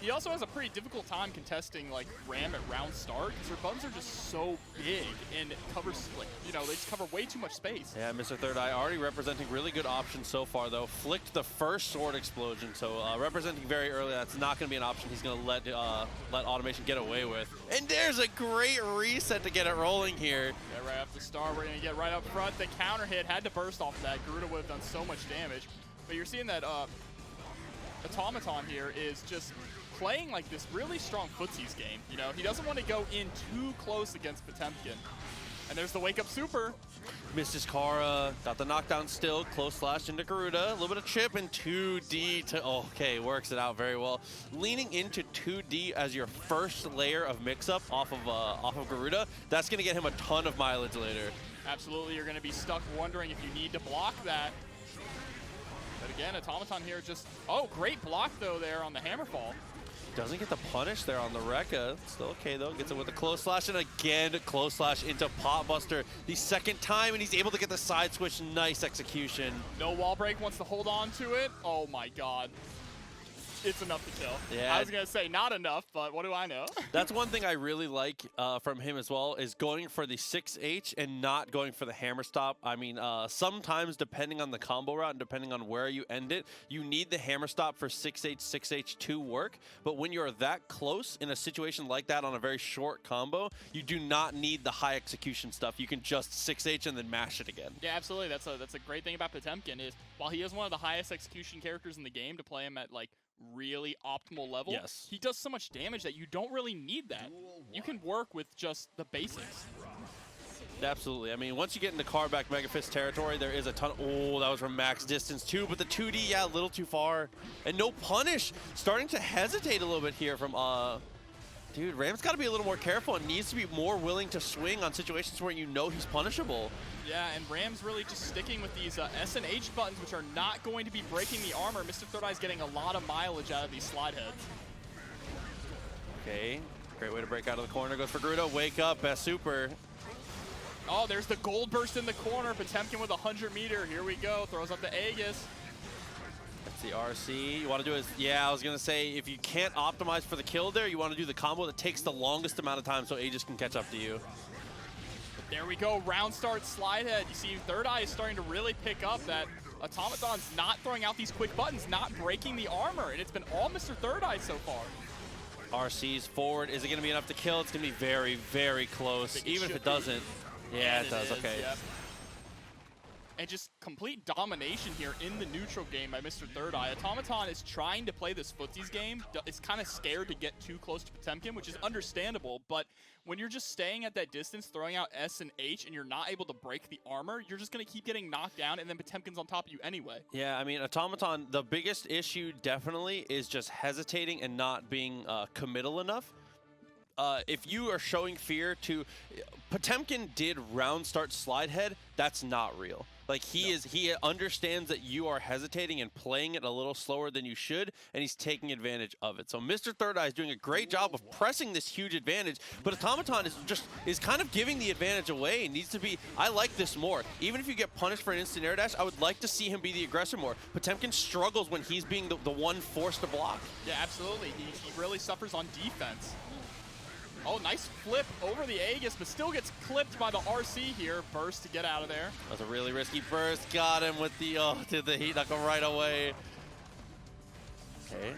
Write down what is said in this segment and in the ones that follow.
he also has a pretty difficult time contesting like Ram at round start because her buttons are just so big and it covers like, you know, they just cover way too much space. Yeah, Mr. Third Eye already representing really good options so far though. Flicked the first sword explosion, so representing very early. That's not going to be an option he's going to let Automation get away with. And there's a great reset to get it rolling here. Yeah, right off the start, we're going to get right up front. The counter hit had to burst off of that. Garuda would have done so much damage, but you're seeing that Automaton here is just playing like this really strong footsies game. You know, he doesn't want to go in too close against Potemkin. And there's the wake up super. Misses Kara, got the knockdown still, close slash into Garuda, a little bit of chip and 2D to, okay, works it out very well. Leaning into 2D as your first layer of mix-up off of Garuda, that's gonna get him a ton of mileage later. Absolutely, you're gonna be stuck wondering if you need to block that. But again, Automaton here just, oh, great block though there on the Hammerfall. Doesn't get the punish there on the Rekka. Still okay though, gets it with a close slash, and again, close slash into Potbuster. The second time, and he's able to get the side switch. Nice execution. No wall break, wants to hold on to it. Oh my god. It's enough to kill. Yeah. I was gonna say not enough, but what do I know? That's one thing I really like from him as well, is going for the 6H and not going for the hammer stop. I mean, sometimes depending on the combo route and depending on where you end it, you need the hammer stop for 6H, 6H to work. But when you're that close in a situation like that on a very short combo, you do not need the high execution stuff. You can just 6H and then mash it again. Yeah, absolutely. That's a great thing about Potemkin is while he is one of the highest execution characters in the game, to play him at like really optimal level, yes, he does so much damage that you don't really need that. You can work with just the basics. Absolutely. I mean, once you get into Carback Mega Fist territory, there is a ton. Oh, that was from max distance too, but the 2D, yeah, a little too far. And no punish. Starting to hesitate a little bit here from, dude, Ram's got to be a little more careful and needs to be more willing to swing on situations where you know he's punishable. Yeah, and Ram's really just sticking with these S and H buttons, which are not going to be breaking the armor. Mr. Third Eye's getting a lot of mileage out of these slide heads. Okay, great way to break out of the corner. Goes for Garuda. Wake up, best super. Oh, there's the gold burst in the corner. Potemkin with a 100-meter. Here we go. Throws up the Aegis. That's the RC. You want to do is, yeah, I was going to say, if you can't optimize for the kill there, you want to do the combo that takes the longest amount of time so Aegis can catch up to you. There we go. Round start slide head. You see Third Eye is starting to really pick up that Automaton's not throwing out these quick buttons, not breaking the armor, and it's been all Mr. Third Eye so far. RC's forward. Is it going to be enough to kill? It's going to be very, very close, even if it doesn't. Yeah, it does. Okay. Yep. And just complete domination here in the neutral game by Mr. Third Eye. Automaton is trying to play this footsies game. It's kind of scared to get too close to Potemkin, which is understandable, but when you're just staying at that distance, throwing out S and H, and you're not able to break the armor, you're just going to keep getting knocked down, and then Potemkin's on top of you anyway. Yeah, I mean, Automaton, the biggest issue definitely is just hesitating and not being committal enough. If you are showing fear to... Potemkin did round start slide head, that's not real. Like, he understands that you are hesitating and playing it a little slower than you should, and he's taking advantage of it. So Mr. Third Eye is doing a great job of pressing this huge advantage, but Automaton is kind of giving the advantage away. It needs to be, I like this more. Even if you get punished for an instant air dash, I would like to see him be the aggressor more. Potemkin struggles when he's being the one forced to block. Yeah, absolutely. He really suffers on defense. Oh, nice flip over the Aegis, but still gets clipped by the RC here. Burst to get out of there. That's a really risky burst. Got him with the, did the heat knuckle right away. Okay.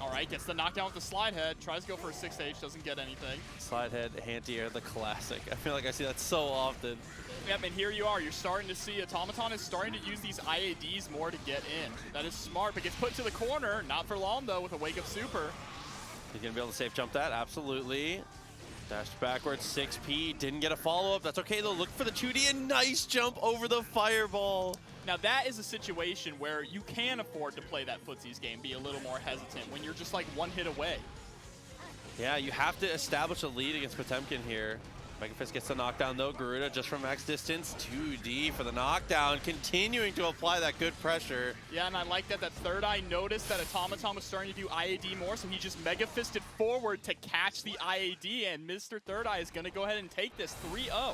All right, gets the knockdown with the slide head. Tries to go for a 6H, doesn't get anything. Slide head, anti-air, the classic. I feel like I see that so often. Yep, and here you are. You're starting to see Automaton is starting to use these IADs more to get in. That is smart, but gets put to the corner. Not for long, though, with a wake-up super. He's going to be able to safe jump that, absolutely. Dashed backwards, 6P, didn't get a follow-up. That's okay, though. Look for the 2D, and nice jump over the fireball. Now, that is a situation where you can afford to play that footsies game, be a little more hesitant when you're just like one hit away. Yeah, you have to establish a lead against Potemkin here. Megafist gets the knockdown, though. Garuda just from max distance. 2D for the knockdown, continuing to apply that good pressure. Yeah, and I like that Third Eye noticed that Automaton was starting to do IAD more, so he just Megafisted forward to catch the IAD, and Mr. Third Eye is going to go ahead and take this 3-0.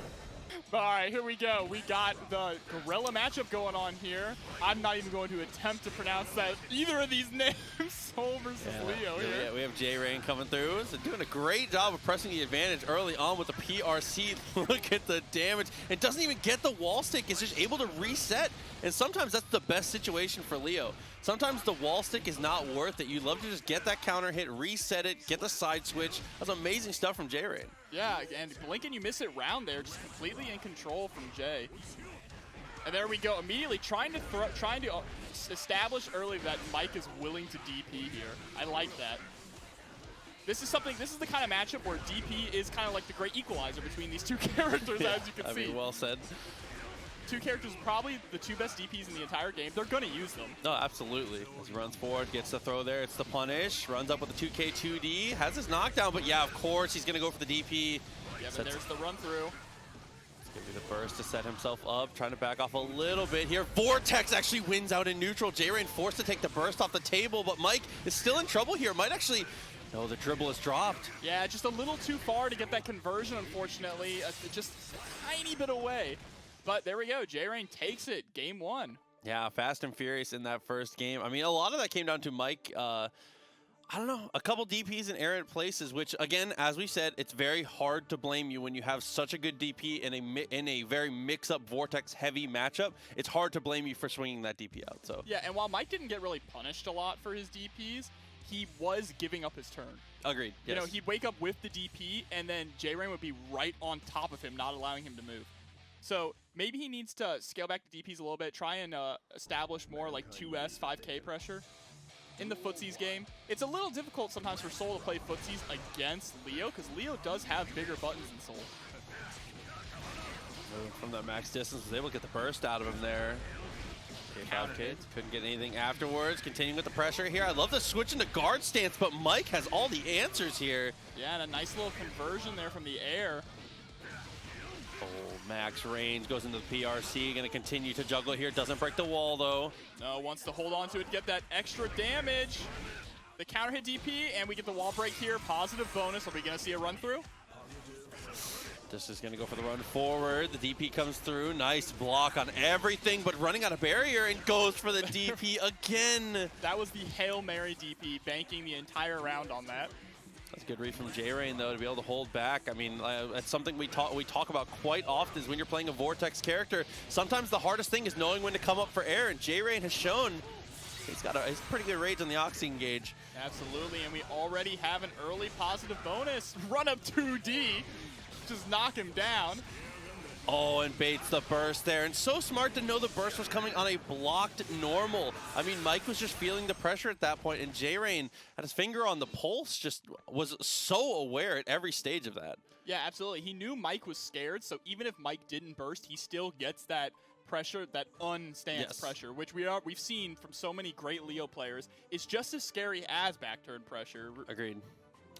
All right, here we go. We got the Gorilla matchup going on here. I'm not even going to attempt to pronounce that either of these names. Soul versus Leo here. Yeah, we have JayRain coming through. So doing a great job of pressing the advantage early on with the PRC. Look at the damage. It doesn't even get the wall stick. It's just able to reset. And sometimes that's the best situation for Leo. Sometimes the wall stick is not worth it. You love to just get that counter hit, reset it, get the side switch. That's amazing stuff from JayRain. Yeah, and blink and you miss it round there, just completely in control from Jay. And there we go, immediately trying to establish early that Mike is willing to DP here. I like that. This is the kind of matchup where DP is kind of like the great equalizer between these two characters, as you can see. Well said. Two characters, probably the two best DPs in the entire game. They're going to use them. No, absolutely. As he runs forward, gets the throw there. It's the punish. Runs up with the 2K2D. Has his knockdown, but yeah, of course, he's going to go for the DP. Yeah, but there's the run through. It's going to be the burst to set himself up. Trying to back off a little bit here. Vortex actually wins out in neutral. JayRain forced to take the burst off the table, but Mike is still in trouble here. Might actually... No, the dribble is dropped. Yeah, just a little too far to get that conversion, unfortunately. Just a tiny bit away. But there we go. JayRain takes it. Game 1. Yeah, fast and furious in that first game. I mean, a lot of that came down to Mike. I don't know, a couple DPs in errant places, which, again, as we said, it's very hard to blame you when you have such a good DP in a very mix-up, Vortex-heavy matchup. It's hard to blame you for swinging that DP out. So yeah, and while Mike didn't get really punished a lot for his DPs, he was giving up his turn. Agreed. Yes. You know, he'd wake up with the DP, and then JayRain would be right on top of him, not allowing him to move. So maybe he needs to scale back the DPs a little bit, try and establish more like 2S, 5K pressure in the footsies game. It's a little difficult sometimes for Soul to play footsies against Leo, because Leo does have bigger buttons than Soul. From that max distance, was able to get the burst out of him there. Kids couldn't get anything afterwards. Continuing with the pressure here. I love the switch into guard stance, but Mike has all the answers here. Yeah, and a nice little conversion there from the air. Oh, max range goes into the PRC. Going to continue to juggle here. Doesn't break the wall, though. No, wants to hold on to it, get that extra damage. The counter hit DP, and we get the wall break here. Positive bonus. Are we going to see a run through? This is going to go for the run forward. The DP comes through. Nice block on everything, but running out of barrier and goes for the DP again. That was the Hail Mary DP, banking the entire round on that. That's a good read from JayRain, though, to be able to hold back. I mean, that's something we talk about quite often is when you're playing a Vortex character, sometimes the hardest thing is knowing when to come up for air, and JayRain has shown he's got a pretty good range on the oxygen gauge. Absolutely, and we already have an early positive bonus. Run up 2D. Just knock him down. Oh, and baits the burst there. And so smart to know the burst was coming on a blocked normal. I mean, Mike was just feeling the pressure at that point, and JayRain had his finger on the pulse, just was so aware at every stage of that. Yeah, absolutely. He knew Mike was scared, so even if Mike didn't burst, he still gets that pressure, that unstance pressure, which we've seen from so many great Leo players. It's just as scary as back turn pressure. Agreed.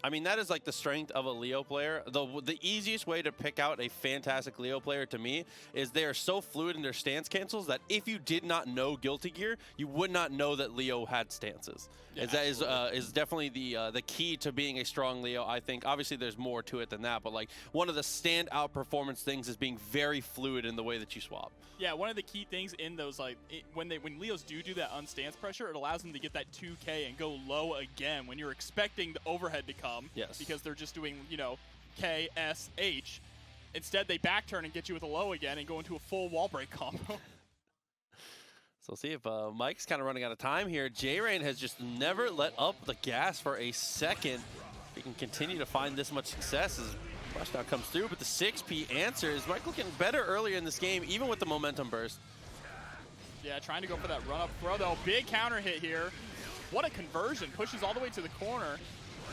I mean, that is like the strength of a Leo player. The easiest way to pick out a fantastic Leo player to me is they are so fluid in their stance cancels that if you did not know Guilty Gear, you would not know that Leo had stances. Yeah, that is definitely the key to being a strong Leo, I think. Obviously, there's more to it than that, but like one of the standout performance things is being very fluid in the way that you swap. Yeah, one of the key things in those, like, when Leos do that unstance pressure, it allows them to get that 2K and go low again when you're expecting the overhead to come. Yes. Because they're just doing, you know, K, S, H. Instead, they back turn and get you with a low again and go into a full wall break combo. So we'll see if Mike's kind of running out of time here. JayRain has just never let up the gas for a second. If he can continue to find this much success as Rushdown comes through, but the 6P answers. Mike looking better earlier in this game, even with the momentum burst. Yeah, trying to go for that run-up throw, though. Big counter hit here. What a conversion. Pushes all the way to the corner.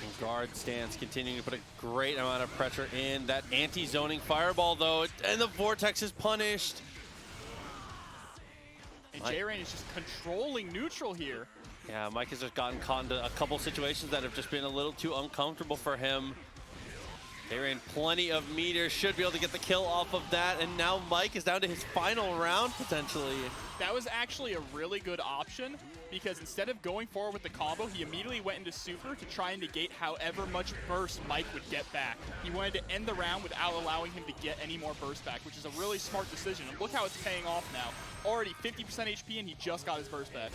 And guard stance continuing to put a great amount of pressure in. That anti-zoning fireball, though, and the Vortex is punished. And JayRain is just controlling neutral here. Yeah, Mike has just gotten caught into a couple situations that have just been a little too uncomfortable for him. JayRain, plenty of meters, should be able to get the kill off of that, and now Mike is down to his final round, potentially. That was actually a really good option because instead of going forward with the combo, he immediately went into super to try and negate however much burst Mike would get back. He wanted to end the round without allowing him to get any more burst back, which is a really smart decision. And look how it's paying off now. Already 50% HP and he just got his burst back.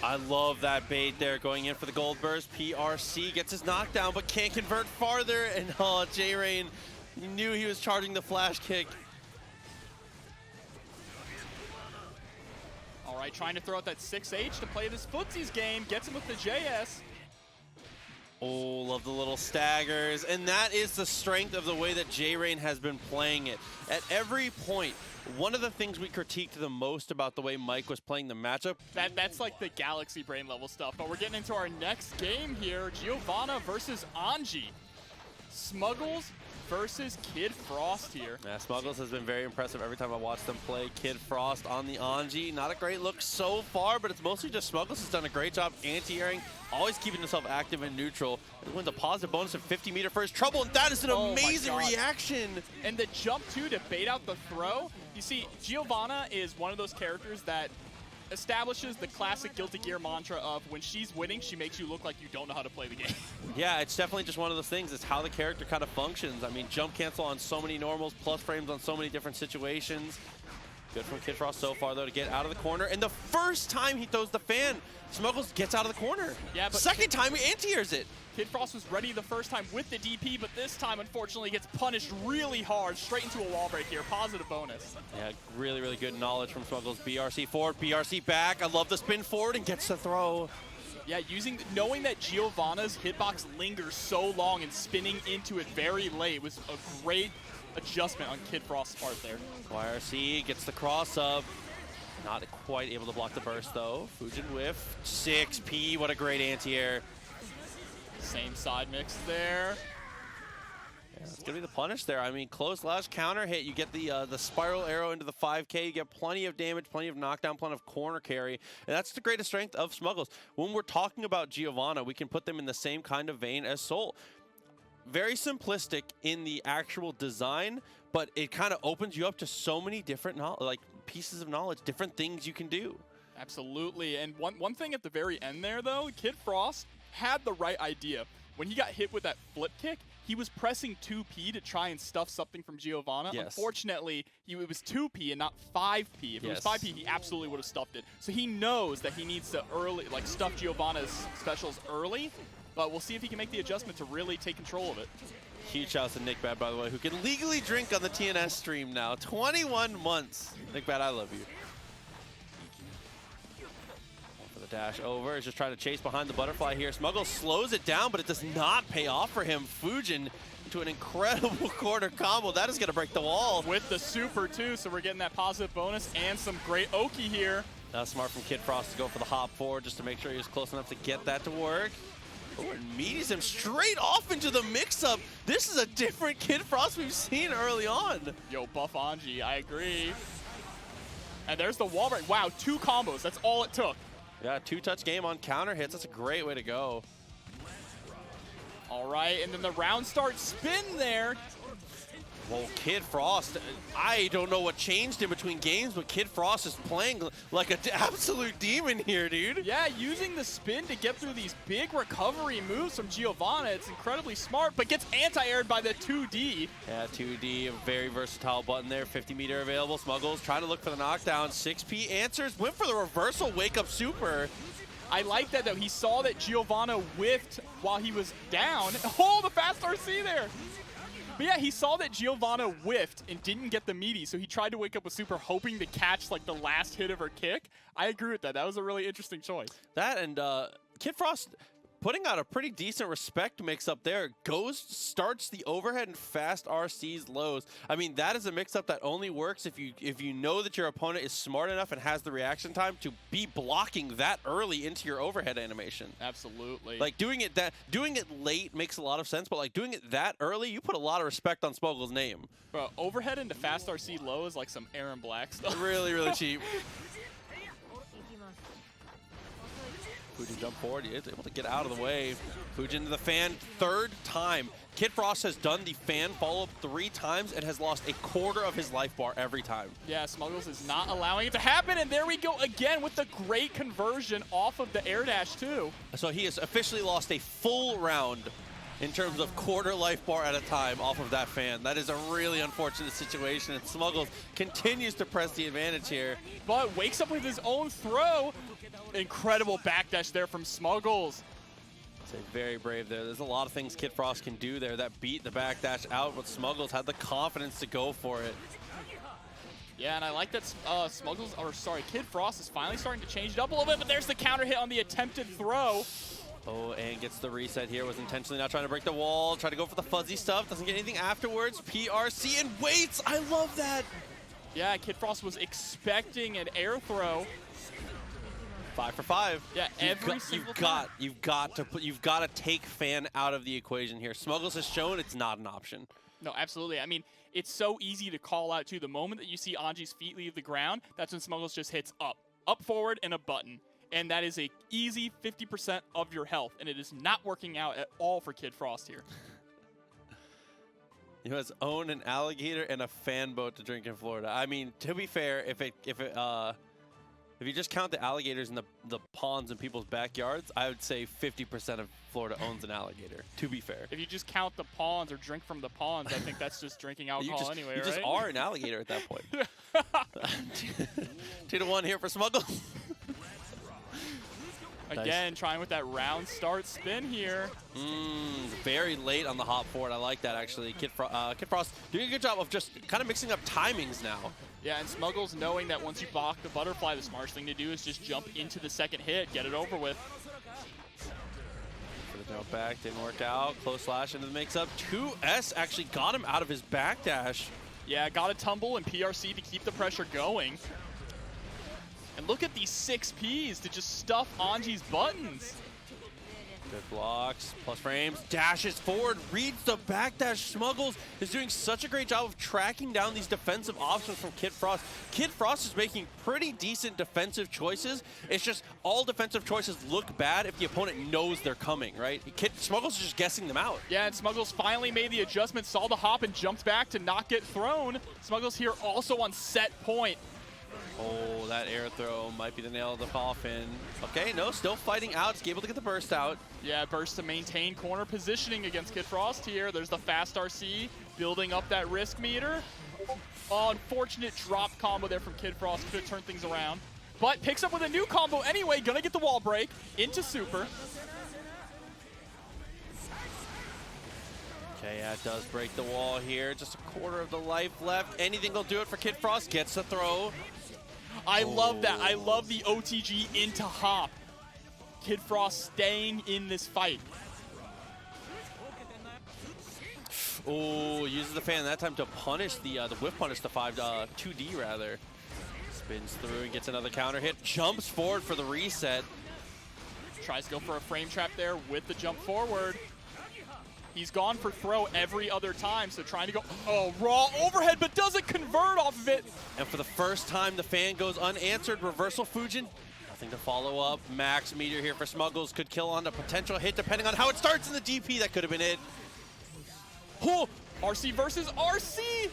I love that bait there, going in for the gold burst. PRC gets his knockdown, but can't convert farther. And JayRain knew he was charging the flash kick. All right, trying to throw out that 6H to play this footsies game. Gets him with the JS. Oh, love the little staggers. And that is the strength of the way that JayRain has been playing it. At every point, one of the things we critiqued the most about the way Mike was playing the matchup. That's like the Galaxy Brain level stuff. But we're getting into our next game here. Giovanna versus Anji. Smuggles versus KidFrost here. Yeah, Smuggles has been very impressive every time I watch them play. KidFrost on the Anji. Not a great look so far, but it's mostly just Smuggles has done a great job anti-airing, always keeping himself active and neutral. He wins a positive bonus of 50 meter for his trouble, and that is an amazing reaction. And the jump too to bait out the throw. You see, Giovanna is one of those characters that establishes the classic Guilty Gear mantra of when she's winning, she makes you look like you don't know how to play the game. Yeah, it's definitely just one of those things. It's how the character kind of functions. I mean, jump cancel on so many normals, plus frames on so many different situations. Good from KidFrost so far, though, to get out of the corner. And the first time he throws the fan, Smuggles gets out of the corner. Yeah, but second time, he anti-airs it. KidFrost was ready the first time with the DP, but this time, unfortunately, gets punished really hard, straight into a wall break here. Positive bonus. Yeah, really, really good knowledge from Smuggles. BRC forward, BRC back. I love the spin forward and gets the throw. Yeah, knowing that Giovanna's hitbox lingers so long and spinning into it very late was a great adjustment on KidFrost's part there. YRC gets the cross up. Not quite able to block the burst, though. Fujin whiff. 6P, what a great anti-air. Same side mix there. Yeah, it's going to be the punish there. I mean, close lash counter hit. You get the spiral arrow into the 5K. You get plenty of damage, plenty of knockdown, plenty of corner carry. And that's the greatest strength of Smuggles. When we're talking about Giovanna, we can put them in the same kind of vein as Soul. Very simplistic in the actual design, but it kind of opens you up to so many different pieces of knowledge, different things you can do. Absolutely. And one thing at the very end there, though, KidFrost had the right idea. When he got hit with that flip kick, he was pressing 2P to try and stuff something from Giovanna. Yes. Unfortunately, it was 2P and not 5P. If it was 5P, he absolutely would have stuffed it. So he knows that he needs to stuff Giovanna's specials early, but we'll see if he can make the adjustment to really take control of it. Huge shout out to Nick Bad, by the way, who can legally drink on the TNS stream now. 21 months. Nick Bad, I love you. Dash over, is just trying to chase behind the butterfly here. Smuggles slows it down, but it does not pay off for him. Fujin into an incredible corner combo. That is going to break the wall. With the super, too, so we're getting that positive bonus and some great Oki here. That's smart from KidFrost to go for the hop forward just to make sure he was close enough to get that to work. Oh, and meets him straight off into the mix-up. This is a different KidFrost we've seen early on. Yo, buff Anji, I agree. And there's the wall break. Wow, 2 combos. That's all it took. Yeah, 2-touch game on counter hits. That's a great way to go. All right, and then the round start spin there. Well, KidFrost, I don't know what changed in between games, but KidFrost is playing like an absolute demon here, dude. Yeah, using the spin to get through these big recovery moves from Giovanna. It's incredibly smart, but gets anti-aired by the 2D. Yeah, 2D, a very versatile button there. 50 meter available. Smuggles trying to look for the knockdown. 6P answers, went for the reversal wake-up super. I like that, though. He saw that Giovanna whiffed while he was down. Oh, the fast RC there. But yeah, he saw that Giovanna whiffed and didn't get the meaty, so he tried to wake up with super, hoping to catch like the last hit of her kick. I agree with that. That was a really interesting choice. That and KidFrost putting out a pretty decent respect mix-up there. Starts the overhead and fast RCs lows. I mean, that is a mix-up that only works if you know that your opponent is smart enough and has the reaction time to be blocking that early into your overhead animation. Absolutely. Like doing it late makes a lot of sense, but like doing it that early, you put a lot of respect on Smuggles' name. Bro, overhead into fast RC low is like some Aaron Black stuff. Really, really cheap. Fujin jump forward. He is able to get out of the way. Fujin to the fan, third time. KidFrost has done the fan follow-up 3 times and has lost a quarter of his life bar every time. Yeah, Smuggles is not allowing it to happen, and there we go again with the great conversion off of the air dash too. So he has officially lost a full round in terms of quarter life bar at a time off of that fan. That is a really unfortunate situation, and Smuggles continues to press the advantage here. But wakes up with his own throw. Incredible backdash there from Smuggles. Say very brave there. There's a lot of things KidFrost can do there that beat the backdash out, but Smuggles had the confidence to go for it. Yeah, and I like that KidFrost is finally starting to change it up a little bit, but there's the counter hit on the attempted throw. Oh, and gets the reset here. Was intentionally not trying to break the wall. Tried to go for the fuzzy stuff. Doesn't get anything afterwards. PRC and waits. I love that. Yeah, KidFrost was expecting an air throw. 5 for 5. Yeah, every single time. You've got to take fan out of the equation here. Smuggles has shown it's not an option. No, absolutely. I mean, it's so easy to call out too. The moment that you see Anji's feet leave the ground, that's when Smuggles just hits up forward, and a button. And that is a easy 50% of your health, and it is not working out at all for KidFrost here. He has owned an alligator and a fan boat to drink in Florida. I mean, to be fair, if you just count the alligators in the ponds in people's backyards, I would say 50% of Florida owns an alligator, to be fair. If you just count the ponds or drink from the ponds, I think that's just drinking alcohol anyway, you right? just are an alligator at that point. 2-1 here for Smuggles. Again, trying with that round start spin here. Very late on the hop forward. I like that, actually. KidFrost doing a good job of just kind of mixing up timings now. Yeah, and Smuggles knowing that once you block the butterfly, the smartest thing to do is just jump into the second hit, get it over with. For the jump back, didn't work out. Close slash into the mix-up. 2S actually got him out of his backdash. Yeah, got a tumble and PRC to keep the pressure going. And look at these 6 Ps to just stuff Anji's buttons. Good blocks, plus frames, dashes forward, reads the backdash. Smuggles is doing such a great job of tracking down these defensive options from KidFrost. KidFrost is making pretty decent defensive choices. It's just all defensive choices look bad if the opponent knows they're coming, right? Smuggles is just guessing them out. Yeah, and Smuggles finally made the adjustment, saw the hop, and jumped back to not get thrown. Smuggles here also on set point. Oh, that air throw might be the nail of the coffin. Okay, no, still fighting out. Just able to get the burst out. Yeah, burst to maintain corner positioning against KidFrost here. There's the fast RC, building up that risk meter. Unfortunate drop combo there from KidFrost. Could have turned things around. But picks up with a new combo anyway. Gonna get the wall break into super. Okay, yeah, it does break the wall here. Just a quarter of the life left. Anything will do it for KidFrost. Gets the throw. I love that. I love the OTG into hop. KidFrost staying in this fight. Oh, uses the fan that time to punish the whiff punish the 2D rather. Spins through and gets another counter hit. Jumps forward for the reset. Tries to go for a frame trap there with the jump forward. He's gone for throw every other time, so trying to go, raw overhead, but doesn't convert off of it. And for the first time, the fan goes unanswered. Reversal Fujin, nothing to follow up. Max meter here for Smuggles, could kill on a potential hit depending on how it starts in the DP. That could have been it. Oh, RC versus RC.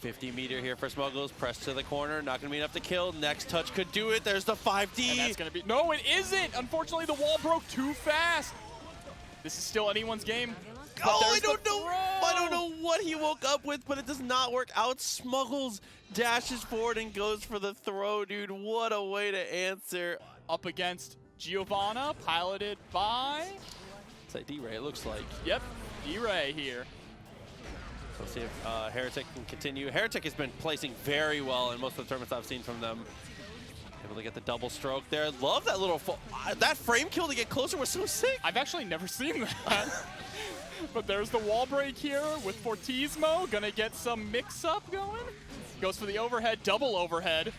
50 meter here for Smuggles, press to the corner, not gonna be enough to kill. Next touch could do it. There's the 5D. And that's gonna be, no, it isn't. Unfortunately, the wall broke too fast. This is still anyone's game. I don't know what he woke up with, but it does not work out. Smuggles dashes forward and goes for the throw, dude. What a way to answer. Up against Giovanna, piloted by... It's like deraY, it looks like. Yep, deraY here. Let's see if Heretic can continue. Heretic has been placing very well in most of the tournaments I've seen from them. Able to get the double stroke there. Love that little... that frame kill to get closer was so sick. I've actually never seen that. But there's the wall break here with Fortismo. Gonna get some mix-up going. Goes for the overhead, double overhead.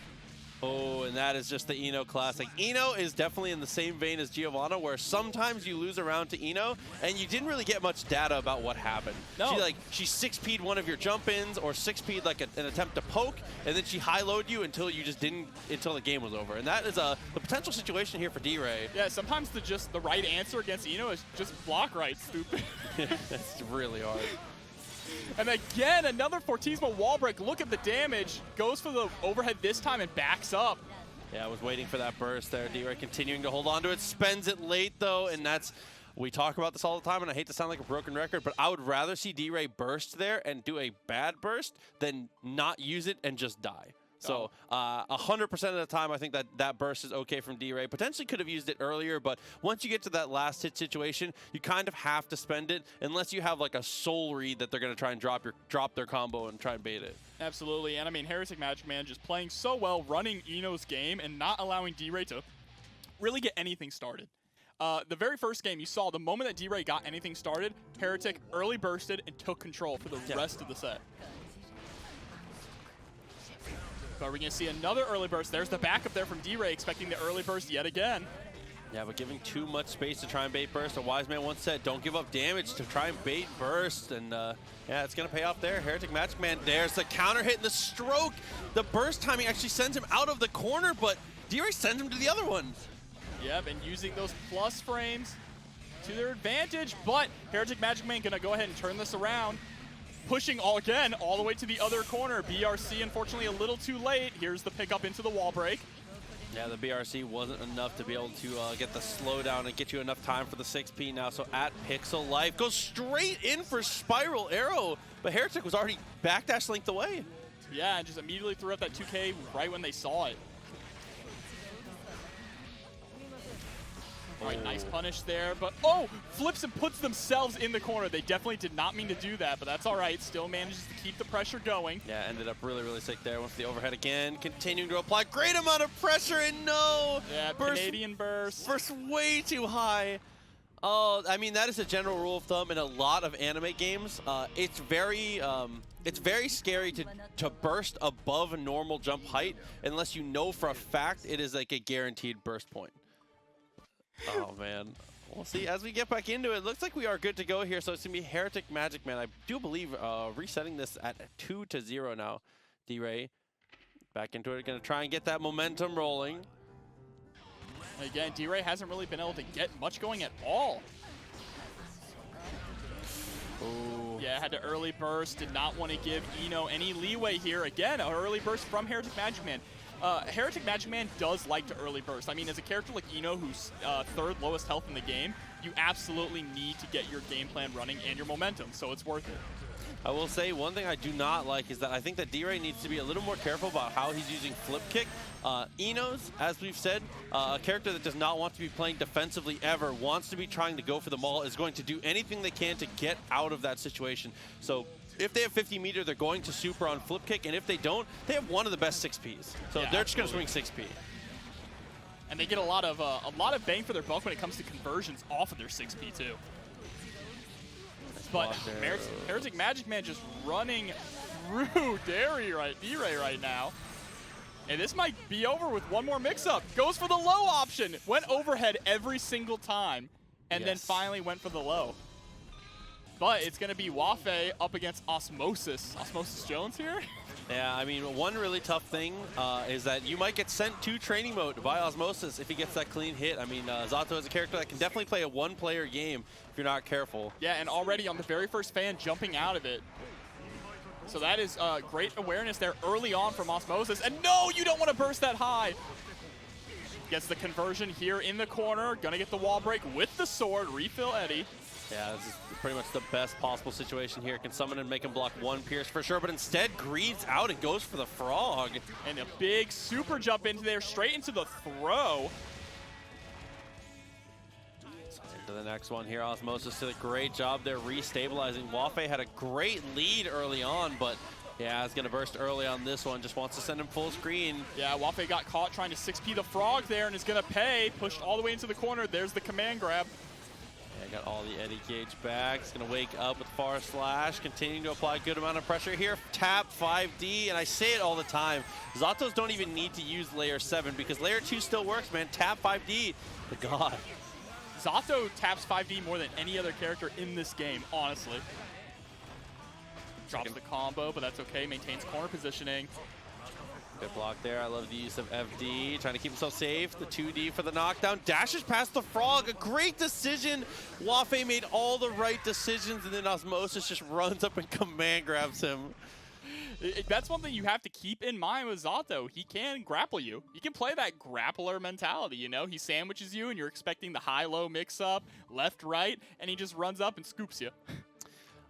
Oh, and that is just the Eno classic. Eno is definitely in the same vein as Giovanna, where sometimes you lose a round to Eno, and you didn't really get much data about what happened. No. She 6P'd one of your jump-ins, or 6P'd like an attempt to poke, and then she high-load you until you just didn't, until the game was over. And that is the potential situation here for deraY. Yeah, sometimes the right answer against Eno is just block right, stupid. That's really hard. And again, another Fortismo wall break. Look at the damage. Goes for the overhead this time and backs up. Yeah, I was waiting for that burst there. deraY continuing to hold on to it. Spends it late, though, and that's... We talk about this all the time, and I hate to sound like a broken record, but I would rather see deraY burst there and do a bad burst than not use it and just die. So 100% of the time, I think that burst is okay from deraY. Potentially could have used it earlier, but once you get to that last hit situation, you kind of have to spend it unless you have like a soul read that they're going to try and drop their combo and try and bait it. Absolutely, and I mean, hereticMAGICMAN just playing so well, running Eno's game and not allowing deraY to really get anything started. The very first game, you saw the moment that deraY got anything started, Heretic early bursted and took control for the rest of the set. But we're going to see another early burst. There's the backup there from deraY, expecting the early burst yet again. Yeah, but giving too much space to try and bait burst. A wise man once said, don't give up damage to try and bait burst. And yeah, it's going to pay off there. hereticMAGICMAN, there's the counter hit and the stroke. The burst timing actually sends him out of the corner, but deraY sends him to the other one. Yep, and using those plus frames to their advantage. But hereticMAGICMAN going to go ahead and turn this around. Pushing all the way to the other corner. BRC, unfortunately, a little too late. Here's the pickup into the wall break. Yeah, the BRC wasn't enough to be able to get the slowdown and get you enough time for the 6P now. So at Pixel Life goes straight in for Spiral Arrow, but Heretic was already backdash length away. Yeah, and just immediately threw up that 2K right when they saw it. All right, nice punish there, but flips and puts themselves in the corner. They definitely did not mean to do that, but that's all right. Still manages to keep the pressure going. Yeah, ended up really, really sick there. Went for the overhead again, continuing to apply great amount of pressure, and no! Yeah, Canadian burst. Burst way too high. Oh, I mean, that is a general rule of thumb in a lot of anime games. It's very scary to burst above a normal jump height unless you know for a fact it is like a guaranteed burst point. Oh, man. We'll see. As we get back into it, looks like we are good to go here. So it's going to be hereticMAGICMAN. I do believe resetting this at 2-0 now. deraY back into it. Going to try and get that momentum rolling. Again, deraY hasn't really been able to get much going at all. Ooh. Yeah, had to early burst. Did not want to give Eno any leeway here. Again, an early burst from hereticMAGICMAN. hereticMAGICMAN does like to early burst. I mean, as a character like Eno, who's third lowest health in the game, you absolutely need to get your game plan running and your momentum, so it's worth it. I will say one thing I do not like is that I think that deraY needs to be a little more careful about how he's using flip kick. Eno's, as we've said, a character that does not want to be playing defensively ever, wants to be trying to go for the maul, is going to do anything they can to get out of that situation. So if they have 50 meter, they're going to super on flip kick, and if they don't, they have one of the best 6Ps. So yeah, they're just going to swing 6P. And they get a lot of bang for their buck when it comes to conversions off of their 6P too. But hereticMAGICMAN just running through deraY right now. And this might be over with one more mix-up. Goes for the low option. Went overhead every single time. And then finally went for the low. But it's going to be Wafe up against Osmosis. Osmosis Jones here? Yeah, I mean, one really tough thing is that you might get sent to training mode by Osmosis if he gets that clean hit. I mean, Zato is a character that can definitely play a one-player game if you're not careful. Yeah, and already on the very first fan jumping out of it. So that is great awareness there early on from Osmosis. And no, you don't want to burst that high. Gets the conversion here in the corner. Gonna get the wall break with the sword. Refill Eddie. Yeah, this is pretty much the best possible situation here. Can summon and make him block one pierce for sure, but instead greeds out and goes for the frog. And a big super jump into there, straight into the throw. Into the next one here. Osmosis did a great job there restabilizing. Wafe had a great lead early on, but yeah, it's going to burst early on this one. Just wants to send him full screen. Yeah, Wafe got caught trying to 6P the frog there and is going to pay. Pushed all the way into the corner. There's the command grab. Got all the Eddie gauge back. He's going to wake up with far slash, continuing to apply a good amount of pressure here. Tap 5D, and I say it all the time. Zatos don't even need to use layer 7 because layer 2 still works, man. Tap 5D, the god. Zato taps 5D more than any other character in this game, honestly. Drops the combo, but that's okay. Maintains corner positioning. Good block there. I love the use of FD. Trying to keep himself safe. The 2D for the knockdown. Dashes past the frog. A great decision. Wafe made all the right decisions, and then Osmosis just runs up and command grabs him. That's one thing you have to keep in mind with Zato. He can grapple you. He can play that grappler mentality, you know? He sandwiches you, and you're expecting the high-low mix-up, left-right, and he just runs up and scoops you.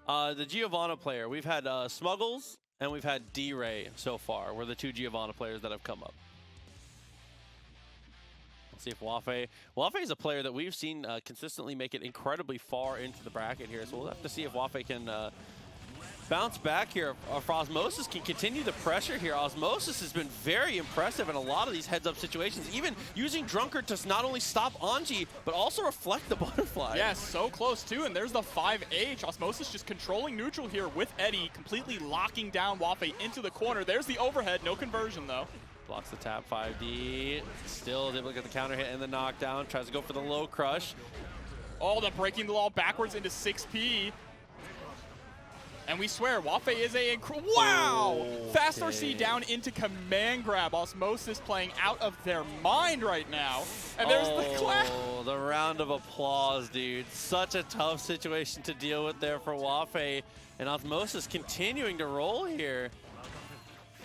The Giovanna player, we've had Smuggles, and we've had deraY so far. We're the 2 Giovanna players that have come up. Let's see if Wafe is a player that we've seen consistently make it incredibly far into the bracket here. So we'll have to see if Wafe can bounce back here. If Osmosis can continue the pressure here. Osmosis has been very impressive in a lot of these heads-up situations, even using Drunkard to not only stop Anji, but also reflect the butterfly. Yeah, so close too, and there's the 5H. Osmosis just controlling neutral here with Eddie, completely locking down Wafe into the corner. There's the overhead, no conversion though. Blocks the tap 5D, still is able to get the counter hit and the knockdown. Tries to go for the low crush. Oh, the breaking the law backwards into 6P. And we swear, Wafe is a wow! Okay. Fast RC down into command grab. Osmosis playing out of their mind right now. And there's the clap. Oh, the round of applause, dude. Such a tough situation to deal with there for Wafe. And Osmosis continuing to roll here.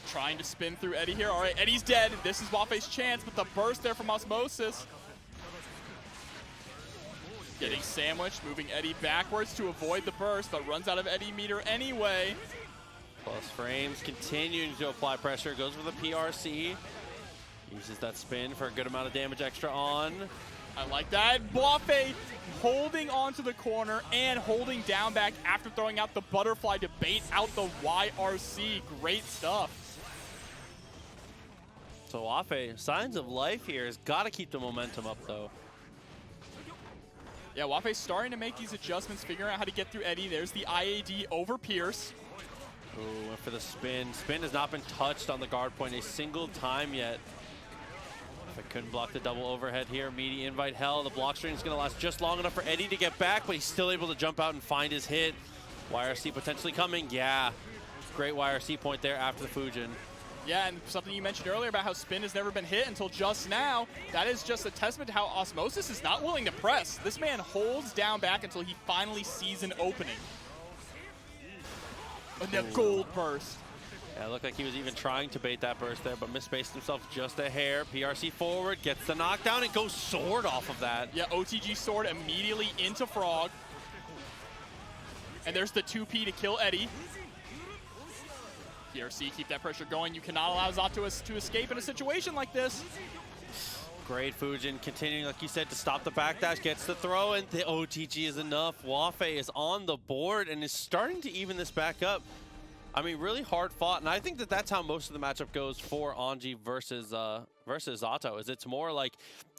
Trying to spin through Eddie here. All right, Eddie's dead. This is Wafe's chance, but the burst there from Osmosis. Getting sandwiched, moving Eddie backwards to avoid the burst, but runs out of Eddie meter anyway. Plus frames, continuing to apply pressure, goes for the PRC. Uses that spin for a good amount of damage extra on. I like that. Wafe holding onto the corner and holding down back after throwing out the butterfly to bait out the YRC. Great stuff. So Wafe, signs of life here. Has got to keep the momentum up though. Yeah, Wafe's starting to make these adjustments, figuring out how to get through Eddie. There's the IAD over Pierce. Ooh, went for the spin. Spin has not been touched on the guard point a single time yet. If I couldn't block the double overhead here, meaty invite hell. The block string is going to last just long enough for Eddie to get back, but he's still able to jump out and find his hit. YRC potentially coming. Yeah, great YRC point there after the Fujin. Yeah, and something you mentioned earlier about how spin has never been hit until just now, that is just a testament to how Osmosis is not willing to press. This man holds down back until he finally sees an opening. And the gold burst. Yeah, it looked like he was even trying to bait that burst there, but misspaced himself just a hair. PRC forward, gets the knockdown, and goes sword off of that. Yeah, OTG sword immediately into Frog. And there's the 2P to kill Eddie. PRC, keep that pressure going. You cannot allow Zato to escape in a situation like this. Great Fujin, continuing, like you said, to stop the backdash, gets the throw, and the OTG is enough. Wafe is on the board and is starting to even this back up. I mean, really hard fought, and I think that that's how most of the matchup goes for Anji versus Zato, is it's more like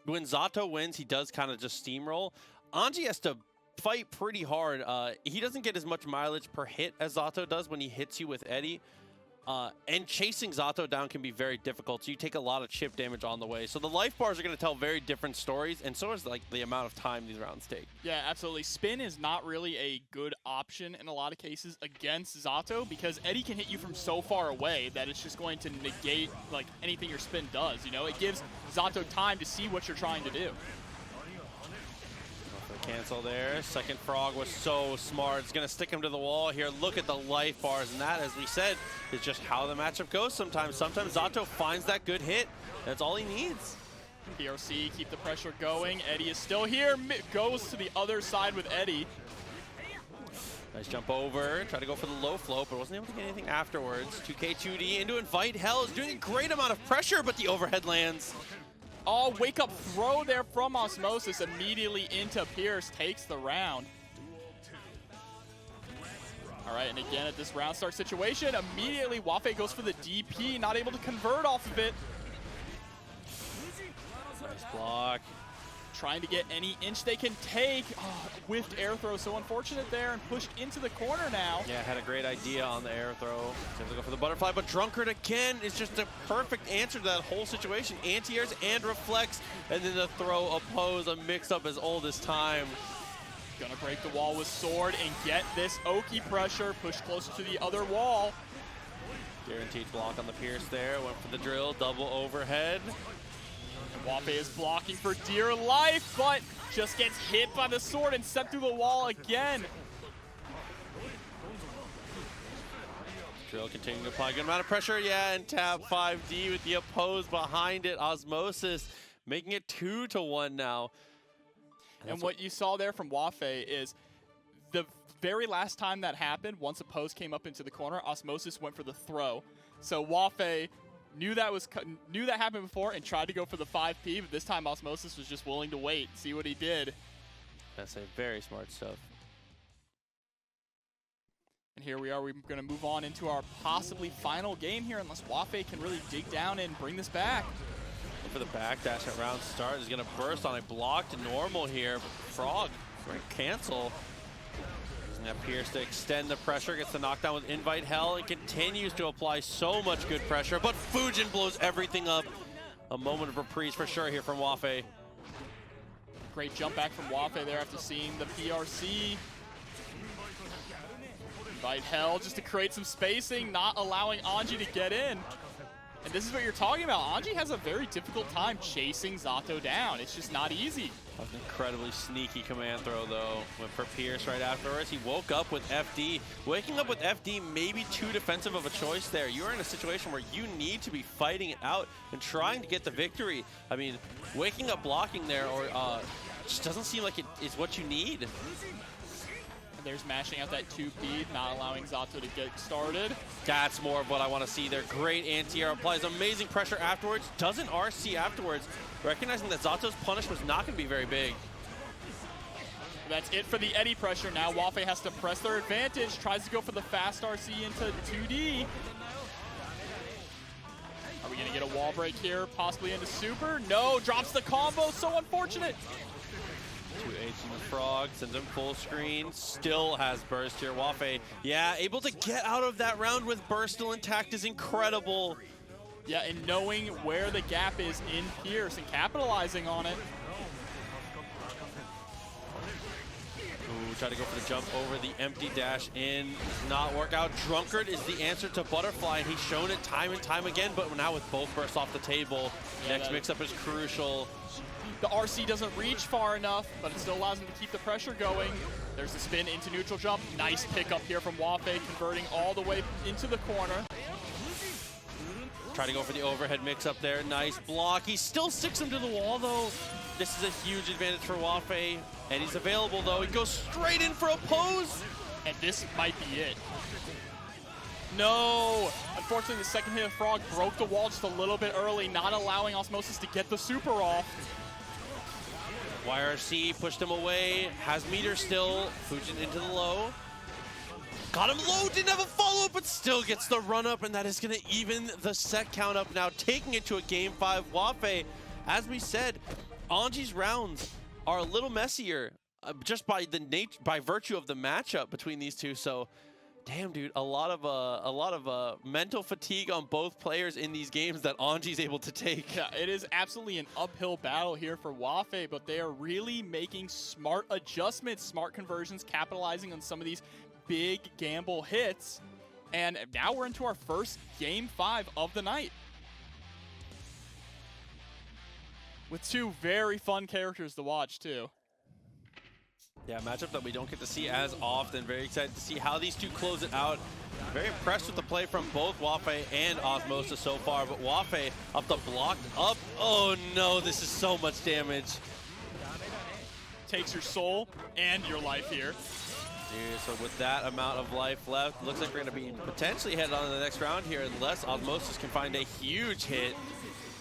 when Zato wins, he does kind of just steamroll. Anji has to fight pretty hard. He doesn't get as much mileage per hit as Zato does when he hits you with Eddie. And chasing Zato down can be very difficult, so you take a lot of chip damage on the way. So the life bars are going to tell very different stories, and so is like the amount of time these rounds take. Yeah, absolutely. Spin is not really a good option in a lot of cases against Zato because Eddie can hit you from so far away that it's just going to negate like anything your spin does. You know, it gives Zato time to see what you're trying to do. Cancel there. Second frog was so smart. It's going to stick him to the wall here. Look at the life bars. And that, as we said, is just how the matchup goes sometimes. Sometimes Zato finds that good hit. That's all he needs. PRC, keep the pressure going. Eddie is still here. Goes to the other side with Eddie. Nice jump over. Try to go for the low float, but wasn't able to get anything afterwards. 2K2D into invite hell. Is doing a great amount of pressure, but the overhead lands. Oh, wake up throw there from Osmosis immediately into Pierce, takes the round. All right, and again at this round start situation, immediately Wafe goes for the DP, not able to convert off of it. Nice block. trying to get any inch they can take. Oh, whiffed air throw, so unfortunate there, and pushed into the corner now. Yeah, had a great idea on the air throw. Seems to go for the butterfly, but Drunkard again is just a perfect answer to that whole situation. Anti-airs and reflects, and then the throw oppose, a mix-up as old as time. Gonna break the wall with sword and get this Oki pressure, push closer to the other wall. Guaranteed block on the Pierce there, went for the drill, double overhead. And Wafe is blocking for dear life, but just gets hit by the sword and sent through the wall again. Drill continuing to apply a good amount of pressure, yeah, and tap 5D with the oppose behind it. Osmosis making it 2-1 now. And what you saw there from Wafe is the very last time that happened, once a post came up into the corner, Osmosis went for the throw. So Wafe knew that happened before and tried to go for the 5P, but this time Osmosis was just willing to wait, see what he did. That's a very smart stuff. And here we are, we're gonna move on into our possibly final game here, unless Wafe can really dig down and bring this back. For the backdash at round start is going to burst on a blocked normal here. Frog going to cancel. Using that Pierce to extend the pressure, gets the knockdown with Invite Hell and continues to apply so much good pressure, but Fujin blows everything up. A moment of reprise for sure here from Wafe. Great jump back from Wafe there after seeing the PRC. Invite Hell just to create some spacing, not allowing Anji to get in. And this is what you're talking about. Anji has a very difficult time chasing Zato down. It's just not easy. That was an incredibly sneaky command throw, though. Went for Pierce right afterwards. He woke up with FD. Waking up with FD may be too defensive of a choice there. You are in a situation where you need to be fighting it out and trying to get the victory. I mean, waking up blocking there or just doesn't seem like it is what you need. There's mashing out that 2P, not allowing Zato to get started. That's more of what I want to see there. Great anti-air, applies amazing pressure afterwards. Doesn't RC afterwards, recognizing that Zato's punish was not going to be very big. That's it for the Eddy pressure. Now Wafe has to press their advantage, tries to go for the fast RC into 2D. Are we going to get a wall break here, possibly into super? No, drops the combo, so unfortunate. 2H in the Frog, sends him full screen, still has burst here. Wafe, yeah, able to get out of that round with burst still intact is incredible. Yeah, and knowing where the gap is in Pierce and capitalizing on it. Ooh, try to go for the jump over the empty dash in, does not work out. Drunkard is the answer to Butterfly, and he's shown it time and time again, but now with both bursts off the table, next mix-up is crucial. The RC doesn't reach far enough, but it still allows him to keep the pressure going. There's the spin into neutral jump. Nice pickup here from Wafe, converting all the way into the corner. Try to go for the overhead mix-up there. Nice block. He still sticks him to the wall, though. This is a huge advantage for Wafe, and he's available, though. He goes straight in for a pose. And this might be it. No! Unfortunately, the second hit of Frog broke the wall just a little bit early, not allowing Osmosis to get the super off. YRC pushed him away, has meter still, Fujin into the low. Got him low, didn't have a follow-up, but still gets the run-up, and that is going to even the set count up now, taking it to a Game 5. Wafe, as we said, Anji's rounds are a little messier just by virtue of the matchup between these two, so damn, dude, a lot of mental fatigue on both players in these games that Anji's able to take. Yeah, it is absolutely an uphill battle here for Wafe, but they are really making smart adjustments, smart conversions, capitalizing on some of these big gamble hits. And now we're into our first Game 5 of the night, with two very fun characters to watch, too. Yeah, matchup that we don't get to see as often. Very excited to see how these two close it out. Very impressed with the play from both Wafe and Osmosis so far, but Wafe up the block, up. Oh no, this is so much damage. Takes your soul and your life here. Dude, so with that amount of life left, looks like we're going to be potentially headed on to the next round here unless Osmosis can find a huge hit.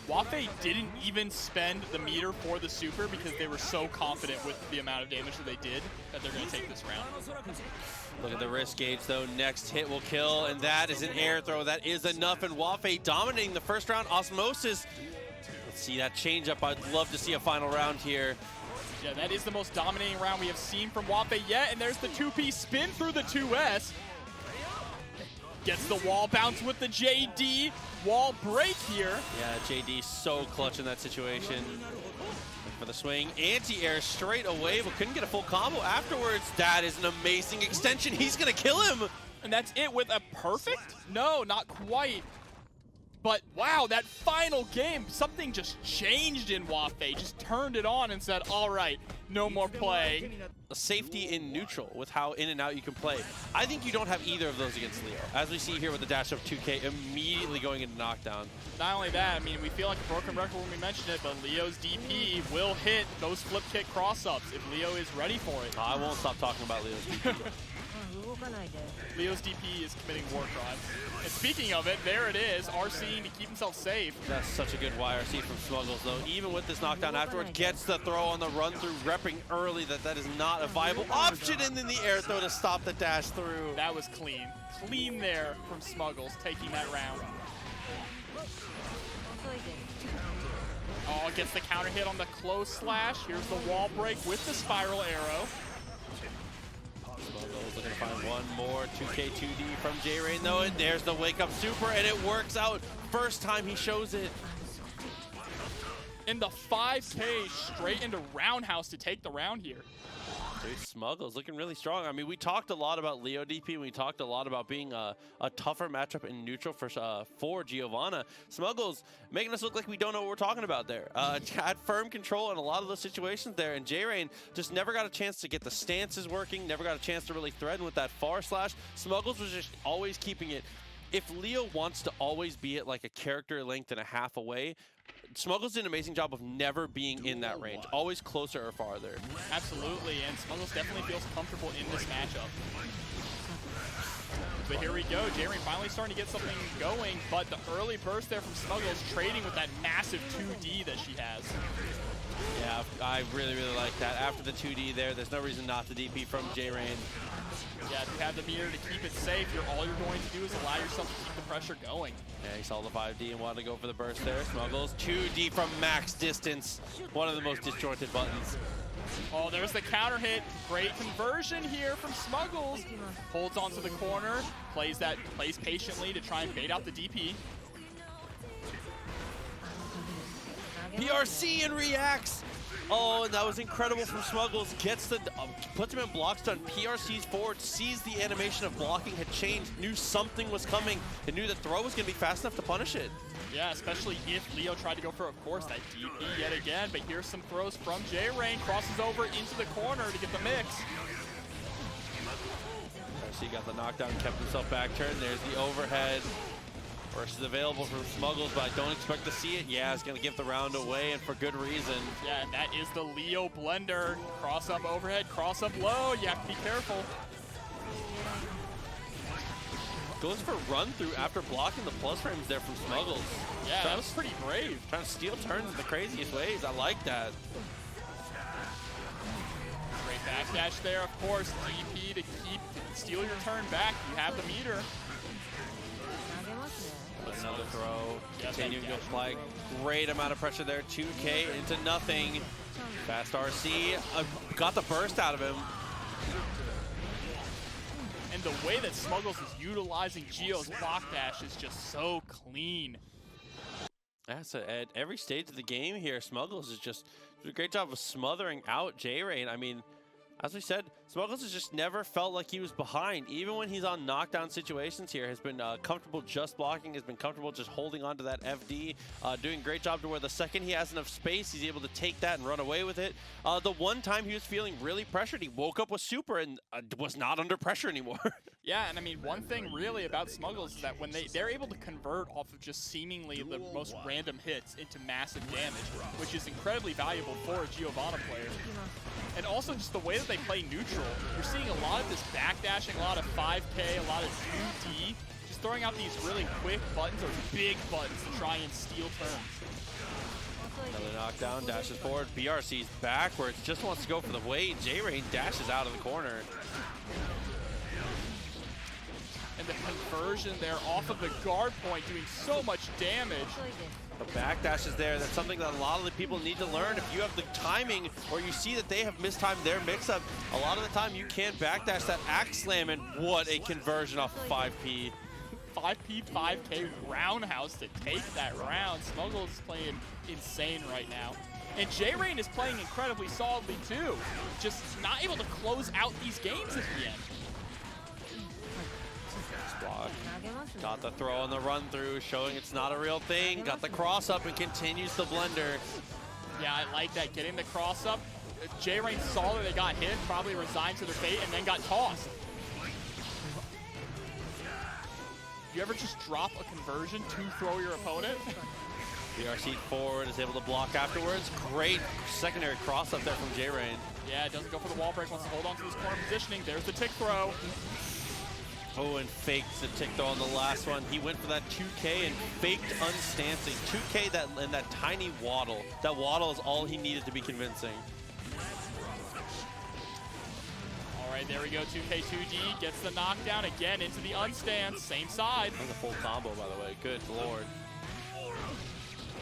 Wafe didn't even spend the meter for the super because they were so confident with the amount of damage that they did that they're going to take this round. Look at the risk gauge, though. Next hit will kill, and that is an air throw. That is enough, and Wafe dominating the first round. Osmosis, let's see that change up. I'd love to see a final round here. Yeah, that is the most dominating round we have seen from Wafe yet, and there's the 2P spin through the 2S. Gets the wall bounce with the JD. Wall break here. Yeah, JD so clutch in that situation. For the swing, anti-air straight away, but couldn't get a full combo afterwards. That is an amazing extension. He's gonna kill him. And that's it with a perfect? No, not quite. But wow, that final game, something just changed in Wafe. Just turned it on and said, all right, no more playing. Safety in neutral with how in and out you can play. I think you don't have either of those against Leo. As we see here with the dash of 2K immediately going into knockdown. Not only that, I mean, we feel like a broken record when we mentioned it, but Leo's DP will hit those flip kick cross-ups if Leo is ready for it. I won't stop talking about Leo's DP. Leo's DP is committing war crimes. And speaking of it, there it is, RCing to keep himself safe. That's such a good YRC from Smuggles, though. Even with this knockdown afterward, gets the throw on the run-through, repping early that is not a viable option, and then the air throw to stop the dash through. That was clean. Clean there from Smuggles, taking that round. Oh, gets the counter hit on the close slash. Here's the wall break with the spiral arrow. Smuggles looking to find one more 2K 2D from JayRain, though, and there's the wake-up super, and it works out. First time he shows it. In the 5K straight into roundhouse to take the round here. Dude, Smuggles looking really strong. I mean, we talked a lot about Leo DP, and we talked a lot about being a tougher matchup in neutral for Giovanna. Smuggles making us look like we don't know what we're talking about there. Had firm control in a lot of those situations there, and JayRain just never got a chance to get the stances working, never got a chance to really threaten with that far slash. Smuggles was just always keeping it. If Leo wants to always be at like a character length and a half away, Smuggles did an amazing job of never being in that range, always closer or farther. Absolutely, and Smuggles definitely feels comfortable in this matchup. But here we go, JayRain finally starting to get something going, but the early burst there from Smuggles trading with that massive 2D that she has. Yeah, I really, really like that. After the 2D there, there's no reason not to DP from JayRain. Yeah, if you have the meter to keep it safe, all you're going to do is allow yourself to keep the pressure going. Yeah, he saw the 5D and wanted to go for the burst there. Smuggles, 2D from max distance. One of the most disjointed buttons. Oh, there's the counter hit. Great conversion here from Smuggles. Holds onto the corner, plays patiently to try and bait out the DP. PRC and reacts. Oh, and that was incredible from Smuggles. Gets the, puts him in block stun. PRC's forward, sees the animation of blocking had changed, knew something was coming, and knew the throw was going to be fast enough to punish it. Yeah, especially if Leo tried to go for, of course, that DP yet again. But here's some throws from JayRain. Crosses over into the corner to get the mix. PRC got the knockdown, kept himself back turn. There's the overhead. Burst is available from Smuggles, but I don't expect to see it. Yeah, it's going to give the round away, and for good reason. Yeah, and that is the Leo blender. Cross up overhead, cross up low. You have to be careful. Goes for run through after blocking the plus frames there from Smuggles. Yeah, that was pretty brave. Trying to steal turns in the craziest ways. I like that. Great backdash there, of course. DP to steal your turn back. You have the meter. Another throw, continuing to apply great amount of pressure there. 2K into nothing. Fast RC, got the burst out of him. And the way that Smuggles is utilizing Gio's block dash is just so clean. Yeah, so at every stage of the game here, Smuggles is just doing a great job of smothering out JayRain. I mean, as we said, Smuggles has just never felt like he was behind. Even when he's on knockdown situations here, has been comfortable just blocking, has been comfortable just holding on to that FD, doing a great job to where the second he has enough space, he's able to take that and run away with it. The one time he was feeling really pressured, he woke up with super and was not under pressure anymore. Yeah, and I mean, one thing really about Smuggles is that when they're able to convert off of just seemingly the most random hits into massive damage, which is incredibly valuable for a Giovanna player. And also just the way that they play neutral. You're seeing a lot of this backdashing, a lot of 5K, a lot of 2D, just throwing out these really quick buttons or big buttons to try and steal turns. Another knockdown, dashes forward. BRC's backwards, just wants to go for the weight. JayRain dashes out of the corner. And the conversion there off of the guard point doing so much damage. The backdash is there. That's something that a lot of the people need to learn. If you have the timing or you see that they have mistimed their mix-up, a lot of the time you can't backdash that axe slam, and what a conversion off of 5P. 5P, 5K roundhouse to take that round. Smuggles playing insane right now. And JayRain is playing incredibly solidly too. Just not able to close out these games at the end. Block. Got the throw on the run through, showing it's not a real thing. Got the cross up and continues the blender. Yeah, I like that. Getting the cross up. JayRain saw that they got hit, probably resigned to their fate, and then got tossed. You ever just drop a conversion to throw your opponent? BRC forward, is able to block afterwards. Great secondary cross up there from JayRain. Yeah, it doesn't go for the wall break, wants to hold on to this corner positioning. There's the tick throw. Oh, and fakes the tick throw on the last one. He went for that 2K and faked unstancing. 2K and that tiny waddle. That waddle is all he needed to be convincing. All right, there we go. 2K, 2D gets the knockdown again into the unstance. Same side. That was a full combo, by the way. Good lord.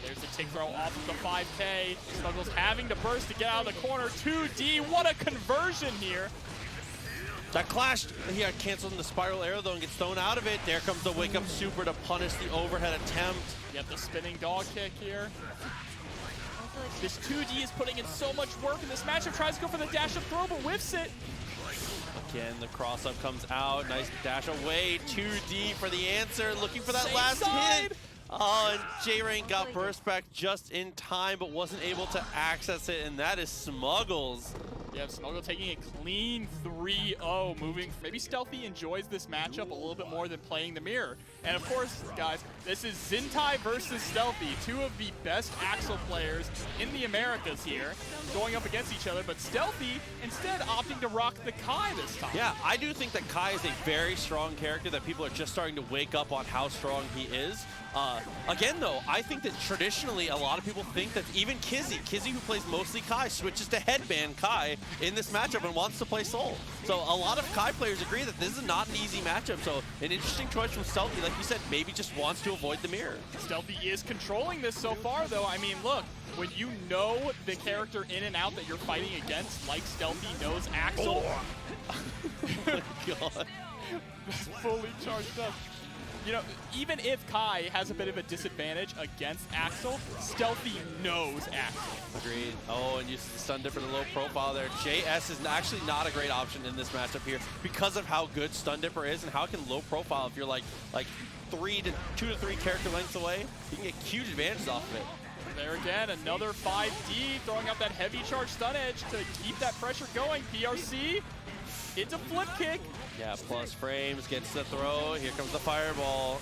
There's the tick throw off of the 5K. Smuggles having to burst to get out of the corner. 2D, what a conversion here. That clashed. He got canceled in the spiral arrow though and gets thrown out of it. There comes the wake up super to punish the overhead attempt. You have the spinning dog kick here. This 2D is putting in so much work in this matchup. Tries to go for the dash up throw, but whiffs it. Again, the cross up comes out. Nice dash away. 2D for the answer. Looking for that Same last side. hit. Oh, and JayRain got burst back just in time, but wasn't able to access it, and that is Smuggles. Yeah, Smuggles taking a clean 3-0, moving. Maybe Stealthy enjoys this matchup a little bit more than playing the mirror. And of course, guys, this is Zintai versus Stealthy, two of the best Axel players in the Americas here, going up against each other. But Stealthy instead opting to rock the Kai this time. Yeah, I do think that Kai is a very strong character that people are just starting to wake up on how strong he is. Again, though, I think that traditionally a lot of people think that even Kizzy, who plays mostly Kai, switches to headband Kai in this matchup and wants to play Soul. So a lot of Kai players agree that this is not an easy matchup. So an interesting choice from Stealthy, like you said, maybe just wants to avoid the mirror. Stealthy is controlling this so far, though. I mean, look, when you know the character in and out that you're fighting against, like Stealthy knows Axel. Oh my god. Fully charged up. You know, even if Kai has a bit of a disadvantage against Axel, Stealthy knows Axel. Agreed. Oh, and uses the stun dip for the low profile there. JS is actually not a great option in this matchup here because of how good stun dipper is and how it can low profile if you're like 2 to 3 character lengths away. You can get huge advantages off of it. There again, another 5D throwing out that heavy charge stun edge to keep that pressure going. PRC into flip kick. Yeah, plus frames, gets the throw. Here comes the fireball.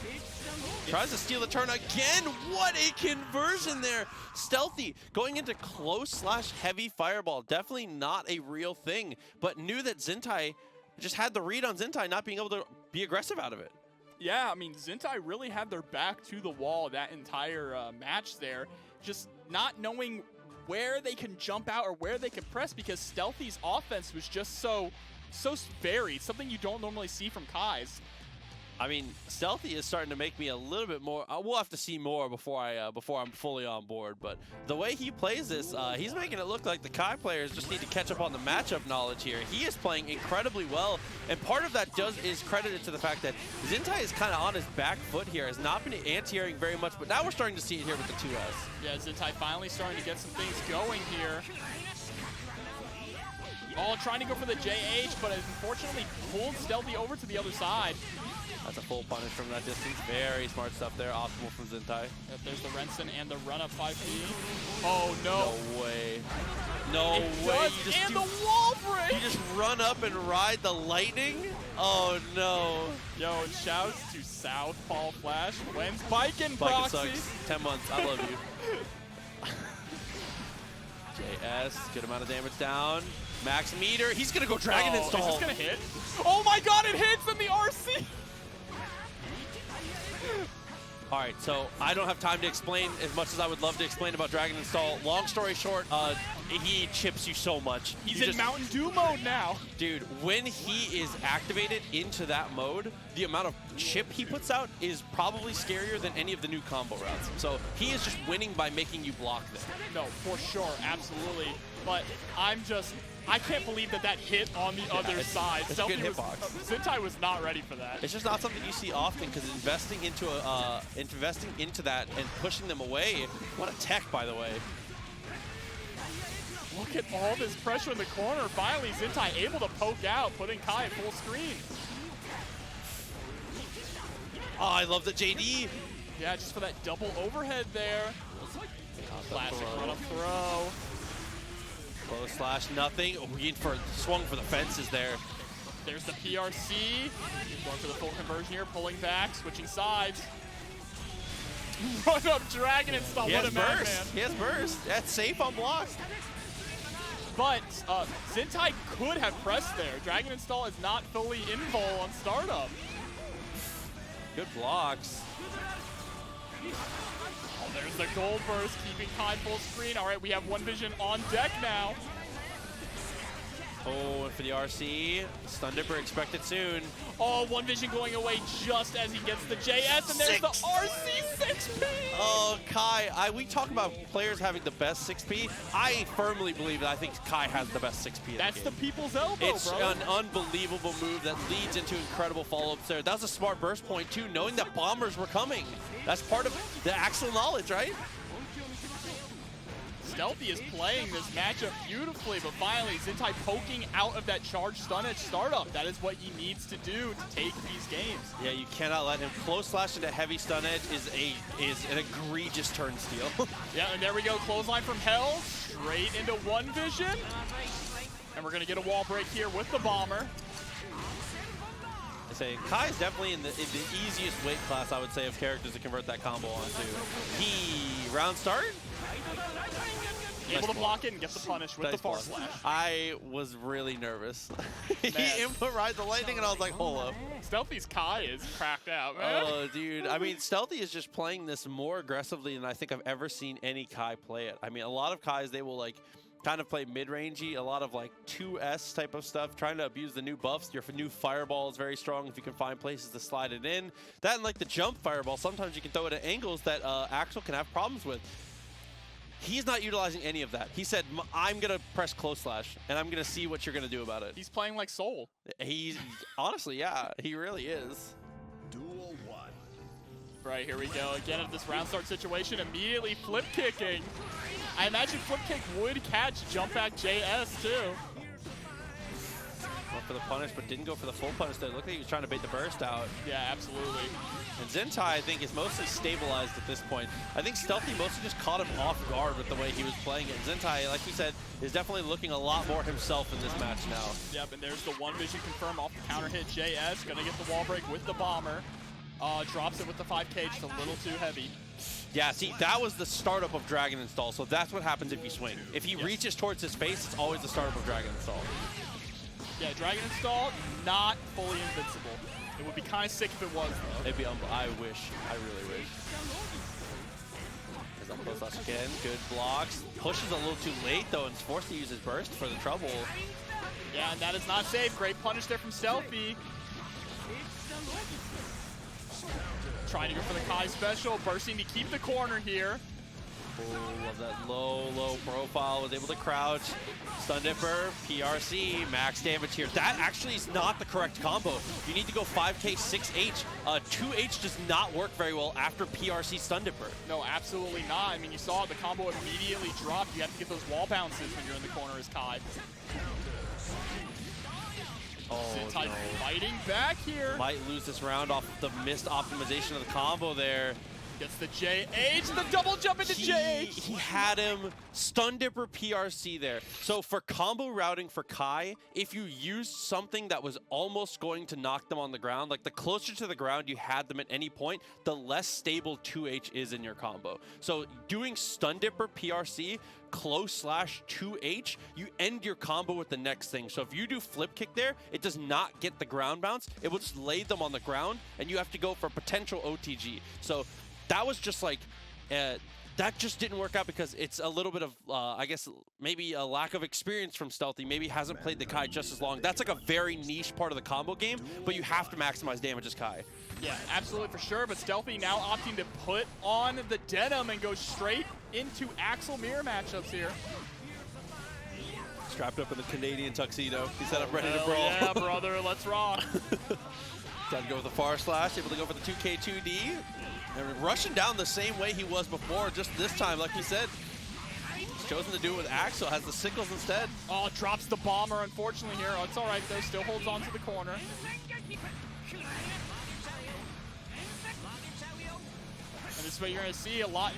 Tries to steal the turn again. What a conversion there. Stealthy going into close/heavy fireball. Definitely not a real thing, but knew that Zintai just had the read on Zintai not being able to be aggressive out of it. Yeah, I mean, Zintai really had their back to the wall that entire match there. Just not knowing where they can jump out or where they can press because Stealthy's offense was just so varied, something you don't normally see from Kai's. I mean, Stealthy is starting to make me a little bit more. We'll have to see more before I'm fully on board. But the way he plays this, he's making it look like the Kai players just need to catch up on the matchup knowledge here. He is playing incredibly well, and part of that is credited to the fact that Zintai is kind of on his back foot here, has not been anti-airing very much, but now we're starting to see it here with the 2S. Yeah, Zintai finally starting to get some things going here. All trying to go for the JH, but unfortunately pulled Stealthy over to the other side. That's a full punish from that distance. Very smart stuff there. Optimal from Zintai. Yep, there's the Renson and the run-up 5P. Oh, no. No way. No way. And the wall break! You just run up and ride the lightning? Oh, no. Yo, and shouts to Southpaw Flash. When's biking, Proxy? Sucks. 10 months. I love you. JS, good amount of damage down. Max meter. He's going to go Dragon Install. Is this going to hit? Oh, my God, it hits in the RC! All right, so I don't have time to explain as much as I would love to explain about Dragon Install. Long story short, he chips you so much. He's in Mountain Dew mode now. Dude, when he is activated into that mode, the amount of chip he puts out is probably scarier than any of the new combo routes. So he is just winning by making you block them. No, for sure, absolutely. But I can't believe that hit on the other side. It's a good hitbox. Zintai was not ready for that. It's just not something you see often because investing into that and pushing them away. What a tech, by the way. Look at all this pressure in the corner. Finally, Zintai able to poke out, putting Kai at full screen. Oh, I love the JD. Yeah, just for that double overhead there. Classic run-up throw. Close slash, nothing. Oh, he swung for the fences there. There's the PRC. Going for the full conversion here, pulling back, switching sides. Run up Dragon Install. What a madman. He has burst. That's safe on block. But Zintai could have pressed there. Dragon Install is not fully invul on startup. Good blocks. Oh, there's the gold burst, keeping Kai full screen. All right, we have One Vision on deck now. Oh, and for the RC, Stun Dipper expected soon. Oh, One Vision going away just as he gets the JS, and there's the RC 6P! Oh, Kai, we talk about players having the best 6P. I firmly believe that I think Kai has the best 6P in That's the game. the people's elbow, It's bro. an unbelievable move that leads into incredible follow-ups there. That was a smart burst point, too, knowing that bombers were coming. That's part of the Axel knowledge, right? Stealthy is playing this matchup beautifully, but finally Zintai poking out of that charged stun edge startup. That is what he needs to do to take these games. Yeah, you cannot let him. Close slash into heavy stun edge is an egregious turn steal. Yeah, and there we go. Clothesline from hell, straight into One Vision. And we're gonna get a wall break here with the bomber. I say Kai is definitely in the easiest weight class, I would say, of characters to convert that combo onto. Round start? Able to block it and get the punish with the far slash. I was really nervous. He input ride the lightning and I was like, hold up. Stealthy's Kai is cracked out, man. Oh, dude. I mean, Stealthy is just playing this more aggressively than I think I've ever seen any Kai play it. I mean, a lot of Kais, they will like kind of play mid-rangey, a lot of like 2S type of stuff, trying to abuse the new buffs. Your new fireball is very strong if you can find places to slide it in. That and like the jump fireball, sometimes you can throw it at angles that Axel can have problems with. He's not utilizing any of that. He said, I'm going to press close slash, and I'm going to see what you're going to do about it. He's playing like Soul. He's, honestly, yeah, he really is. Duel 1. Right, here we go. Again, at this round start situation, immediately flip kicking. I imagine flip kick would catch jump back JS too. Went for the punish, but didn't go for the full punish there. Looked like he was trying to bait the burst out. Yeah, absolutely. And Zintai, I think, is mostly stabilized at this point. I think Stealthy mostly just caught him off guard with the way he was playing it. Zintai, like we said, is definitely looking a lot more himself in this match now. Yep, and there's the One Vision confirm off the counter hit. JS gonna get the wall break with the bomber. Drops it with the 5K, just a little too heavy. Yeah, see, that was the startup of Dragon Install, so that's what happens if you swing. If he reaches towards his face, it's always the startup of Dragon Install. Yeah, Dragon Install, not fully invincible. It would be kind of sick if it was, though. It'd be I wish. I really wish. There's that close slash again. Good blocks. Pushes a little too late, though, and is forced to use his burst for the trouble. Yeah, and that is not safe. Great punish there from Stealthy. Trying to go for the Kai special, bursting to keep the corner here. Oh, love that low profile. Was able to crouch. Stun Dipper, PRC, max damage here. That actually is not the correct combo. You need to go 5K, 6H. 2H does not work very well after PRC Stun Dipper. No, absolutely not. I mean, you saw the combo immediately drop. You have to get those wall bounces when you're in the corner as Kai. Oh, Zintai no. fighting back here. Might lose this round off the missed optimization of the combo there. Gets the JH, the double jump into JH. He had him Stun Dipper PRC there. So for combo routing for Kai, if you used something that was almost going to knock them on the ground, like the closer to the ground you had them at any point, the less stable 2H is in your combo. So doing Stun Dipper PRC, close slash 2H, you end your combo with the next thing. So if you do flip kick there, it does not get the ground bounce. It will just lay them on the ground, and you have to go for potential OTG. So that was just like, that just didn't work out because it's a little bit of, I guess, maybe a lack of experience from Stealthy. Maybe hasn't played the Kai just as long. That's like a very niche part of the combo game, but you have to maximize damage as Kai. Yeah, absolutely for sure, but Stealthy now opting to put on the denim and go straight into Axel mirror matchups here. Strapped up in the Canadian tuxedo. He's set up ready to brawl. Yeah, brother, let's rock. Time to go with the far slash, able to go for the 2K2D. And rushing down the same way he was before, just this time, like we said. He's chosen to do it with Axel, has the sickles instead. Oh, drops the bomber, unfortunately, here. Oh, it's all right, though. Still holds on to the corner. And this is what you're going to see a lot.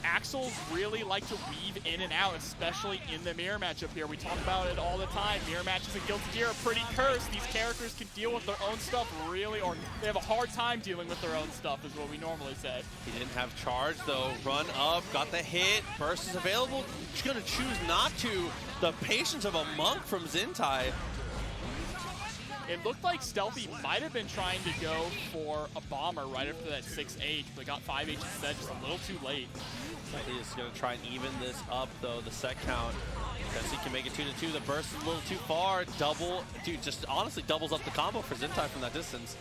Axels really like to weave in and out, especially in the mirror matchup here. We talk about it all the time. Mirror matches in Guilty Gear are pretty cursed. These characters can deal with their own stuff really, or they have a hard time dealing with their own stuff is what we normally say. He didn't have charge though. Run up, got the hit. Burst is available. He's gonna choose not to. The patience of a monk from Zintai. It looked like Stealthy might have been trying to go for a bomber right after that 6H, but got 5H instead, just a little too late. He's going to try and even this up, though, the set count. Because he can make it 2-2. The burst is a little too far. Double, dude, just honestly doubles up the combo for Zintai from that distance.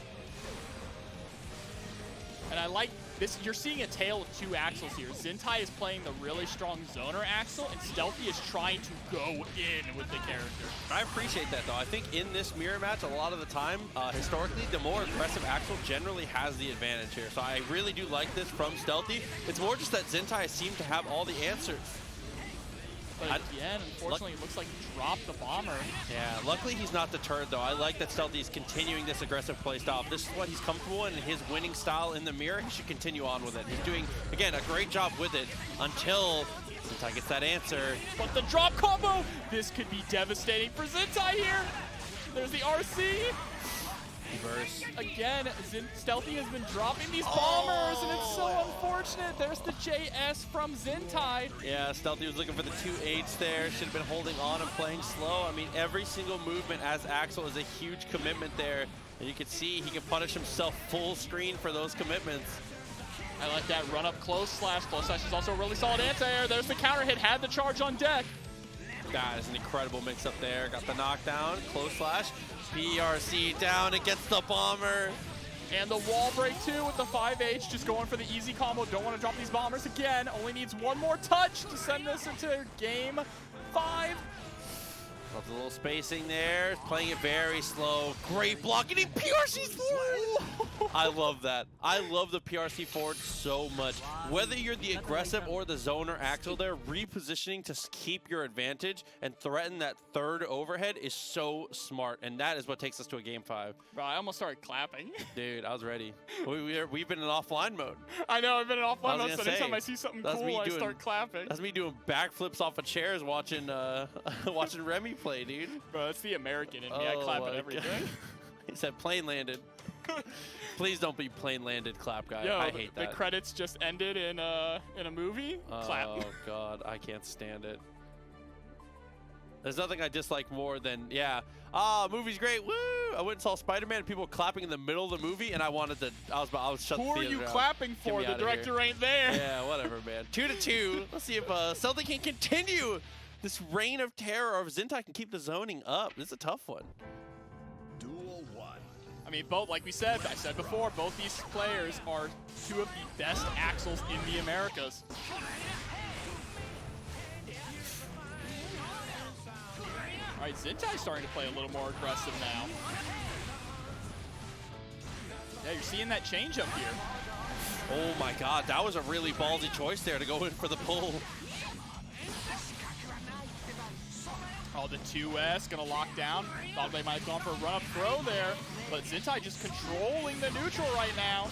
And I like this. You're seeing a tale of two Axels here. Zintai is playing the really strong zoner Axel, and Stealthy is trying to go in with the character. I appreciate that, though. I think in this mirror match, a lot of the time, historically, the more aggressive Axel generally has the advantage here. So I really do like this from Stealthy. It's more just that Zintai seemed to have all the answers. But again, unfortunately, it looks like he dropped the bomber. Yeah, luckily he's not deterred, though. I like that Stealthy is continuing this aggressive play style. If this is what he's comfortable in, his winning style in the mirror, he should continue on with it. He's doing, again, a great job with it until Zintai gets that answer. But the drop combo! This could be devastating for Zintai here! There's the RC! Reverse. Again, Stealthy has been dropping these bombers, and it's so unfortunate. There's the JS from Zintai. Yeah, Stealthy was looking for the 2-8s there. Should have been holding on and playing slow. I mean, every single movement as Axel is a huge commitment there. And you can see he can punish himself full screen for those commitments. I like that run up close slash. Close slash is also a really solid anti-air. There's the counter hit, had the charge on deck. That is an incredible mix up there. Got the knockdown, close slash. PRC down against the bomber. And the wall break too with the 5H, just going for the easy combo. Don't want to drop these bombers again. Only needs one more touch to send this into game 5. Loves a little spacing there. Playing it very slow. Great block. And he PRCs forward. I love that. I love the PRC forward so much. Whether you're the aggressive or the zoner Axel there, repositioning to keep your advantage and threaten that third overhead is so smart. And that is what takes us to a game 5. Bro, I almost started clapping. Dude, I was ready. We've been in offline mode. I know, I've been in offline mode, so anytime I see something cool, I start clapping. That's me doing backflips off of chairs watching watching Remy play, dude. Bro, that's the American in me. I clap at everything. He said plane landed. Please don't be plane landed clap guy. Yo, I hate that. The credits just ended in a movie. Clap. Oh god, I can't stand it. There's nothing I dislike more than movie's great. Woo! I went and saw Spider-Man. People were clapping in the middle of the movie, and I was shut the Who theater are you down. clapping for? The director ain't there. Yeah, whatever, man. 2-2. Let's see if Stealthy can continue this reign of terror, or if Zintai can keep the zoning up. This is a tough one. Duel 1. I mean, both, like I said before, both these players are two of the best Axels in the Americas. All right, Zintai's starting to play a little more aggressive now. Yeah, you're seeing that change up here. Oh my god, that was a really ballsy choice there to go in for the pull. Oh, the 2S gonna lock down. Thought they might have gone for a run-up throw there, but Zintai just controlling the neutral right now.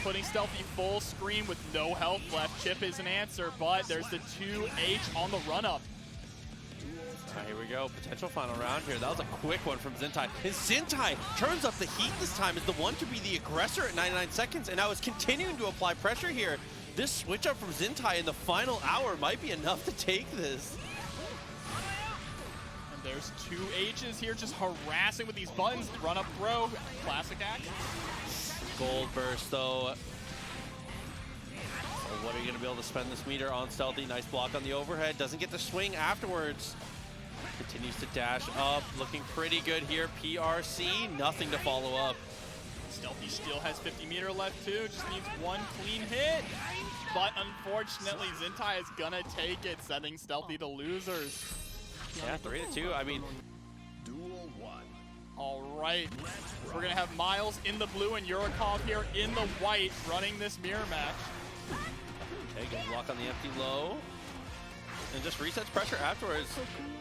Putting Stealthy full screen with no health left. Chipp is an answer, but there's the 2H on the run-up. Here we go, potential final round here. That was a quick one from Zintai. And Zintai turns up the heat this time, is the one to be the aggressor at 99 seconds, and now is continuing to apply pressure here. This switch up from Zintai in the final hour might be enough to take this. And there's 2H's here just harassing with these buttons. Run up throw, classic act. Gold burst though. what are you going to be able to spend this meter on Stealthy? Nice block on the overhead. Doesn't get the swing afterwards. Continues to dash up. Looking pretty good here. PRC, nothing to follow up. Stealthy still has 50 meter left too, just needs one clean hit. But unfortunately, Zintai is gonna take it, sending Stealthy to losers. Yeah, 3-2. I mean, Duel 1. All right, we're gonna have Miles in the blue and Yurikov here in the white, running this mirror match. okay, good block on the empty low. And just resets pressure afterwards.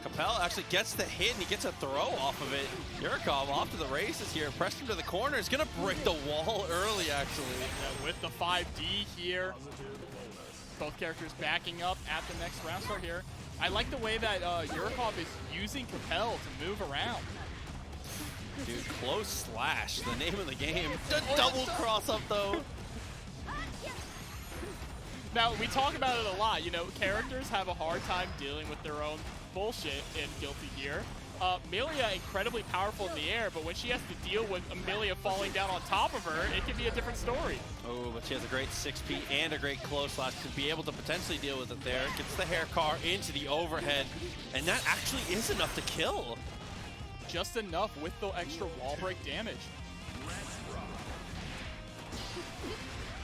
Capel actually gets the hit and he gets a throw off of it. Yurikov off to the races here. Pressed him to the corner. He's gonna break the wall early, actually. Yeah, with the 5D here. Both characters backing up at the next round start here. I like the way that Yurikov is using Capel to move around. Dude, close slash, the name of the game. Double cross up though. Now, we talk about it a lot, you know, characters have a hard time dealing with their own bullshit in Guilty Gear. Millia, incredibly powerful in the air, but when she has to deal with Millia falling down on top of her, it can be a different story. Oh, but she has a great 6P and a great close slash to be able to potentially deal with it there. Gets the hair car into the overhead, and that actually is enough to kill. Just enough with the extra wall break damage.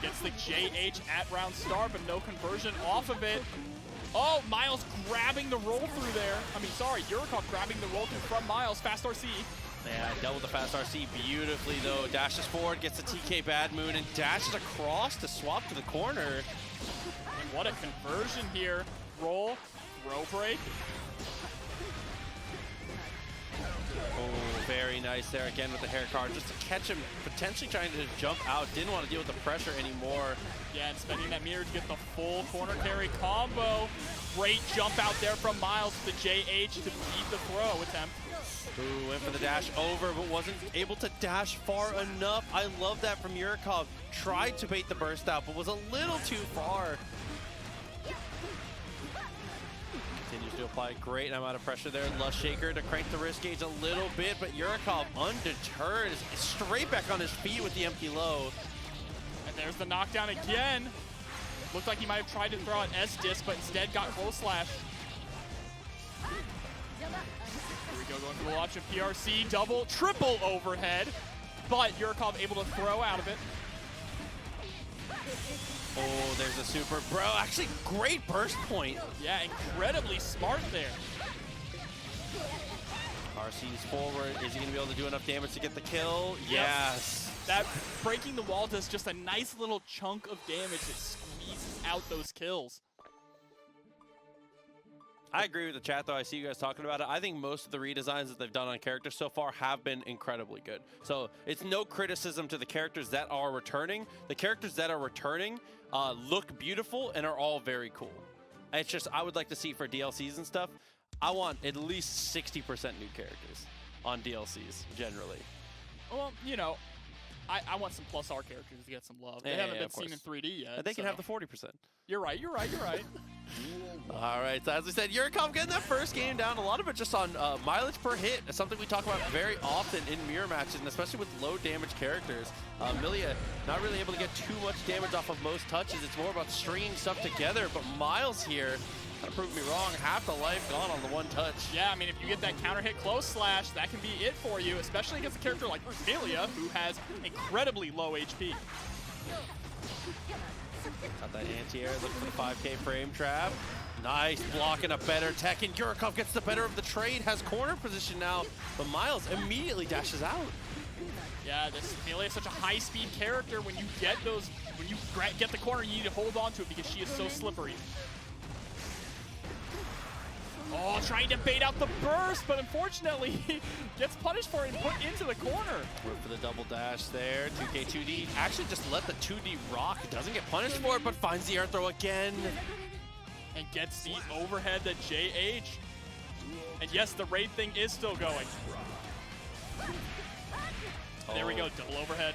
Gets the JH at round start, but no conversion off of it. Oh, Miles grabbing the roll through there. I mean, sorry, Yurikov grabbing the roll through from Miles. Fast RC. Yeah, dealt with the fast RC beautifully though. Dashes forward, gets the TK Bad Moon, and dashes across to swap to the corner. And what a conversion here. Roll, throw break. Oh, very nice there again with the hair card, just to catch him, potentially trying to jump out. Didn't want to deal with the pressure anymore. Yeah, and spending that meter to get the full corner carry combo. Great jump out there from Miles with the JH to beat the throw attempt. Ooh, went for the dash over, but wasn't able to dash far enough. I love that from Yurikov. Tried to bait the burst out, but was a little too far. Continues to apply great amount of pressure there. Lust Shaker to crank the wrist gauge a little bit, but Yurikov undeterred is straight back on his feet with the empty low. And there's the knockdown again. Looked like he might have tried to throw an S-disc, but instead got close slash. Here we go, going for the option. PRC, double, triple overhead, but Yurikov able to throw out of it. Oh, there's a super bro. Actually, great burst point. Yeah, incredibly smart there. RC's forward. Is he going to be able to do enough damage to get the kill? Yes. That breaking the wall does just a nice little chunk of damage that squeezes out those kills. I agree with the chat, though. I see you guys talking about it. I think most of the redesigns that they've done on characters so far have been incredibly good. So it's no criticism to the characters that are returning. The characters that are returning look beautiful and are all very cool. It's just, I would like to see for DLCs and stuff, I want at least 60% new characters on DLCs, generally. Well, you know, I want some plus R characters to get some love. They haven't been seen in 3D yet. And they can have the 40%. You're right, you're right, you're right. All right, so as we said, Yurikov getting that first game down. A lot of it just on mileage per hit. It's something we talk about very often in mirror matches, and especially with low damage characters. Millia not really able to get too much damage off of most touches. It's more about stringing stuff together, but Miles here kind of proved me wrong. Half the life gone on the one touch. Yeah, I mean, if you get that counter hit close slash, that can be it for you, especially against a character like Millia, who has incredibly low HP. Got that anti-air, looking for the 5K frame trap. Nice block and a better tech, and Yurikov gets the better of the trade, has corner position now, but Miles immediately dashes out. Yeah, this Millia is such a high-speed character. When you get those, when you get the corner, you need to hold on to it because she is so slippery. Oh, trying to bait out the burst, but unfortunately gets punished for it and put into the corner. Went for the double dash there. 2K 2D. Actually just let the 2D rock. Doesn't get punished for it, but finds the air throw again. And gets the overhead that JH. And yes, the raid thing is still going. There we go, double overhead.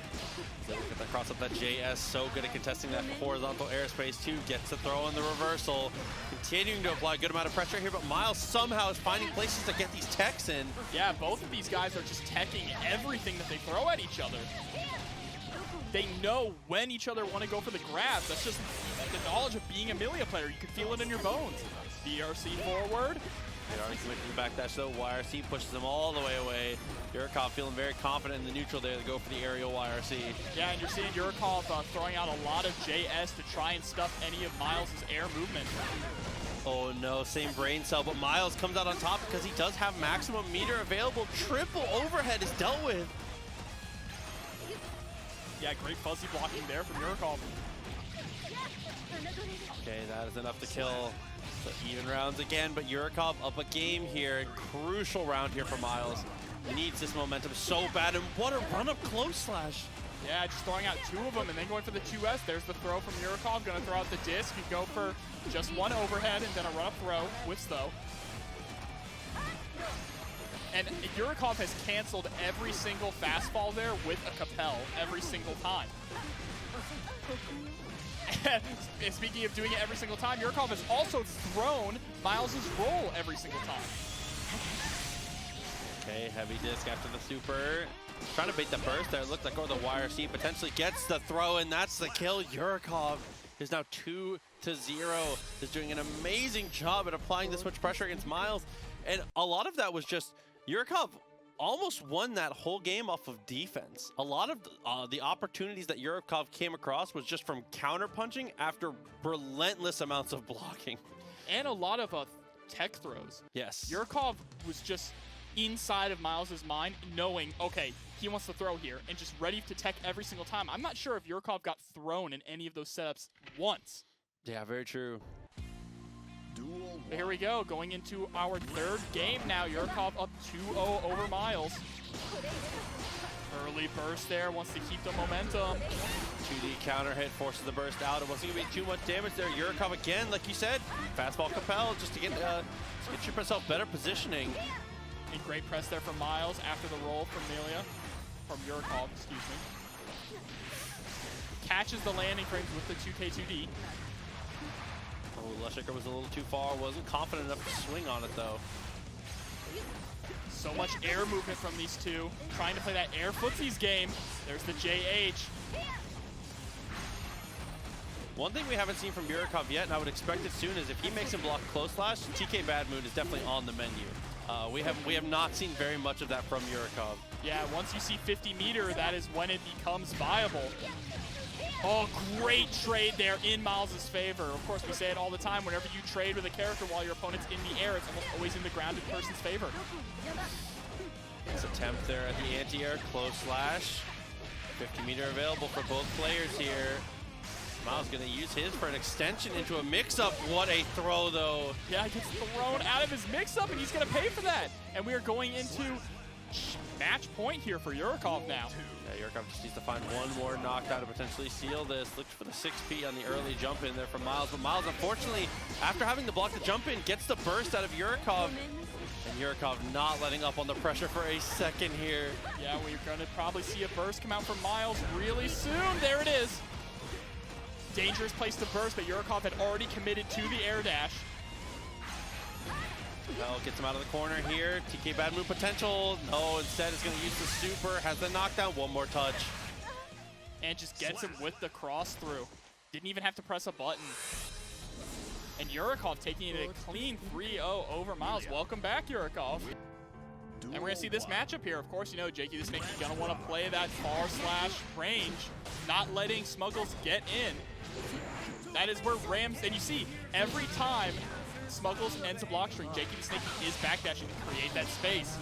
Look at that cross up that JS, so good at contesting that horizontal airspace too. Gets the throw in the reversal. Continuing to apply a good amount of pressure here, but Miles somehow is finding places to get these techs in. Yeah, both of these guys are just teching everything that they throw at each other. they know when each other want to go for the grabs. That's just the knowledge of being a Millia player. You can feel it in your bones. BRC forward. They are committing to the backdash though. YRC pushes them all the way away. Yurikov feeling very confident in the neutral there to go for the aerial YRC. Yeah, and you're seeing Yurikov throwing out a lot of JS to try and stuff any of Miles' air movement. Oh no, same brain cell, but Miles comes out on top because he does have maximum meter available. Triple overhead is dealt with. Yeah, great fuzzy blocking there from Yurikov. Okay, that is enough to kill. So even rounds again, but Yurikov up a game here. Crucial round here for Miles. Needs this momentum so bad, and what a run-up close slash. Yeah, just throwing out two of them and then going for the 2S. There's the throw from Yurikov, gonna throw out the disc. You go for just one overhead and then a run-up throw, whiffs though. And Yurikov has canceled every single fastball there with a Capel every single time. And speaking of doing it every single time, Yurikov has also thrown Miles' roll every single time. Okay, heavy disc after the super. Trying to bait the burst there. It looked like, or the YRC potentially gets the throw, and that's the kill. Yurikov is now 2-0. Is doing an amazing job at applying this much pressure against Miles. And a lot of that was just Yurikov almost won that whole game off of defense. A lot of the opportunities that Yurikov came across was just from counter punching after relentless amounts of blocking. And a lot of tech throws. Yes. Yurikov was just inside of Miles' mind, knowing, okay, he wants to throw here, and just ready to tech every single time. I'm not sure if Yurikov got thrown in any of those setups once. Yeah, very true. But here we go, going into our third game now. Yurikov up 2-0 over Miles. Early burst there, wants to keep the momentum. 2D counter hit forces the burst out. It wasn't going to be too much damage there. Yurikov again, like you said, fastball Capel just to get yourself better positioning. A great press there from Miles after the roll from Millia, from Yurikov, excuse me. Catches the landing frames with the 2K2D. Oh, Lushaker was a little too far. Wasn't confident enough to swing on it though. So much air movement from these two. Trying to play that air footsies game. There's the JH. One thing we haven't seen from Yurikov yet, and I would expect it soon, is if he makes him block close slash, TK Bad Mood is definitely on the menu. We have not seen very much of that from Yurikov. Yeah, once you see 50 meter, that is when it becomes viable. Oh, great trade there in Miles' favor. Of course, we say it all the time. Whenever you trade with a character while your opponent's in the air, it's almost always in the grounded person's favor. Nice attempt there at the anti-air, close slash. 50 meter available for both players here. Miles gonna use his for an extension into a mix-up. What a throw though. Yeah, he gets thrown out of his mix-up and he's gonna pay for that. And we are going into match point here for Yurikov now. Yeah, Yurikov just needs to find one more knockdown to potentially seal this. Looked for the 6P on the early jump in there from Miles, but Miles, unfortunately, after having to block the jump in, gets the burst out of Yurikov. And Yurikov not letting up on the pressure for a second here. Yeah, we're gonna probably see a burst come out from Miles really soon. There it is. Dangerous place to burst, but Yurikov had already committed to the air dash. Well, gets him out of the corner here. TK Bad Move potential. No, instead is going to use the super. Has the knockdown. One more touch. And just gets him with the cross through. Didn't even have to press a button. And Yurikov taking it a clean 3-0 over Miles. Welcome back, Yurikov. And we're going to see this matchup here. Of course, you know, JakeyTheSnakey going to want to play that far slash range, not letting Smuggles get in. That is where Rams, and you see, every time Smuggles ends a block string, JakeyTheSnakey is backdashing to create that space.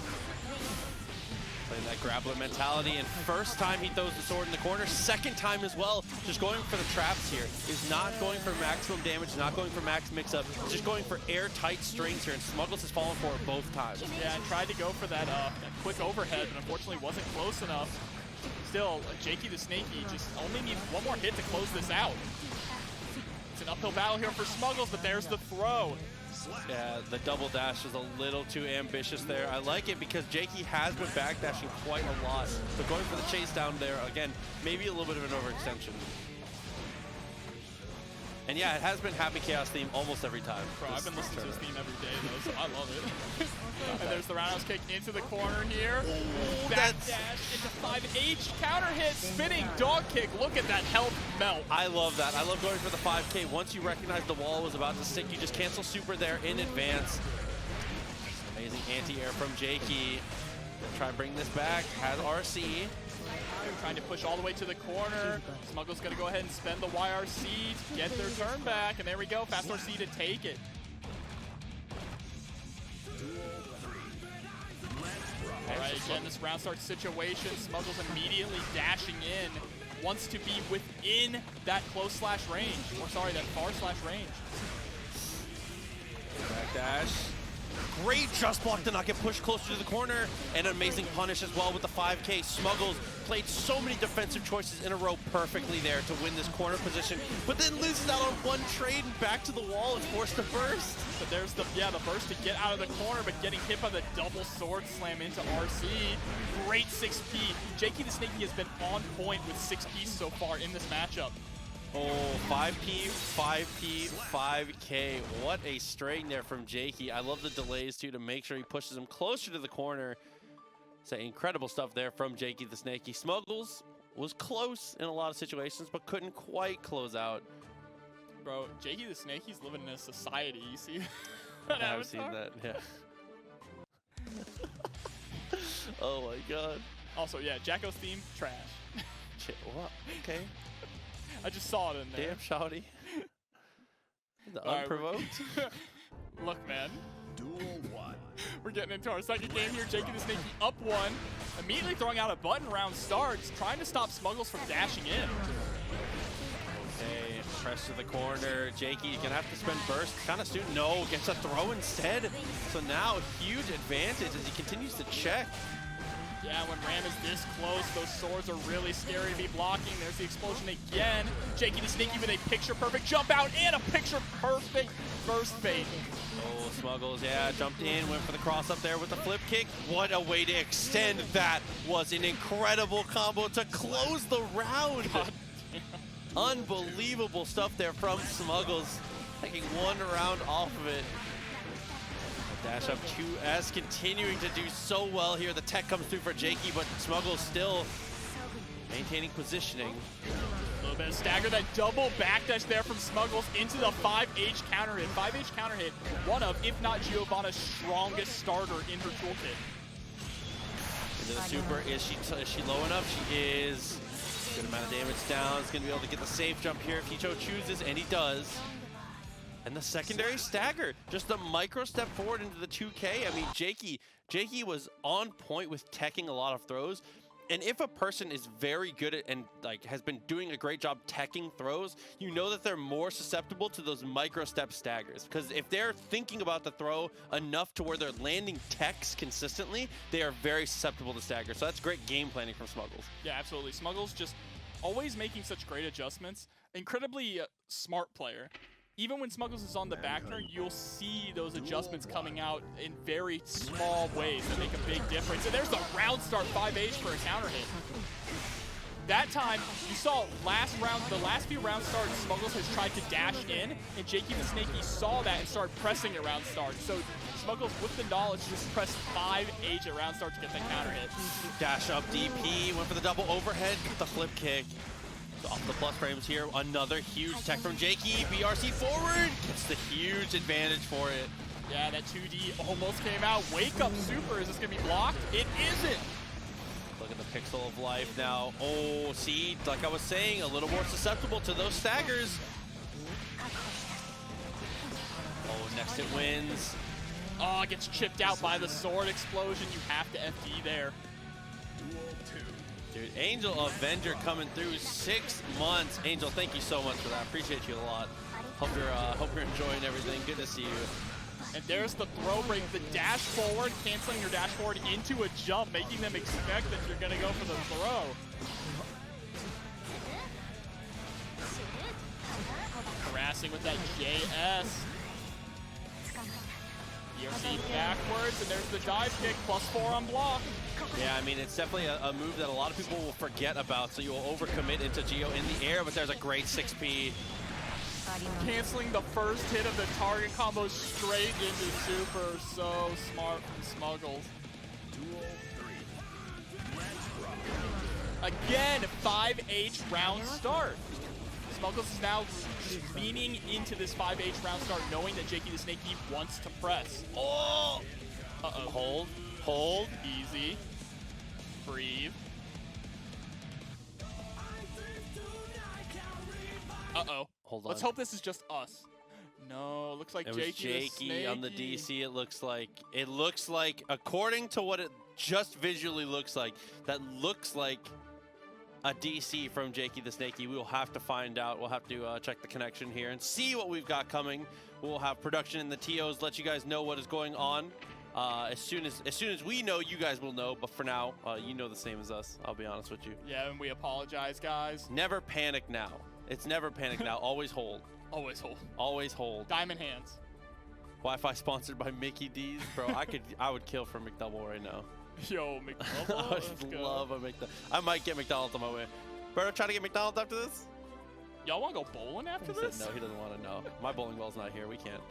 Playing that grappler mentality, and first time he throws the sword in the corner, second time as well, just going for the traps here. Is not going for maximum damage, not going for max mix-up, just going for airtight strings here, and Smuggles has fallen for it both times. Yeah, and tried to go for that quick overhead, but unfortunately wasn't close enough. Still, JakeyTheSnakey just only needs one more hit to close this out. It's an uphill battle here for Smuggles, but there's the throw. Yeah, the double dash is a little too ambitious there. I like it because Jakey has been backdashing quite a lot, but going for the chase down there, again, maybe a little bit of an overextension. And yeah, it has been Happy Chaos theme almost every time. Bro, I've been listening to this theme every day, though, so I love it. And there's the roundhouse kick into the corner here. Backdash into 5H, counter hit, spinning dog kick. Look at that health melt. I love that. I love going for the 5K. Once you recognize the wall was about to stick, you just cancel super there in advance. Amazing anti-air from Jakey. Try and bring this back. Has RC. Trying to push all the way to the corner. Smuggles gonna go ahead and spend the YRC to get their turn back. And there we go, fast RC to take it. All right, again, this round start situation. Smuggles immediately dashing in. Wants to be within that close slash range. Or sorry, that far slash range. Backdash. Great just block to not get pushed closer to the corner, and an amazing punish as well with the 5K. Smuggles played so many defensive choices in a row perfectly there to win this corner position, but then loses out on one trade and back to the wall and forced to burst. But there's the burst to get out of the corner, but getting hit by the double sword slam into RC. Great 6P. JakeyTheSnakey has been on point with 6P so far in this matchup. Oh, 5P, 5P, 5K. What a string there from Jakey. I love the delays, too, to make sure he pushes him closer to the corner. So incredible stuff there from JakeyTheSnakey. Smuggles was close in a lot of situations, but couldn't quite close out. Bro, JakeyTheSnakey's living in a society, you see? I've seen that, yeah. Oh, my God. Also, yeah, Jacko's theme, trash. What? Okay. I just saw it in there. Damn, shawty. The unprovoked. Look, man. Duel 1. We're getting into our second game here. JakeyTheSnakey up 1. Immediately throwing out a button round starts, trying to stop Smuggles from dashing in. Okay, press to the corner. Jakey, you're gonna have to spend burst kind of soon. No, gets a throw instead. So now, huge advantage as he continues to check. Yeah, when Ram is this close, those swords are really scary to be blocking. There's the explosion again. JakeyTheSnakey with a picture-perfect jump out and a picture-perfect burst bait. Oh, Smuggles, yeah, jumped in, went for the cross up there with the flip kick. What a way to extend that. Was an incredible combo to close the round. Unbelievable stuff there from Smuggles. Taking one round off of it. Dash up 2S, continuing to do so well here. The tech comes through for Jakey, but Smuggles still maintaining positioning. A little bit of stagger, that double backdash there from Smuggles into the 5H counter hit. 5H counter hit, one of, if not Giovanna's strongest starter in her toolkit. Into the super, is she low enough? She is. Good amount of damage down. Is going to be able to get the safe jump here if he chooses, and he does. And the secondary stagger, just a micro step forward into the 2K. I mean, Jakey was on point with teching a lot of throws. And if a person is very good at and like has been doing a great job teching throws, you know that they're more susceptible to those micro step staggers. Because if they're thinking about the throw enough to where they're landing techs consistently, they are very susceptible to staggers. So that's great game planning from Smuggles. Yeah, absolutely. Smuggles just always making such great adjustments. Incredibly smart player. Even when Smuggles is on the back turn, you'll see those adjustments coming out in very small ways that make a big difference. And there's the round start 5H for a counter hit. That time, you saw the last few round starts, Smuggles has tried to dash in, and JakeyTheSnakey saw that and started pressing at round start. So Smuggles, with the knowledge, just pressed 5H at round start to get that counter hit. Dash up DP, went for the double overhead, got the flip kick. Off the plus frames here, another huge tech from Jakey. BRC forward, gets the huge advantage for it. Yeah, that 2D almost came out. Wake up super, is this gonna be blocked? It isn't. Look at the pixel of life now. Oh, see, like I was saying, a little more susceptible to those staggers. Oh, next it wins. Oh, it gets chipped out by the sword explosion. You have to FD there. Dude, Angel Avenger coming through 6 months. Angel, thank you so much for that. Appreciate you a lot. Hope you're enjoying everything. Good to see you. And there's the throw break, the dash forward, canceling your dash forward into a jump, making them expect that you're gonna go for the throw. Harassing with that JS. ERC backwards, and there's the dive kick, +4 on block. Yeah, I mean, it's definitely a move that a lot of people will forget about, so you will overcommit into Geo in the air, but there's a great 6P. Canceling the first hit of the target combo straight into super. So smart from Smuggles. Duel 3. Again, 5H round start. Smuggles is now leaning into this 5H round start, knowing that JakeyTheSnakey wants to press. Oh! Uh-oh. Hold, hold. Easy. Breathe. Uh-oh. Hold on. Let's hope this is just us. No, looks like It was Jakey on the DC, it looks like. It looks like, according to what it just visually looks like, that looks like a DC from JakeyTheSnakey. We will have to find out. We'll have to check the connection here and see what we've got coming. We'll have production in the TOs, let you guys know what is going on. As soon as we know, you guys will know. But for now, you know the same as us. I'll be honest with you. Yeah, and we apologize, guys. Never panic now. It's never panic now. Always hold. Always hold. Always hold. Diamond hands. Wi-Fi sponsored by Mickey D's, bro. I would kill for McDouble right now. Yo, I McDonald's. would love a McDonald's. I might get McDonald's on my way. Bro, try to get McDonald's after this? Y'all want to go bowling after He said this? no, he doesn't want to know. My bowling ball's not here. We can't.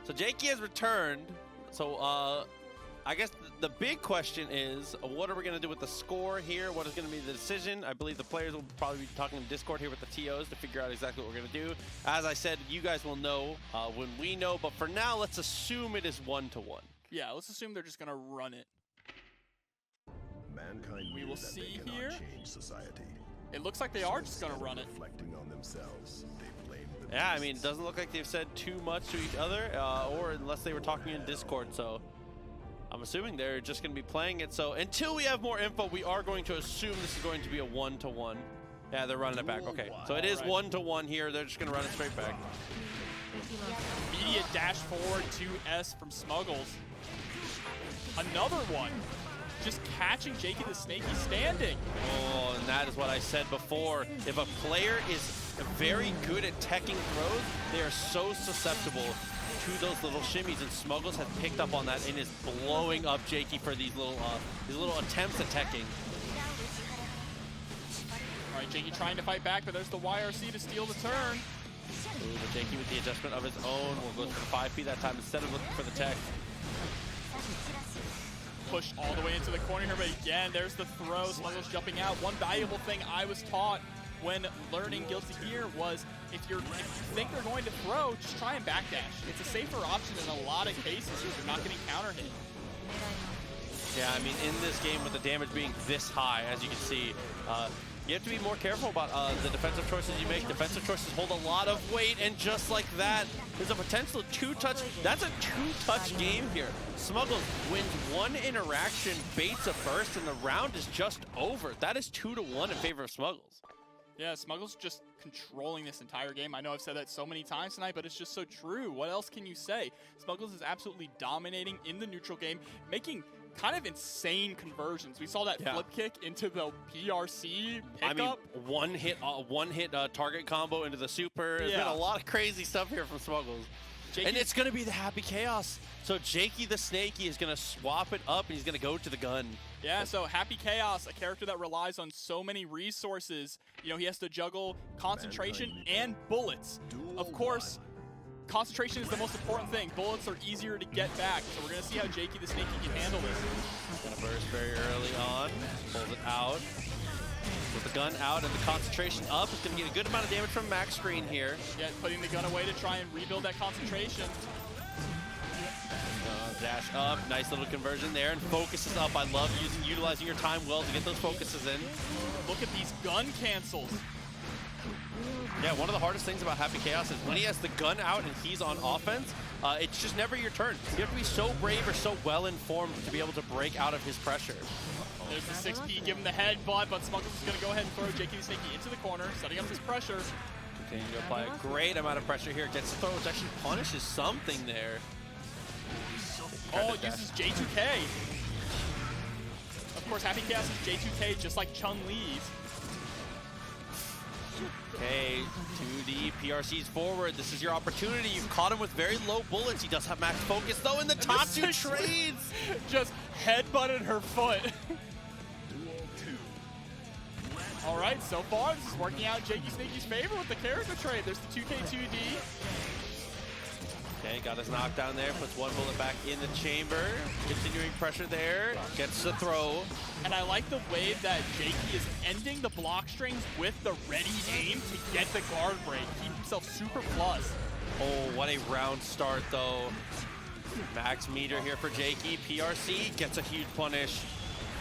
So Jakey has returned. So I guess the big question is, what are we going to do with the score here? What is going to be the decision? I believe the players will probably be talking in Discord here with the TOs to figure out exactly what we're going to do. As I said, you guys will know when we know. But for now, let's assume it is 1-1. Yeah, let's assume they're just going to run it. Mankind We knew will that see they cannot here. change society. It looks like they are just going to Instead of run it. Reflecting on themselves, they blamed the Yeah, I mean, it beasts. doesn't look like they've said too much to each other, or unless they were talking in Discord, so I'm assuming they're just going to be playing it. So until we have more info, we are going to assume this is going to be a 1-1. Yeah, they're running it back. Okay, so it is 1-1 here. They're just going to run it straight back. Immediate dash forward to S from Smuggles. Another one. Just catching JakeyTheSnakey standing. Oh, and that is what I said before. If a player is very good at teching throws, they are so susceptible to those little shimmies, and Smuggles has picked up on that and is blowing up Jakey for these little attempts at teching. All right, Jakey trying to fight back, but there's the YRC to steal the turn. Ooh, but Jakey with the adjustment of his own will go for the 5P that time instead of looking for the tech. Push all the way into the corner here, but again, there's the throw. Smuggles jumping out. One valuable thing I was taught when learning Guilty Gear was if you think they're going to throw, just try and backdash. It's a safer option in a lot of cases if you're not getting counter hit. Yeah, I mean, in this game with the damage being this high, as you can see, you have to be more careful about the defensive choices you make. Defensive choices hold a lot of weight, and just like that, there's a potential two-touch. That's a two-touch game here. Smuggles wins one interaction, baits a burst, and the round is just over. That is 2-1 in favor of Smuggles. Yeah, Smuggles just controlling this entire game. I know I've said that so many times tonight, but it's just so true. What else can you say? Smuggles is absolutely dominating in the neutral game, making kind of insane conversions. We saw that flip kick into the PRC pickup. I mean, one hit target combo into the super. There's been a lot of crazy stuff here from Smuggles. And it's going to be the Happy Chaos. So JakeyTheSnakey is going to swap it up, and he's going to go to the gun. Yeah, so Happy Chaos, a character that relies on so many resources. You know, he has to juggle concentration and bullets. Of course, concentration is the most important thing. Bullets are easier to get back, so we're going to see how JakeyTheSnakey can handle this. Going to burst very early on, pulls it out. With the gun out and the concentration up, it's going to get a good amount of damage from max screen here. Yeah, putting the gun away to try and rebuild that concentration. Dash up, nice little conversion there, and focuses up. I love utilizing your time well to get those focuses in. Look at these gun cancels. Yeah, one of the hardest things about Happy Chaos is when he has the gun out and he's on offense, it's just never your turn. You have to be so brave or so well-informed to be able to break out of his pressure. There's the 6P giving the headbutt, but Smuggles is going to go ahead and throw JakeyTheSnakey into the corner, setting up his pressure. Continue to apply a great amount of pressure here. Gets the throw, which actually punishes something there. Oh, it uses J2K. Of course, Happy Chaos is J2K, just like Chun-Li's. Okay, 2D PRCs forward. This is your opportunity. You've caught him with very low bullets. He does have max focus, though, and the Tatsu trades. Just headbutted her foot. Duel 2. All right. right, so far this is working out in JakeyTheSnakey's favor with the character trade. There's the 2K2D. Okay, got his knockdown there, puts one bullet back in the chamber. Continuing pressure there, gets the throw. And I like the way that Jakey is ending the block strings with the ready aim to get the guard break. Keep himself super plus. Oh, what a round start though. Max meter here for Jakey. PRC gets a huge punish.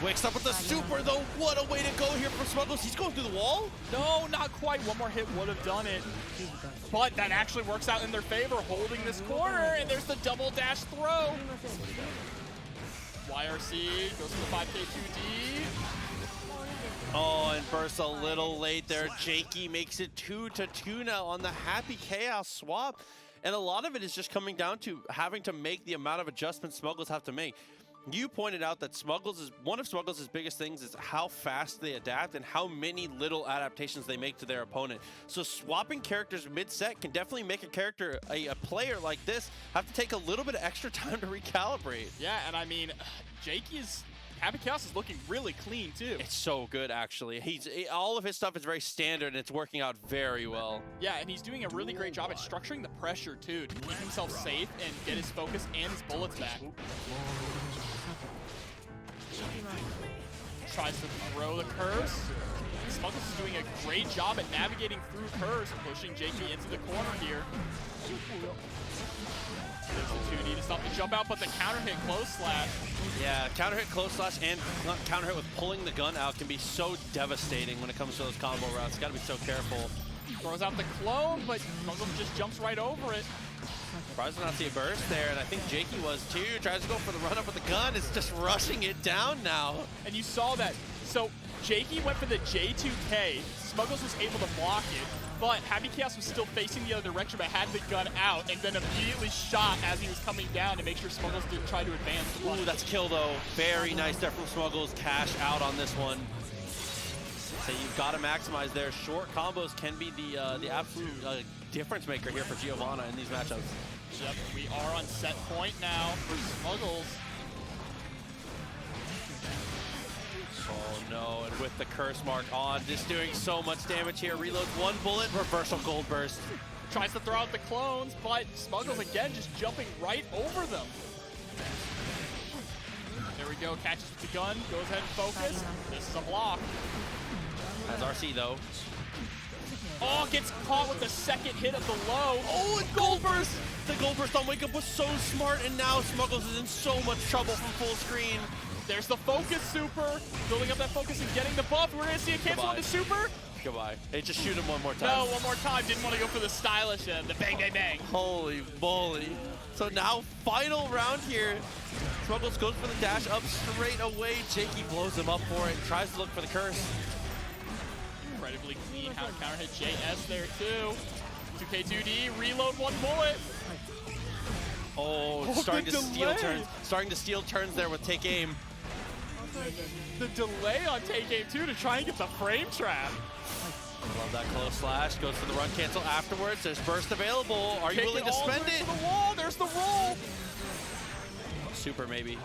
Wakes up with the super though. What a way to go here from Smuggles. He's going through the wall. No, not quite. One more hit would have done it. But that actually works out in their favor, holding this corner, and there's the double dash throw. YRC goes for the 5K2D. Oh, and bursts a little late there. Jakey makes it 2-2 now on the Happy Chaos swap. And a lot of it is just coming down to having to make the amount of adjustments Smuggles have to make. You pointed out that one of Smuggles' biggest things is how fast they adapt and how many little adaptations they make to their opponent. So swapping characters mid-set can definitely make a character, a player like this, have to take a little bit of extra time to recalibrate. Yeah, and I mean, Jakey's Happy Chaos is looking really clean too. It's so good, actually. All of his stuff is very standard, and it's working out very well. Yeah, and he's doing a really great job at structuring the pressure too, to keep himself safe and get his focus and his bullets back. Tries to throw the curse. Smuggles is doing a great job at navigating through curse, pushing Jakey into the corner here. There's the 2D to stop the jump out, but the counter hit close slash. Yeah, counter hit close slash and counter hit with pulling the gun out can be so devastating when it comes to those combo routes. Got to be so careful. Throws out the clone, but Smuggles just jumps right over it. Surprised to not see a burst there, and I think Jakey was too. Tries to go for the run up with the gun. It's just rushing it down now. And you saw that. So Jakey went for the J2K. Smuggles was able to block it, but Happy Chaos was still facing the other direction, but had the gun out, and then immediately shot as he was coming down to make sure Smuggles didn't try to advance. Ooh, that's kill though. Very nice there from Smuggles. Cash out on this one. So you've got to maximize there. Short combos can be the absolute difference maker here for Giovanna in these matchups. Yep, we are on set point now for Smuggles. Oh no, and with the curse mark on, just doing so much damage here. Reloads one bullet, reversal gold burst. Tries to throw out the clones, but Smuggles again just jumping right over them. There we go, catches with the gun, goes ahead and focus. This is a block. Has RC though. Oh, gets caught with the second hit of the low. Oh, and gold burst! The gold burst on Wake Up was so smart, and now Smuggles is in so much trouble from full screen. There's the focus super, building up that focus and getting the buff. We're gonna see a cancel on the super. Goodbye. Hey, just shoot him one more time. No, one more time. Didn't want to go for the stylish end. The bang, bang, bang. Holy moly. So now, final round here. Smuggles goes for the dash up straight away. Jakey blows him up for it, tries to look for the curse. Incredibly clean counter hit JS there too. 2K2D, reload one bullet. Oh, starting to steal turns. Starting to steal turns there with take aim. The delay on take aim too to try and get the frame trap. Love that close slash. Goes for the run cancel afterwards. There's burst available. Are you willing to spend it? To the wall. There's the roll. Super maybe.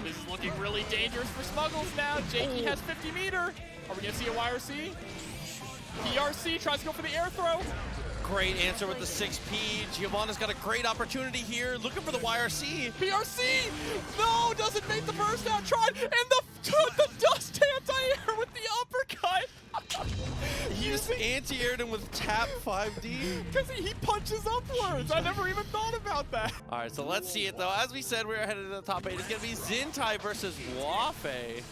This is looking really dangerous for Smuggles now. Jakey has 50 meter. Are we gonna see a YRC? PRC tries to go for the air throw. Great answer with the 6P. Giovanna's got a great opportunity here. Looking for the YRC. PRC! No, doesn't make the burst out. Tried, and the dust anti-air with the uppercut. He just anti-aired him with tap 5D. Because he punches upwards. I never even thought about that. All right, so let's see it though. As we said, we're headed to the top 8. It's gonna be Zintai versus Wafe.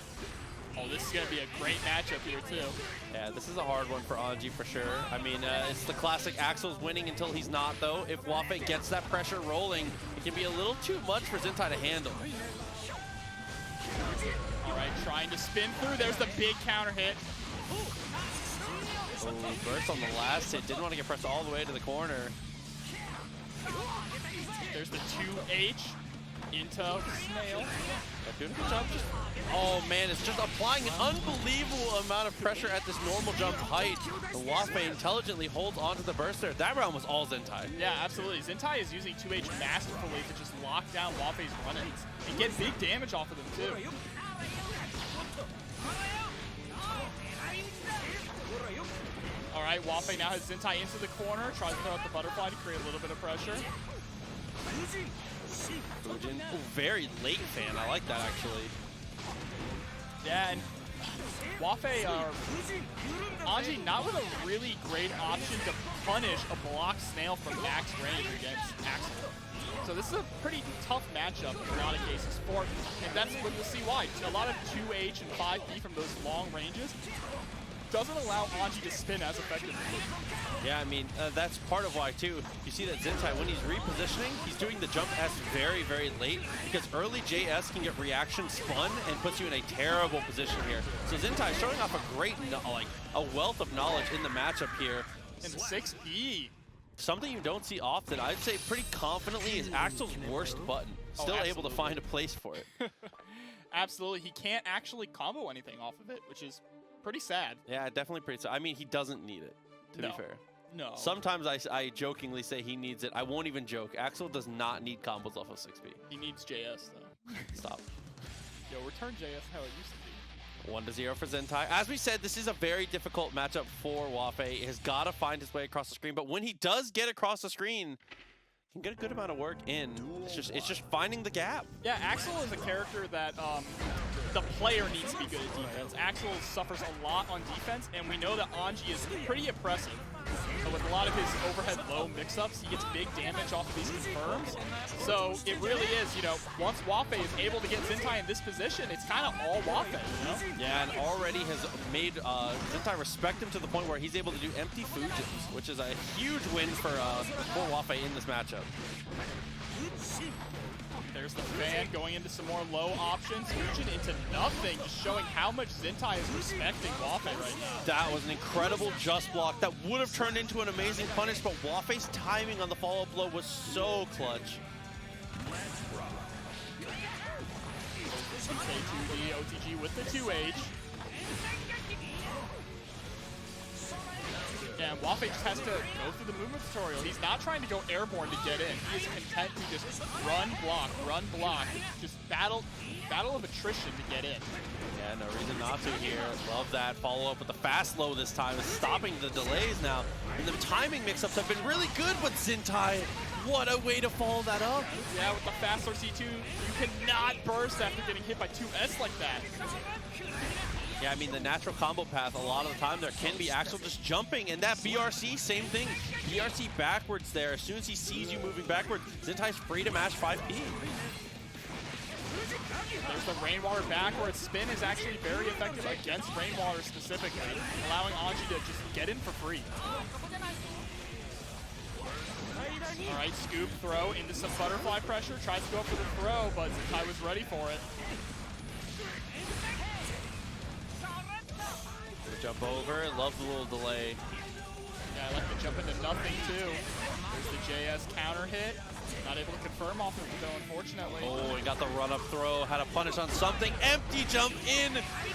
Oh, this is going to be a great matchup here, too. Yeah, this is a hard one for Anji for sure. I mean, it's the classic Axel's winning until he's not, though. If Wafe gets that pressure rolling, it can be a little too much for Zintai to handle. All right, trying to spin through. There's the big counter hit. Oh, burst on the last hit. Didn't want to get pressed all the way to the corner. There's the 2H into Snail. Doing a good job. Oh man, it's just applying an unbelievable amount of pressure at this normal jump height. The Wafe intelligently holds onto the burst there. That round was all Zintai. Yeah, absolutely. Zintai is using 2H masterfully to just lock down Wafe's run-ins and get big damage off of them too. right, Wafe now has Zintai into the corner, tries to throw out the butterfly to create a little bit of pressure. Fujin, oh, very late fan. I like that actually. Yeah, and Wafe, Anji not with a really great option to punish a block snail from max range against Axel. So this is a pretty tough matchup in a lot of cases for, and that's what you'll see why. A lot of 2H and 5B from those long ranges doesn't allow Anji to spin as effectively. Yeah, I mean, that's part of why, too. You see that Zintai, when he's repositioning, he's doing the jump S very, very late because early JS can get reaction spun and puts you in a terrible position here. So Zintai showing off a great, a wealth of knowledge in the matchup here. And 6E. Something you don't see often, I'd say pretty confidently, is Axel's worst button. Still able to find a place for it. Absolutely. He can't actually combo anything off of it, which is pretty sad. Yeah, definitely pretty sad. I mean, he doesn't need it, to be fair. No. Sometimes I jokingly say he needs it. I won't even joke. Axel does not need combos off of 6B. He needs JS, though. Stop. Yo, return JS how it used to be. 1-0 for Zintai. As we said, this is a very difficult matchup for Wafe. He has got to find his way across the screen, but when he does get across the screen, he can get a good amount of work in. It's just finding the gap. Yeah, Axel is a character that the player needs to be good at defense. Axel suffers a lot on defense, and we know that Anji is pretty oppressive. With a lot of his overhead low mix-ups, he gets big damage off of these confirms. So it really is, you know, once Wafe is able to get Zintai in this position, it's kind of all Wafe, you know? Yeah, and already has made Zintai respect him to the point where he's able to do empty Fujins, which is a huge win for Wafe in this matchup. There's the fan going into some more low options. Fujin into nothing, just showing how much Zintai is respecting Wafe right now. That was an incredible just block that would have turned into an amazing punish, but Wafe's timing on the follow-up blow was so clutch. K2D OTG with the 2H. And Wafe just has to go through the movement tutorial. He's not trying to go airborne to get in. He is content to just run, block, just battle of attrition to get in. Yeah, no reason not to here. Love that follow-up with the fast low this time. Is stopping the delays now. And the timing mix-ups have been really good with Zintai. What a way to follow that up. Yeah, with the fast RC2, you cannot burst after getting hit by 2S like that. Yeah, I mean, the natural combo path, a lot of the time there can be Axel just jumping, and that BRC, same thing. BRC backwards there. As soon as he sees you moving backwards, Zintai's free to match 5P. There's the Rainwater backward spin is actually very effective against Rainwater specifically, allowing Anji to just get in for free. All right, scoop throw into some butterfly pressure, tries to go for the throw, but Zintai was ready for it. Jump over, love the little delay. Yeah, I like the jump into nothing too. There's the JS counter hit. Not able to confirm off of it though, unfortunately. Oh, he got the run-up throw, had a punish on something. Empty jump in.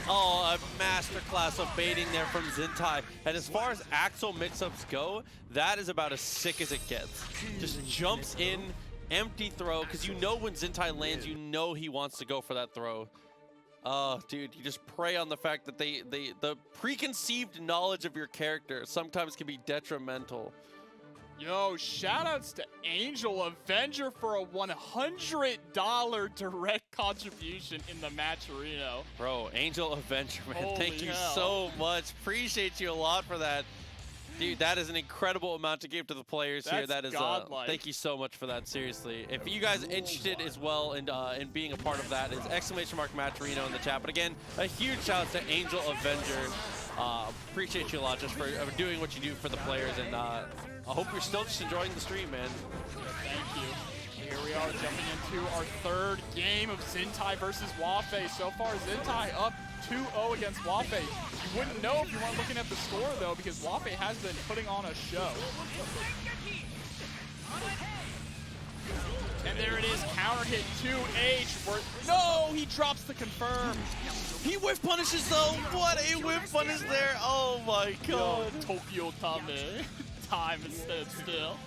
Oh, a masterclass of baiting there from Zintai. And as far as Axel mix-ups go, that is about as sick as it gets. Just jumps in, empty throw, because you know when Zintai lands, you know he wants to go for that throw. Oh, dude, you just prey on the fact that the preconceived knowledge of your character sometimes can be detrimental. Yo, shoutouts to Angel Avenger for a $100 direct contribution in the match arena. Bro, Angel Avenger, man, Holy thank you hell. so much. Appreciate you a lot for that. Dude, that is an incredible amount to give to the players here. That is godlike. Thank you so much for that, seriously. If you guys are interested as well in being a part of that, it's !Matcherino in the chat. But again, a huge shout out to Angel Avenger. Appreciate you a lot just for doing what you do for the players, and I hope you're still just enjoying the stream, man. Thank you. Here we are jumping into our third game of Zintai versus Wafe. So far, Zintai up 2-0 against Wafe. You wouldn't know if you weren't looking at the score, though, because Wafe has been putting on a show. And there it is, counter hit 2H. No, he drops the confirm. He whiff punishes, though. What a whiff punish there. Oh, my God. Yo, Tokyo Tame. Time is stood still.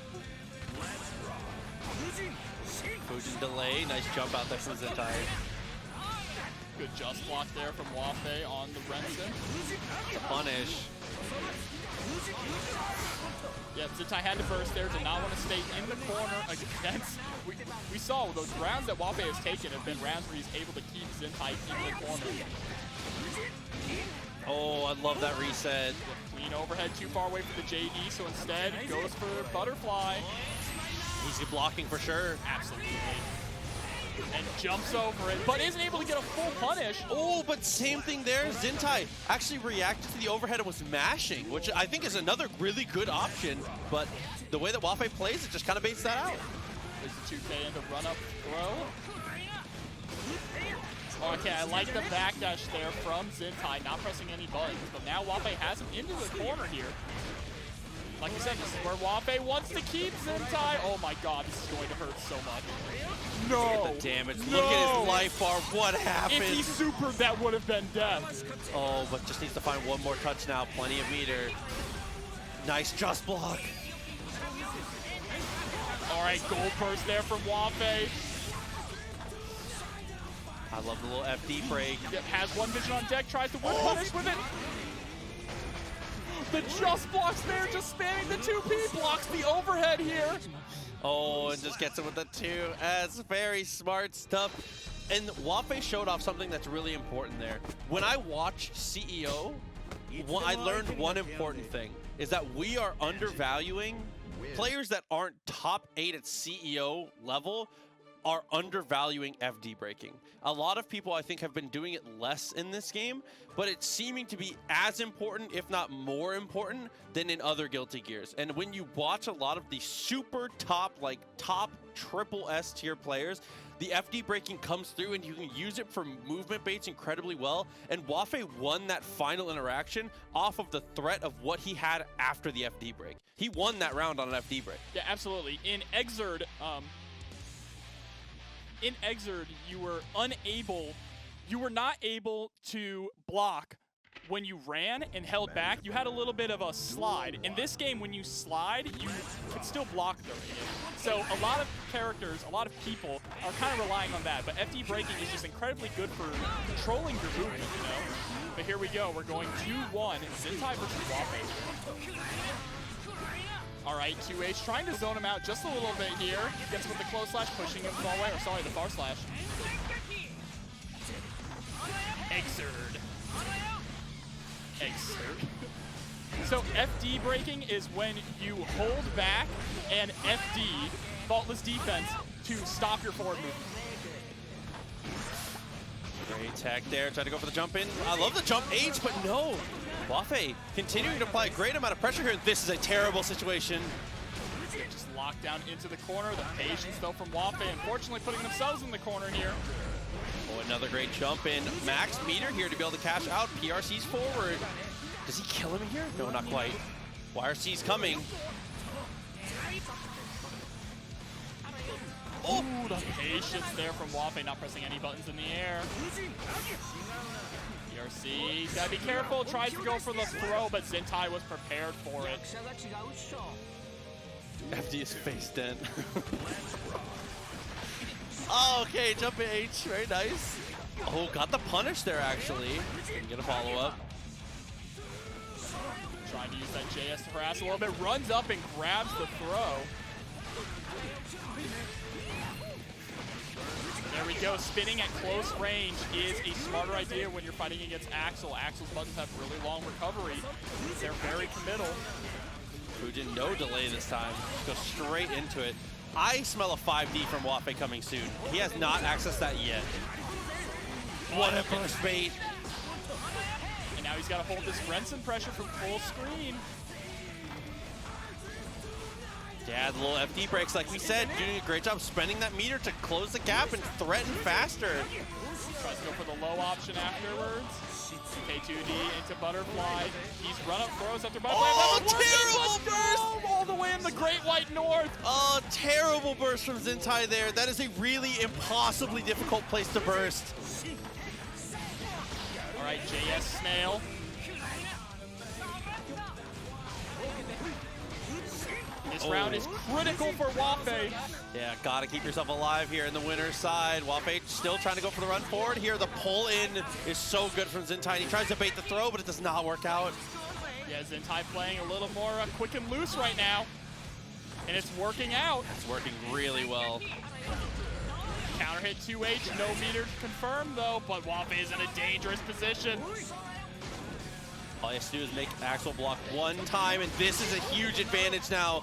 Fujin delay. Nice jump out there from Zintai. Good just block there from Wafe on the Renson. The punish. Yeah, Zintai had to burst there, did not want to stay in the corner against... We saw those rounds that Wafe has taken have been rounds where he's able to keep Zintai in the corner. Oh, I love that reset. Clean overhead too far away for the JD, so instead goes for Butterfly. Easy blocking for sure. Absolutely. And jumps over it, but isn't able to get a full punish. Oh, but same thing there. Zintai actually reacted to the overhead and was mashing, which I think is another really good option. But the way that Wafe plays, it just kind of baits that out. There's the 2K into run-up throw. Okay, I like the backdash there from Zintai, not pressing any buttons, but now Wafe has him into the corner here. Like I said, this is where Wafe wants to keep Zintai. Oh my god, this is going to hurt so much. No! The damage. No. Look at his life bar. What happened? If he supered, that would have been death. Oh, but just needs to find one more touch now. Plenty of meter. Nice just block. All right, gold burst there from Wafe. I love the little FD break. Yep, has one vision on deck, tries to win punish with it. The just blocks there, just spamming the 2P, blocks the overhead here. Oh, and just gets it with the 2. That's very smart stuff. And Wafe showed off something that's really important there. When I watched CEO, I learned one important thing, is that we are undervaluing players that aren't top 8 at CEO level are undervaluing FD breaking. A lot of people, I think, have been doing it less in this game, but it's seeming to be as important, if not more important, than in other Guilty Gears. And when you watch a lot of the super top, like top triple S tier players, the FD breaking comes through and you can use it for movement baits incredibly well. And Wafe won that final interaction off of the threat of what he had after the FD break. He won that round on an FD break. Yeah, absolutely. In Exerd, you were not able to block when you ran and held back. You had a little bit of a slide. In this game, when you slide, you could still block during it. So a lot of characters, a lot of people are kind of relying on that, but FD breaking is just incredibly good for controlling your movement, you know? But here we go, we're going 2-1, Zintai versus Wafe. All right, 2H trying to zone him out just a little bit here. Gets with the close slash, pushing him far away, or sorry, the far slash. Exerd. So FD breaking is when you hold back and FD, faultless defense, to stop your forward movement. Great tech there, trying to go for the jump in. I love the jump H, but no. Wafe continuing to apply a great amount of pressure here. This is a terrible situation. Just locked down into the corner. The patience, though, from Wafe, unfortunately putting themselves in the corner here. Oh, another great jump in. Max meter here to be able to cash out. PRC's forward. Does he kill him here? No, not quite. YRC's coming. Oh, the patience there from Wafe, not pressing any buttons in the air. PRC, gotta be careful, tries to go for the throw, but Zintai was prepared for it. FD is face dent. Oh, okay, jump in H, very nice. Oh, got the punish there, actually. Didn't get a follow-up. Trying to use that JS to harass a little bit, runs up and grabs the throw. There we go, spinning at close range is a smarter idea when you're fighting against Axel. Axel's buttons have really long recovery. They're very committal. Fujin, no delay this time. Go straight into it. I smell a 5D from Wafe coming soon. He has not accessed that yet. What a burst bait. And now he's got to hold this Renson pressure from full screen. Yeah, the little FD breaks, like we said, doing a great job spending that meter to close the gap and threaten faster. Tries to go for the low option afterwards. K2D into Butterfly. He's run-up throws after Butterfly. Oh, terrible burst! All the way in the Great White North. Oh, terrible burst from Zintai there. That is a really impossibly difficult place to burst. All right, JS Snail. This round is critical for Wafe. Yeah, gotta keep yourself alive here in the winner's side. Wafe still trying to go for the run forward here. The pull in is so good from Zintai. He tries to bait the throw, but it does not work out. Yeah, Zintai playing a little more quick and loose right now. And it's working out. It's working really well. Counter hit 2H, no meter to confirm though, but Wafe is in a dangerous position. All he has to do is make Axel block one time, and this is a huge advantage now.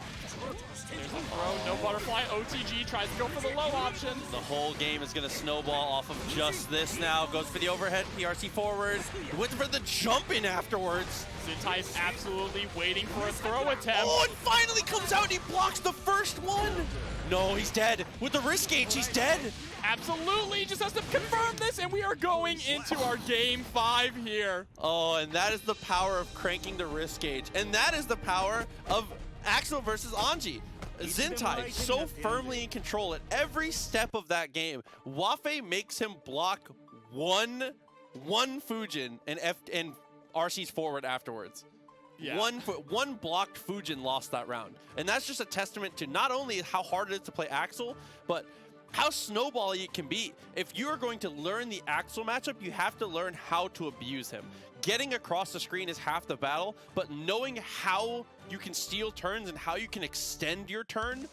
There's a throw, no butterfly. OTG tries to go for the low option. The whole game is going to snowball off of just this now. Goes for the overhead, PRC forward. Went for the jump in afterwards. Zintai is absolutely waiting for a throw attempt. Oh, and finally comes out and he blocks the first one. No, he's dead. With the wrist gauge, he's dead. Absolutely, just has to confirm this, and we are going into our game 5 here. Oh, and that is the power of cranking the wrist gauge. And that is the power of Axel versus Anji. Zintai so firmly in control at every step of that game. Wafe makes him block one Fujin and RC's forward afterwards. Yeah. One blocked Fujin lost that round. And that's just a testament to not only how hard it is to play Axel, but how snowbally it can be. If you are going to learn the Axel matchup, you have to learn how to abuse him. Getting across the screen is half the battle, but knowing how you can steal turns and how you can extend your turn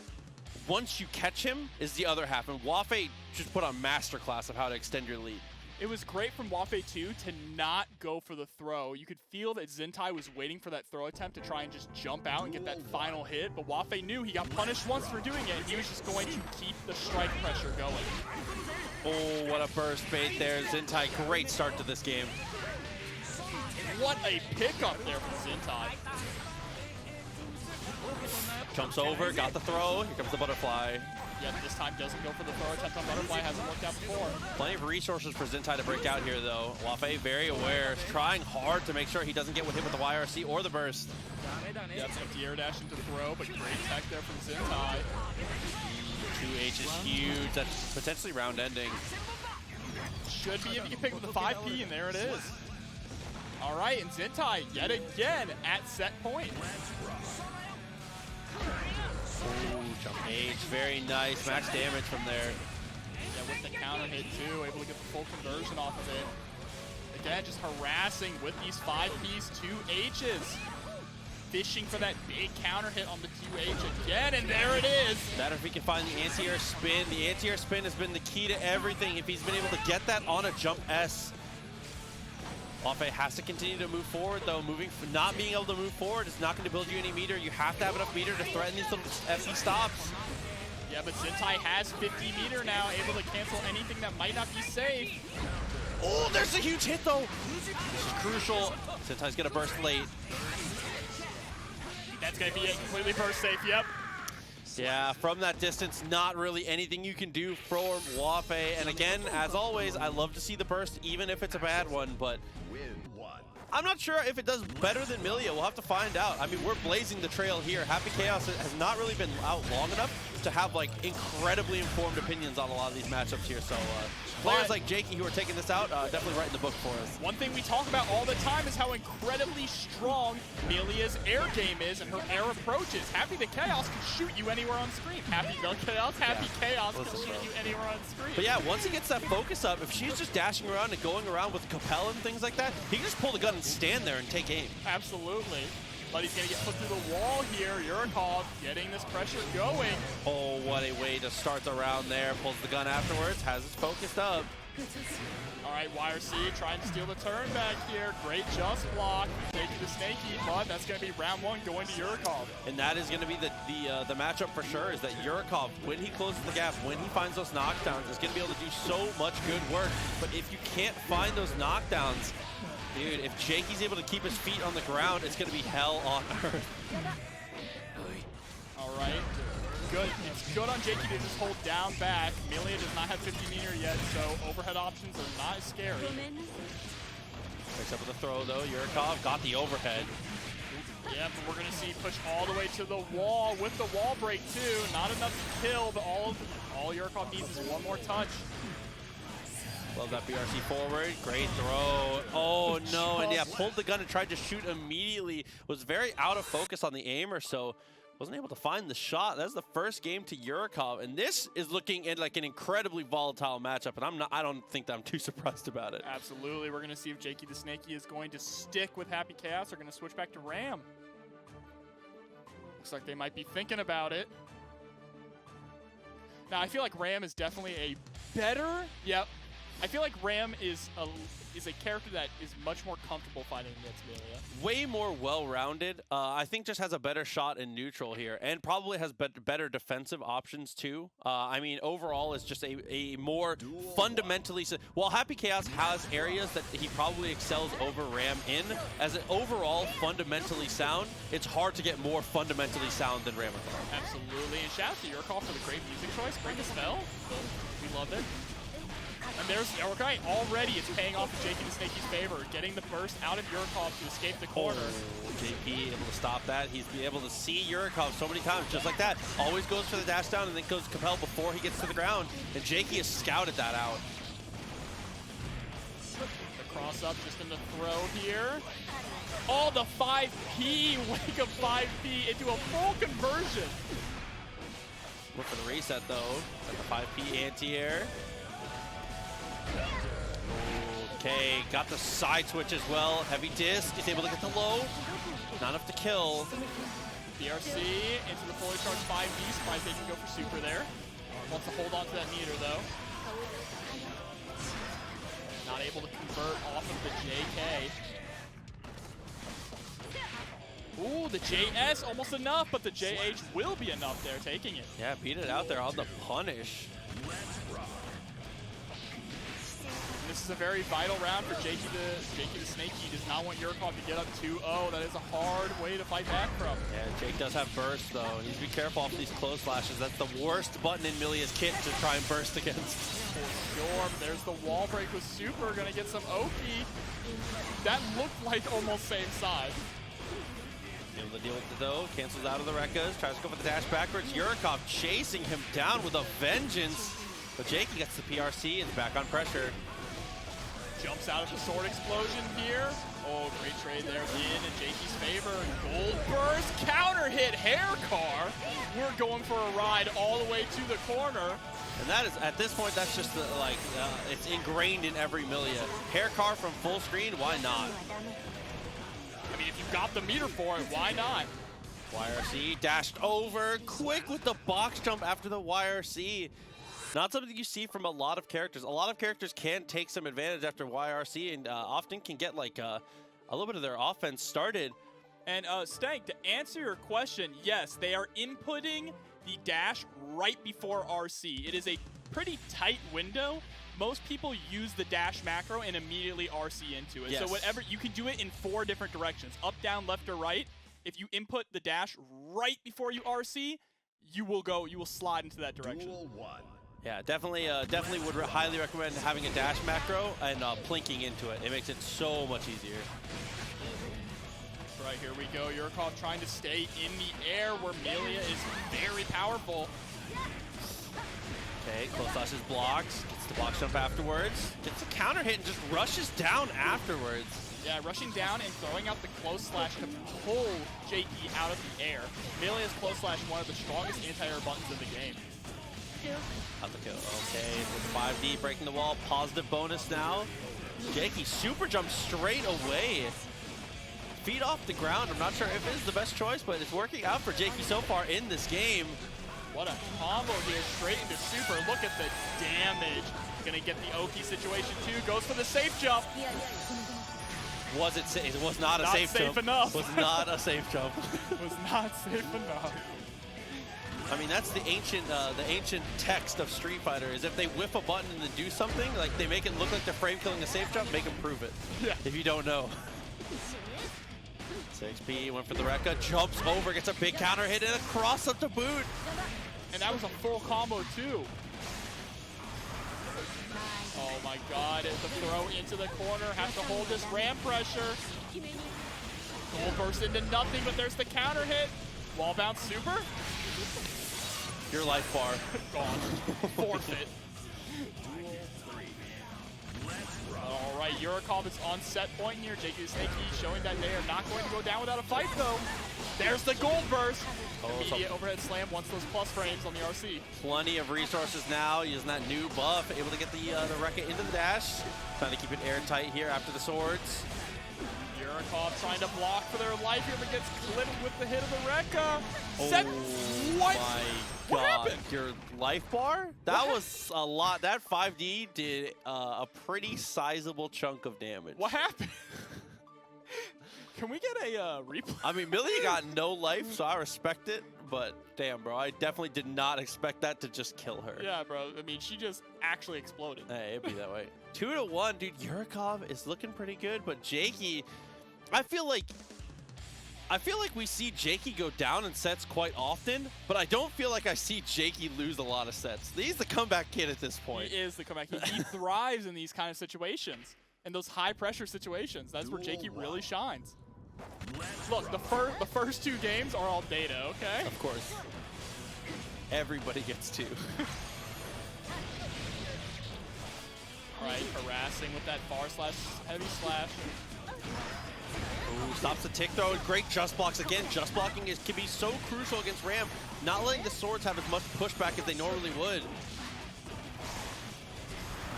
once you catch him is the other half. And Wafe just put on masterclass of how to extend your lead. It was great from Wafe too to not go for the throw. You could feel that Zintai was waiting for that throw attempt to try and just jump out and get that final hit, but Wafe knew he got punished once for doing it, and he was just going to keep the strike pressure going. Oh, what a burst bait there. Zintai, great start to this game. What a pickup there from Zintai. Jumps over, got the throw. Here comes the butterfly. Yeah, this time doesn't go for the throw attempt on butterfly. Hasn't worked out before. Plenty of resources for Zintai to break out here, though. Wafe very aware, trying hard to make sure he doesn't get hit with the YRC or the burst. Yep, empty air dash into throw, but great tech there from Zintai. 2H is huge. That's potentially round ending. Should be if you can pick up the 5P, and there it is. All right, and Zintai yet again at set point. Ooh, jump H, very nice. Max damage from there. Yeah, with the counter hit too, able to get the full conversion off of it. Again, just harassing with these 5Ps, 2Hs. Fishing for that big counter hit on the 2H again, and there it is. Matter if he can find the anti-air spin. The anti-air spin has been the key to everything. If he's been able to get that on a jump S. Wafe has to continue to move forward, though. Not being able to move forward is not going to build you any meter. You have to have enough meter to threaten these little FE stops. Yeah, but Zintai has 50 meter now, able to cancel anything that might not be safe. Oh, there's a huge hit, though. This is crucial. Zintai's going to burst late. That's going to be it. Completely burst safe, yep. Yeah, from that distance, not really anything you can do for Wafe. And again, as always, I love to see the burst, even if it's a bad one, but I'm not sure if it does better than Millia. We'll have to find out. I mean, we're blazing the trail here. Happy Chaos has not really been out long enough to have, like, incredibly informed opinions on a lot of these matchups here. So players like Jakey who are taking this out, definitely writing the book for us. One thing we talk about all the time is how incredibly strong Millia's air game is and her air approaches. Happy the Chaos can shoot you anywhere on screen. Happy the Chaos, Happy Chaos can shoot you anywhere on screen. But yeah, once he gets that focus up, if she's just dashing around and going around with Capella and things like that, he can just pull the gun and stand there and take aim. Absolutely. But he's going to get put through the wall here. Yurikov getting this pressure going. Oh, what a way to start the round there. Pulls the gun afterwards, has it focused up. All right, YRC trying to steal the turn back here. Great just block. JakeyTheSnakey, but that's going to be round 1 going to Yurikov. And that is going to be the matchup for sure, is that Yurikov, when he closes the gap, when he finds those knockdowns, is going to be able to do so much good work. But if you can't find those knockdowns, dude, if Jakey's able to keep his feet on the ground, it's going to be hell on earth. All right. Good. It's good on Jakey to just hold down back. Millia does not have 50 meter yet, so overhead options are not as scary. Picks up with the throw, though. Yurikov got the overhead. Yep, we're going to see push all the way to the wall with the wall break, too. Not enough to kill, but all Yurikov needs is one more touch. Love that BRC forward. Great throw. Oh, no. And yeah, pulled the gun and tried to shoot immediately. Was very out of focus on the aim or so. Wasn't able to find the shot. That's the first game to Yurikov, and this is looking at like an incredibly volatile matchup, and I don't think that I'm too surprised about it. Absolutely. We're going to see if JakeyTheSnakey is going to stick with Happy Chaos or going to switch back to Ram. Looks like they might be thinking about it. Now, I feel like Ram is definitely a better... Yep. I feel like Ram is a character that is much more comfortable fighting against Millia. Way more well-rounded. I think just has a better shot in neutral here, and probably has better defensive options too. I mean, overall, it's just a more fundamentally... While Happy Chaos has areas that he probably excels over Ram in, as an overall fundamentally sound, it's hard to get more fundamentally sound than Ramlethal. Absolutely, and shout out to Yurikov for the great music choice. Bring the spell. We love it. And there's okay, already it's paying off in JakeyTheSnakey's favor, getting the burst out of Yurikov to escape the corner. Oh, JP able to stop that. He's been able to see Yurikov so many times, just like that. Always goes for the dash down and then goes compel before he gets to the ground. And Jakey has scouted that out. The cross up just in the throw here. Oh, the 5P, wake up 5P into a full conversion. Look for the reset though. At the 5P anti-air. Okay, got the side switch as well. Heavy disc, he's able to get the low. Not enough to kill. BRC into the fully charged 5B. Surprised they can go for super there. Wants to hold on to that meter though. Not able to convert off of the JK. Ooh, the JS almost enough, but the JH will be enough there, taking it. Yeah, beat it out there on the punish. This is a very vital round for JakeyTheSnakey. He does not want Yurikov to get up 2-0. That is a hard way to fight back from. Yeah, Jake does have burst though. He needs to be careful off these close flashes. That's the worst button in Millia's kit to try and burst against. For sure. There's the wall break with super. Gonna get some Oki. That looked like almost same side. Able to deal with it though. Cancels out of the Rekkas. Tries to go for the dash backwards. Yurikov chasing him down with a vengeance. But Jakey gets the PRC and is back on pressure. Jumps out of the sword explosion here. Oh, great trade there in Jakey's favor. Gold burst, counter hit, hair car. We're going for a ride all the way to the corner. And that is, at this point, that's just it's ingrained in every Millia. Hair car from full screen, why not? I mean, if you got the meter for it, why not? YRC dashed over, quick with the box jump after the YRC. Not something you see from a lot of characters. A lot of characters can take some advantage after YRC and often can get like a little bit of their offense started. And Stank, to answer your question, yes, they are inputting the dash right before RC. It is a pretty tight window. Most people use the dash macro and immediately RC into it. Yes. So whatever, you can do it in 4 different directions, up, down, left, or right. If you input the dash right before you RC, you will slide into that direction. Duel 1. Yeah, definitely would highly recommend having a dash macro and plinking into it. It makes it so much easier. Right, here we go. Yurikov trying to stay in the air where Millia is very powerful. Okay, close slash is blocked. Gets the box jump afterwards. Gets a counter hit and just rushes down afterwards. Yeah, rushing down and throwing out the close slash to pull Jakey out of the air. Millia's close slash one of the strongest anti-air buttons in the game. Out the kill. Okay, with the 5D breaking the wall. Positive bonus now. Jakey super jumps straight away. Feet off the ground. I'm not sure if it is the best choice, but it's working out for Jakey so far in this game. What a combo here, straight into super. Look at the damage. Gonna get the Oki situation too. Goes for the safe jump. Was it safe? It was not a safe jump. Enough. Was not a safe jump. Was not safe enough. I mean, that's the ancient text of Street Fighter, is if they whiff a button and then do something, like they make it look like they're frame killing a safe jump, make them prove it. Yeah. If you don't know. 6P went for the Rekka, jumps over, gets a big counter hit and a cross up to boot. And that was a full combo too. Oh my god, the throw into the corner, has to hold this ram pressure. Gold burst into nothing, but there's the counter hit. Wall bounce super. Your life bar. Gone. Forfeit. All right, Yurikov is on set point here. JakeyTheSnakey showing that they are not going to go down without a fight, though. There's the gold burst. Immediate overhead slam once those plus frames on the RC. Plenty of resources now, using that new buff, able to get the Rekka into the dash. Trying to keep it airtight here after the swords. Yurikov trying to block for their life here, but gets clipped with the hit of the Rekka. Oh What? my What god, happened? your life bar? That was a lot. That 5D did a pretty sizable chunk of damage. What happened? Can we get a replay? I mean, Millia got no life, so I respect it, but damn, bro, I definitely did not expect that to just kill her. Yeah, bro. I mean, she just actually exploded. Hey, it'd be that way. 2-1, dude. Yurikov is looking pretty good, but Jakey, I feel like we see Jakey go down in sets quite often, but I don't feel like I see Jakey lose a lot of sets. He's the comeback kid at this point. He is the comeback. He thrives in these kind of situations, in those high-pressure situations. That's where Jakey really shines. Look, the first two games are all data, okay? Of course. Everybody gets two. All right, harassing with that bar slash, heavy slash. Ooh, stops the tick throw. Great just blocks again. Just blocking can be so crucial against Ram. Not letting the swords have as much pushback as they normally would.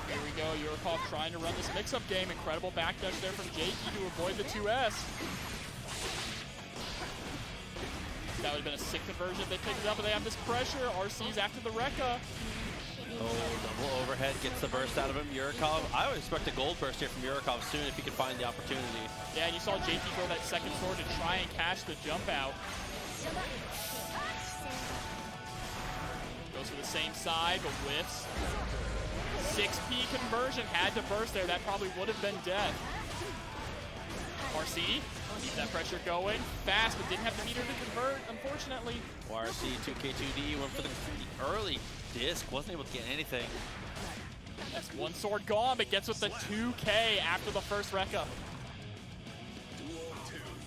Here we go, Yurikov trying to run this mix-up game. Incredible backdash there from Jakey to avoid the 2S. That would have been a sick conversion if they picked it up, but they have this pressure. RC's after the Rekka. Oh, double overhead gets the burst out of him. Yurikov, I would expect a gold burst here from Yurikov soon if he can find the opportunity. Yeah, and you saw Jakey throw that second sword to try and catch the jump out. Goes for the same side, but whiffs. 6P conversion, had to burst there. That probably would have been death. RC, keep that pressure going. Fast, but didn't have the meter to convert, unfortunately. YRC 2K2D went for the early disc, wasn't able to get anything. That's one sword gone, but gets with the 2K after the first Rekka.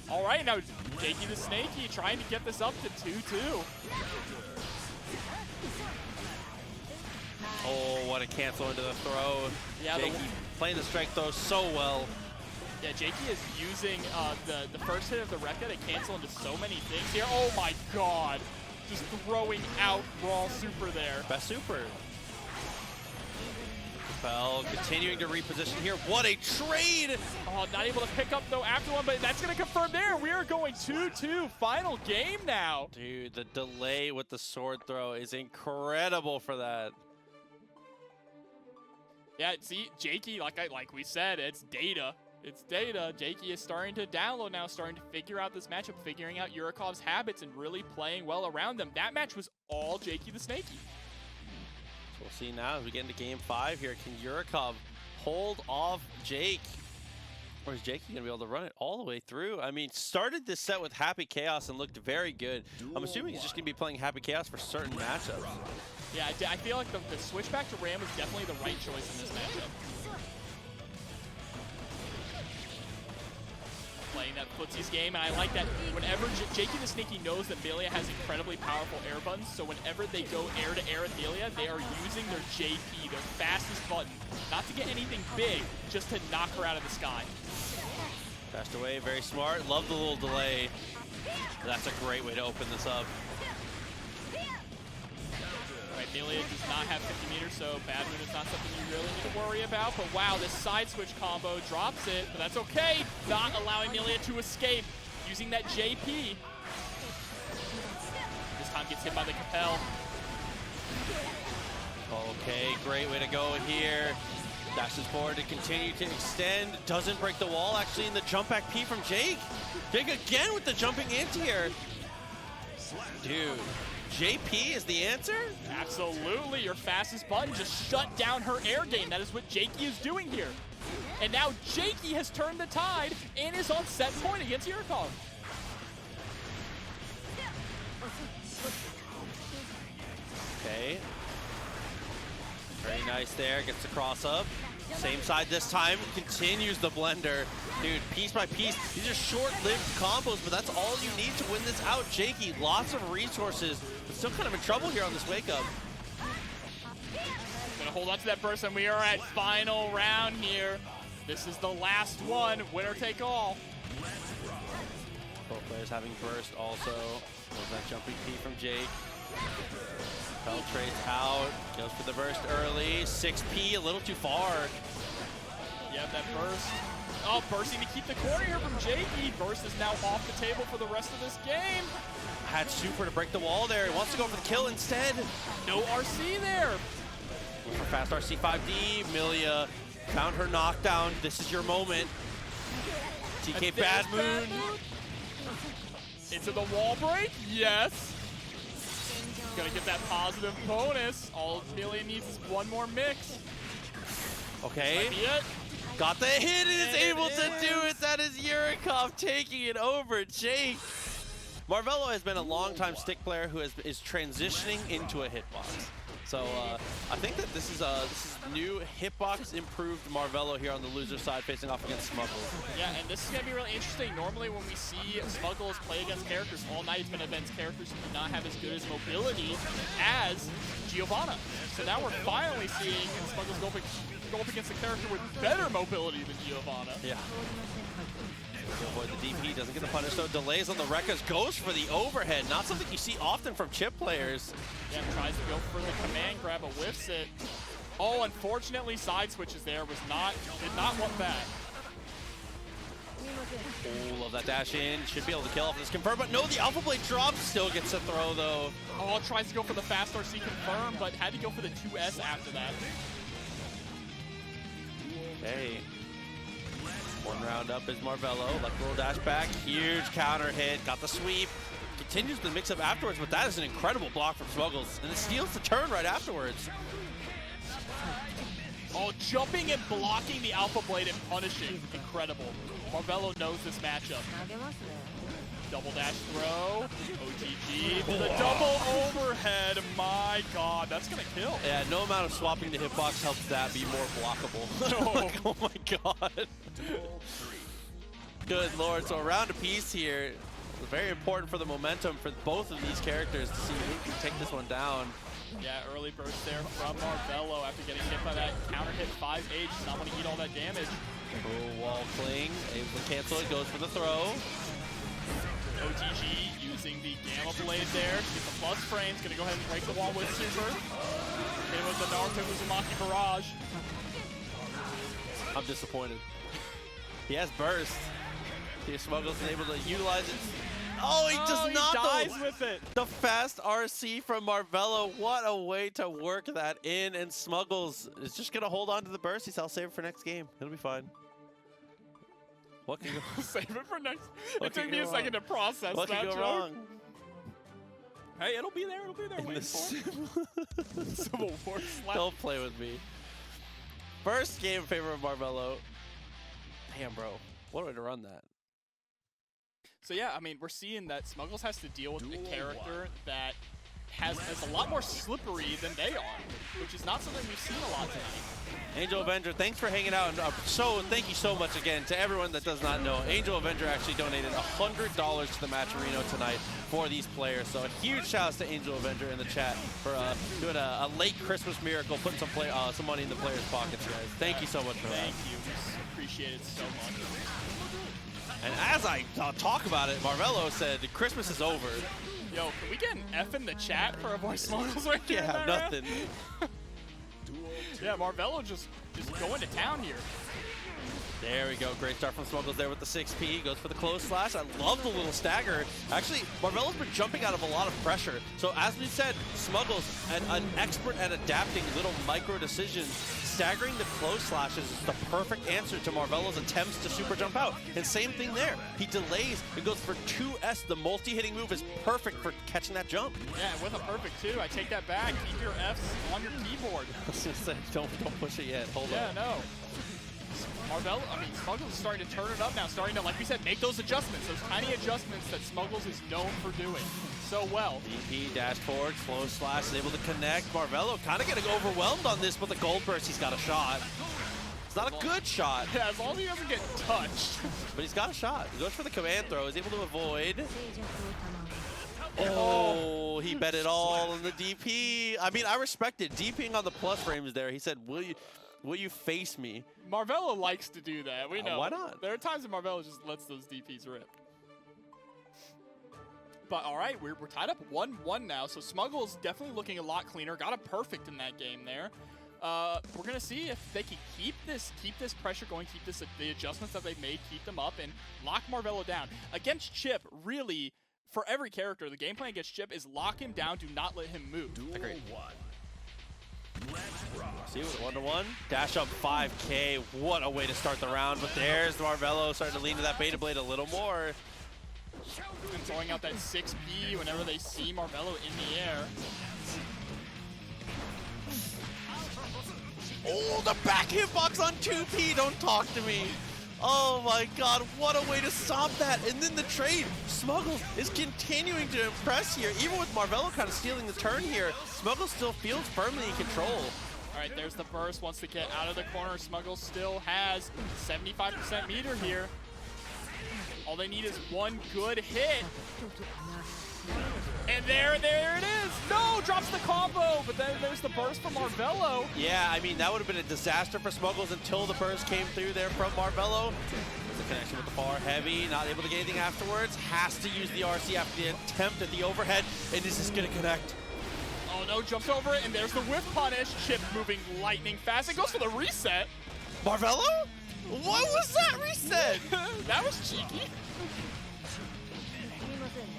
All right, now JakeyTheSnakey trying to get this up to 2-2. Oh, what a cancel into the throw. Yeah, Jakey playing the strike throw so well. Yeah, Jakey is using the first hit of the Rekka to cancel into so many things here. Oh my god. Just throwing out raw super there. Best super. Capel continuing to reposition here. What a trade! Oh, not able to pick up though after one, but that's going to confirm there. We are going 2-2. Final game now. Dude, the delay with the sword throw is incredible for that. Yeah, see, Jakey, like we said, it's data. It's data. Jakey is starting to download now, starting to figure out this matchup, figuring out Yurikov's habits and really playing well around them. That match was all JakeyTheSnakey. We'll see now as we get into game 5 here. Can Yurikov hold off Jake? Or is Jakey going to be able to run it all the way through? I mean, started this set with Happy Chaos and looked very good. I'm assuming he's just going to be playing Happy Chaos for certain matchups. Yeah, I feel like the switch back to Ram was definitely the right choice in this matchup. Playing that footsies game, and I like that whenever JakeyTheSnakey knows that Millia has incredibly powerful air buttons, so whenever they go air to air with Millia, they are using their JP, their fastest button, not to get anything big, just to knock her out of the sky. Dashed away, very smart. Love the little delay. That's a great way to open this up. Right, Millia does not have 50 meters, so bad moon is not something you really need to worry about. But wow, this side switch combo drops it, but that's okay. Not allowing Millia to escape, using that JP. This time gets hit by the Capel. Okay, great way to go here. Dashes forward to continue to extend. Doesn't break the wall, actually, in the jump back P from Jake. Jake again with the jumping anti-air. Dude, JP is the answer? Absolutely, your fastest button just shut down her air game. That is what Jakey is doing here. And now Jakey has turned the tide and is on set point against Yurikov. Okay. Very nice there, gets the cross up. Same side this time, continues the blender. Dude, piece by piece, these are short-lived combos, but that's all you need to win this out. Jakey, lots of resources, but still kind of in trouble here on this wake-up. Gonna hold on to that burst, and we are at final round here. This is the last one. Winner take all. Both players having burst also. There's that jumping P from Jake. Penetrates out, goes for the burst early. 6P, a little too far. Yeah, that burst. Oh, bursting to keep the corner here from Jakey. Burst is now off the table for the rest of this game. Had super to break the wall there. He wants to go for the kill instead. No RC there. Going for fast RC 5D. Millia found her knockdown. This is your moment. TK Bad Moon. Into the wall break. Yes. Gonna get that positive bonus. All Millia needs is one more mix. Okay. Might be it. Got the hit and is able to do it. That is Yurikov taking it over Jake. Marvelo has been a long-time stick player who is transitioning into a hitbox. So I think that this is new hitbox improved Marvelo here on the loser side facing off against Smuggles. Yeah, and this is going to be really interesting. Normally when we see Smuggles play against characters all night, it's been against characters who do not have as good as mobility as Giovanna. So now we're finally seeing Smuggles go up against a character with better mobility than Giovanna. Yeah. To avoid the DP, doesn't get the punish though. Delays on the Rekkas, goes for the overhead. Not something you see often from Chipp players. Yeah, tries to go for the command grab, but whiffs it. Oh, unfortunately, side switches there. Did not want that. Oh, love that dash in. Should be able to kill off this confirm, but no, the Alpha Blade drop still gets a throw though. Oh, tries to go for the fast RC confirm, but had to go for the 2S after that. Hey. One round up is Marvelo, like little dash back, huge counter hit, got the sweep, continues the mix up afterwards, but that is an incredible block from Smuggles, and it steals the turn right afterwards. Oh, jumping and blocking the Alpha Blade and punishing, incredible. Marvelo knows this matchup. Double dash throw, OTG, the double overhead, my god, that's gonna kill. Yeah, no amount of swapping the hitbox helps that be more blockable. Like, oh my god. Good lord, so a round apiece here. Very important for the momentum for both of these characters to see who can take this one down. Yeah, early burst there from Marvelo after getting hit by that counter hit 5H. Does not want to eat all that damage. Oh, wall cling, able to cancel it, goes for the throw. OTG using the Gamma Blade there to get the plus frames. Gonna go ahead and break the wall with Super. It was the Naruto Uzumaki barrage. I'm disappointed. He has burst. The Smuggles is able to utilize it. Oh, he does not dies with it. The fast RC from Marvelo. What a way to work that in. And Smuggles is just going to hold on to the burst. He's, I'll save it for next game. It'll be fine. What can go Save it for next. What It took can me go a second wrong? to process What that can go joke. wrong? Hey, it'll be there. It'll be there. In Wait the for it. Civil War slap. Don't play with me. First game in favor of Marvelo. Damn, bro. What a way to run that. So yeah, I mean, we're seeing that Smuggles has to deal with a character that is a lot more slippery than they are, which is not something we've seen a lot tonight. Angel Avenger, thanks for hanging out. And thank you so much again to everyone that does not know. Angel Avenger actually donated $100 to the Matcherino tonight for these players. So a huge shout out to Angel Avenger in the chat for doing a late Christmas miracle, putting some money in the players' pockets, guys. Thank you so much for that. Thank you. We appreciate it so much. And as I talk about it, Marvelo said Christmas is over. Yo, can we get an F in the chat for our boy Smuggles right here? Yeah, nothing. Yeah, Marvelo just going to town here. There we go. Great start from Smuggles there with the 6P. Goes for the close slash. I love the little stagger. Actually, Marvelo's been jumping out of a lot of pressure. So as we said, Smuggles, an expert at adapting little micro decisions. Staggering the close slashes is the perfect answer to Marvelo's attempts to super jump out. And same thing there. He delays and goes for 2S. The multi-hitting move is perfect for catching that jump. Yeah, with a perfect too. I take that back. Keep your Fs on your keyboard. I was gonna say, don't push it yet. Hold on. Yeah, no. Smuggles is starting to turn it up now, starting to, like we said, make those adjustments, those tiny adjustments that Smuggles is known for doing so well. DP, dash forward, slow slash, is able to connect. Marvelo kind of getting overwhelmed on this, but the gold burst, he's got a shot. It's not a good shot. Yeah, as long as he doesn't get touched. But he's got a shot. He goes for the command throw, is able to avoid. Oh, he bet it all on the DP. I mean, I respected DPing on the plus frames there. He said, will you... Will you face me? Marvelo likes to do that. We know. Why not? There are times when Marvelo just lets those DPs rip. But all right, we're tied up 1-1 now. So Smuggles definitely looking a lot cleaner. Got a perfect in that game there. We're gonna see if they can keep this pressure going, keep the adjustments that they've made, keep them up, and lock Marvelo down. Against Chipp, really, for every character, the game plan against Chipp is lock him down, do not let him move. Agreed. See, 1-1. Dash up 5K. What a way to start the round. But there's Marvelo starting to lean to that beta blade a little more. And throwing out that 6B whenever they see Marvelo in the air. Oh, the back hitbox on 2P. Don't talk to me. Oh my god, what a way to stop that. And then the trade. Smuggles is continuing to impress here. Even with Marvelo kind of stealing the turn here, Smuggles still feels firmly in control. All right, there's the burst. Wants to get out of the corner. Smuggles still has 75% meter here. All they need is one good hit. And there it is. No, drops the combo, but then there's the burst from Marvelo. Yeah, I mean, that would have been a disaster for Smuggles until the burst came through there from Marvelo. The connection with the bar, heavy, not able to get anything afterwards. Has to use the RC after the attempt at the overhead, and this is going to connect. Oh no, jumps over it, and there's the whiff punish. Chipp moving lightning fast. It goes for the reset. Marvelo? What was that reset? That was cheeky.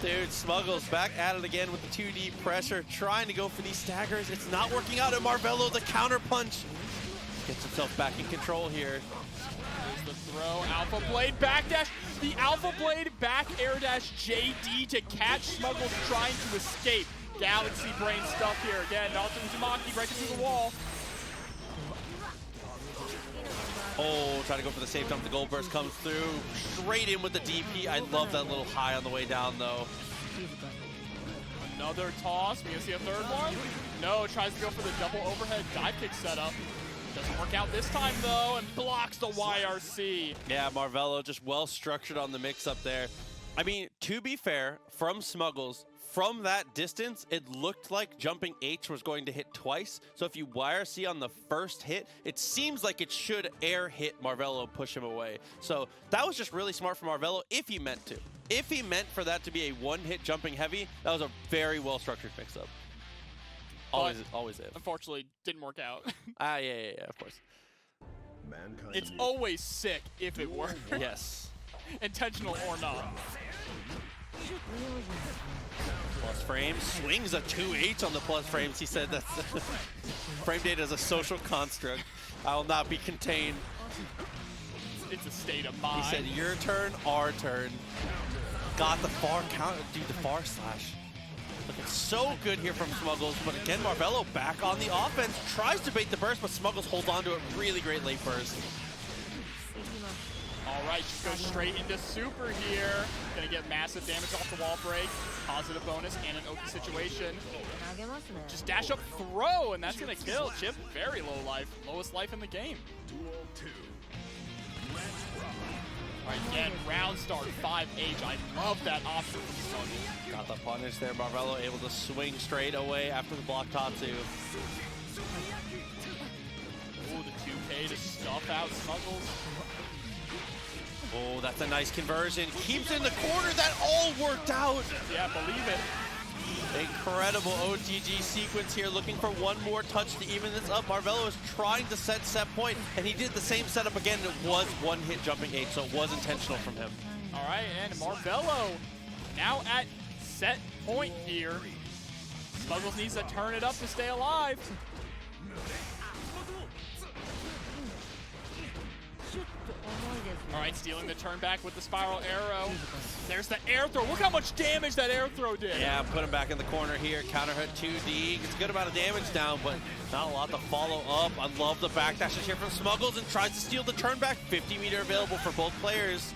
Dude, Smuggles back at it again with the 2D pressure, trying to go for these staggers. It's not working out, and Marvelo, the counter punch, gets himself back in control here. There's the throw, Alpha Blade backdash. The Alpha Blade back air dash JD to catch Smuggles trying to escape. Galaxy brain stuff here. Again, Naruto Uzumaki breaking through the wall. Oh, trying to go for the safe jump. The gold burst comes through. Straight in with the DP. I love that little high on the way down, though. Another toss. We gonna see a third one? No, tries to go for the double overhead dive kick setup. Doesn't work out this time, though, and blocks the YRC. Yeah, Marvelo just well structured on the mix up there. I mean, to be fair, from Smuggles, from that distance, it looked like jumping H was going to hit twice. So if you YRC on the first hit, it seems like it should air hit Marvelo and push him away. So that was just really smart from Marvelo if he meant to. If he meant for that to be a one-hit jumping heavy, that was a very well-structured mix-up. Always it. Unfortunately, didn't work out. Yeah, of course. Mankind It's always sick if it works. Yes. Intentional or not. Plus frames, swings a 2H on the plus frames. He said that frame data is a social construct. I will not be contained. It's a state of mind. He said, your turn, our turn. Got the far counter, dude, the far slash. Looking so good here from Smuggles, but again, Marvelo back on the offense. Tries to bait the burst, but Smuggles holds on to it. Really great late burst. All right, just go straight into super here. Gonna get massive damage off the wall break. Positive bonus and an Oki situation. Just dash up throw, and that's gonna kill. Chipp, very low life. Lowest life in the game. Duel 2. All right, again, round start, 5H. I love that option from Smuggles. Got the punish there. Marvelo able to swing straight away after the block Tatsu. Oh, the 2K to stuff out Smuggles. Oh, that's a nice conversion. Keeps in the corner. That all worked out. Yeah, believe it. Incredible OTG sequence here, looking for one more touch to even this up. Marvelo is trying to set point, and he did the same setup again. It was one hit jumping H, so it was intentional from him. All right, and Marvelo now at set point here. Smuggles needs to turn it up to stay alive. All right, stealing the turn back with the spiral arrow. There's the air throw. Look how much damage that air throw did. Yeah, put him back in the corner here. Counter hit 2D. Gets a good amount of damage down, but not a lot to follow up. I love the backdashes here from Smuggles and tries to steal the turn back. 50 meter available for both players.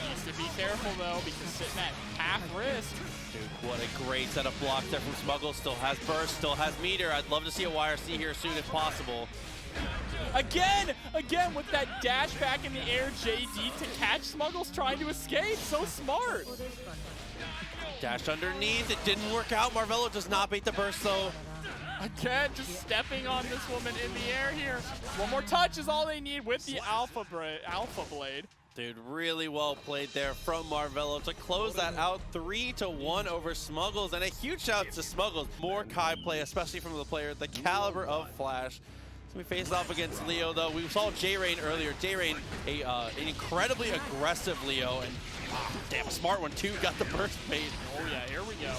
Needs to be careful, though, because sitting at half risk. Dude, what a great set of blocks there from Smuggles. Still has burst, still has meter. I'd love to see a YRC here soon if possible. Again with that dash back in the air JD to catch Smuggles trying to escape. So smart. Dashed underneath. It didn't work out. Marvelo does not bait the burst, though. Again, just stepping on this woman in the air here. One more touch is all they need with the Alpha Blade. Dude, really well played there from Marvelo to close that out 3-1 over Smuggles. And a huge shout to Smuggles. More Kai play, especially from the player, the caliber of Flash. So we faced off against Leo, though. We saw JayRain earlier. JayRain, an incredibly aggressive Leo. And damn, a smart one, too. Got the burst bait. Oh, yeah, here we go.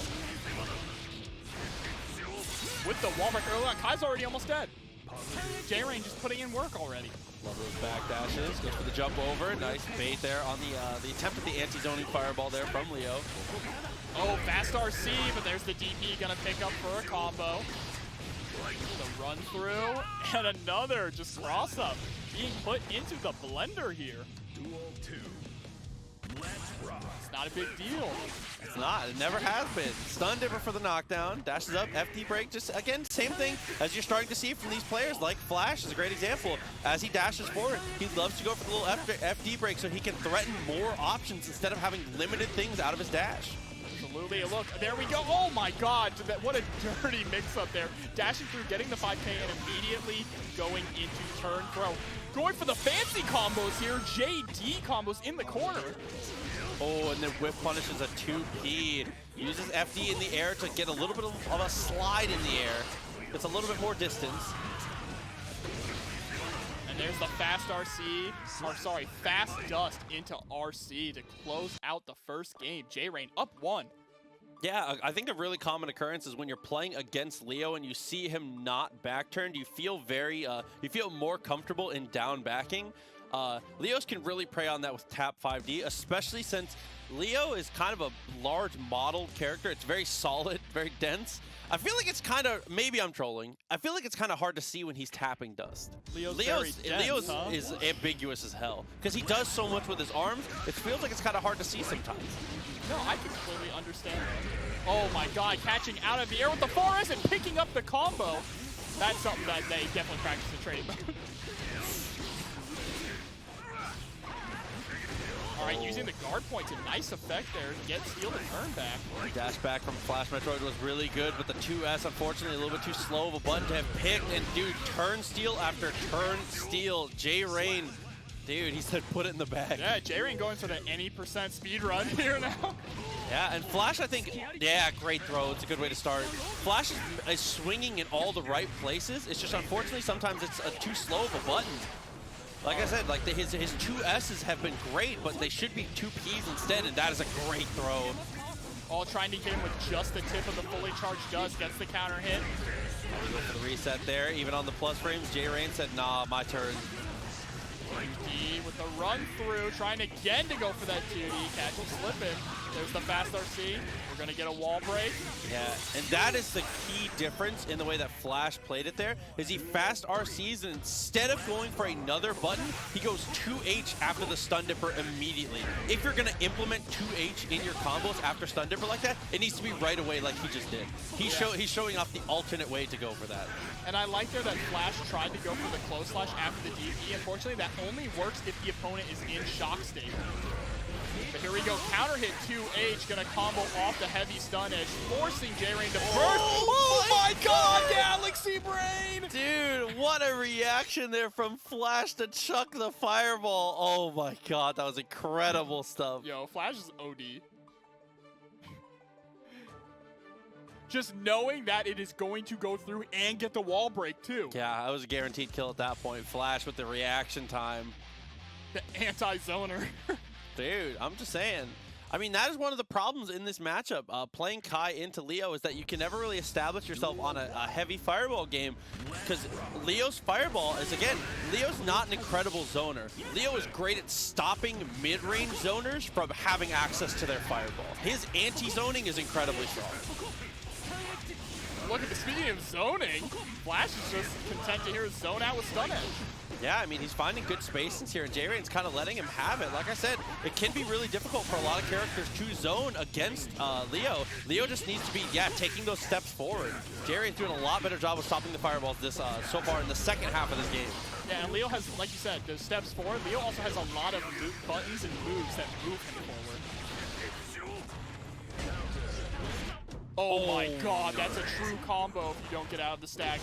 With the wall break early on, Kai's already almost dead. JayRain just putting in work already. Love those back dashes. Goes for the jump over. Nice bait there on the attempt at the anti-zoning fireball there from Leo. Oh, fast RC, but there's the DP gonna pick up for a combo. The run through, and another just cross up being put into the blender here. Duel 2. Let's rock. It's not a big deal. It's not. It never has been. Stun dipper for the knockdown. Dashes up. FD break. Just, again, same thing as you're starting to see from these players. Like Flash is a great example. As he dashes forward, he loves to go for the little FD break so he can threaten more options instead of having limited things out of his dash. Absolutely. Look, there we go. Oh my god. What a dirty mix-up there. Dashing through, getting the 5K, and immediately going into turn throw. Going for the fancy combos here. JD combos in the corner. Oh, and then whip punishes a 2P. Uses FD in the air to get a little bit of a slide in the air. Gets a little bit more distance. And there's the fast RC, or sorry, fast dust into RC to close out the first game. JayRain up 1. Yeah, I think a really common occurrence is when you're playing against Leo and you see him not back turned, you feel more comfortable in down backing. Leos can really prey on that with tap 5D, especially since Leo is kind of a large modeled character. It's very solid, very dense. I feel like it's kind of, maybe I'm trolling, I feel like it's kind of hard to see when he's tapping dust. Leo's is ambiguous as hell, because he does so much with his arms, it feels like it's kind of hard to see sometimes. No, I can completely understand that. Oh my god, catching out of the air with the 4S and picking up the combo. That's something that they definitely practice in training mode. Alright, using the guard point to nice effect there to get Steel to turn back. Dash back from FlashMetroid was really good, but the 2S, unfortunately, a little bit too slow of a button to have picked. And dude, turn Steel after turn Steel. JayRain, dude, he said put it in the bag. Yeah, JayRain going for the any % speed run here now. Yeah, and Flash, I think, yeah, great throw. It's a good way to start. Flash is swinging in all the right places. It's just, unfortunately, sometimes it's too slow of a button. Like I said, like his 2S's have been great, but they should be 2Ps instead, and that is a great throw. All trying to get him with just the tip of the fully charged dust. Gets the counter hit. Go for the reset there. Even on the plus frames, JayRain said, nah, my turn. 2D with the run through, trying again to go for that 2D. Catch will slip him. There's the fast RC. We're going to get a wall break. Yeah, and that is the key difference in the way that Flash played it there, is he fast RCs, and instead of going for another button, he goes 2H after the Stun Dipper immediately. If you're going to implement 2H in your combos after Stun Dipper like that, it needs to be right away like he just did. He's showing off the alternate way to go for that. And I like there that Flash tried to go for the close slash after the DP. Unfortunately, that only works if the opponent is in shock state. But here we go, counter hit 2H, gonna combo off the heavy stun edge, forcing JayRain to burst. Oh my god, Galaxy Brain! Dude, what a reaction there from Flash to chuck the fireball. Oh my god, that was incredible stuff. Yo, Flash is OD. Just knowing that it is going to go through and get the wall break too. Yeah, that was a guaranteed kill at that point. Flash with the reaction time. The anti-zoner. Dude, I'm just saying. I mean, that is one of the problems in this matchup. Playing Kai into Leo is that you can never really establish yourself on a heavy fireball game, because Leo's fireball is, again, Leo's not an incredible zoner. Leo is great at stopping mid-range zoners from having access to their fireball. His anti-zoning is incredibly strong. Look at the, speaking of zoning, Flash is just content to hear his zone out with stun edge. Yeah, I mean, he's finding good spaces here, and JayRain's kind of letting him have it. Like I said, it can be really difficult for a lot of characters to zone against Leo. Leo just needs to be, taking those steps forward. JayRain's doing a lot better job of stopping the fireballs this so far in the second half of this game. Yeah, and Leo has, like you said, those steps forward. Leo also has a lot of buttons and moves that move him forward. Oh my god, that's a true combo if you don't get out of the stagger.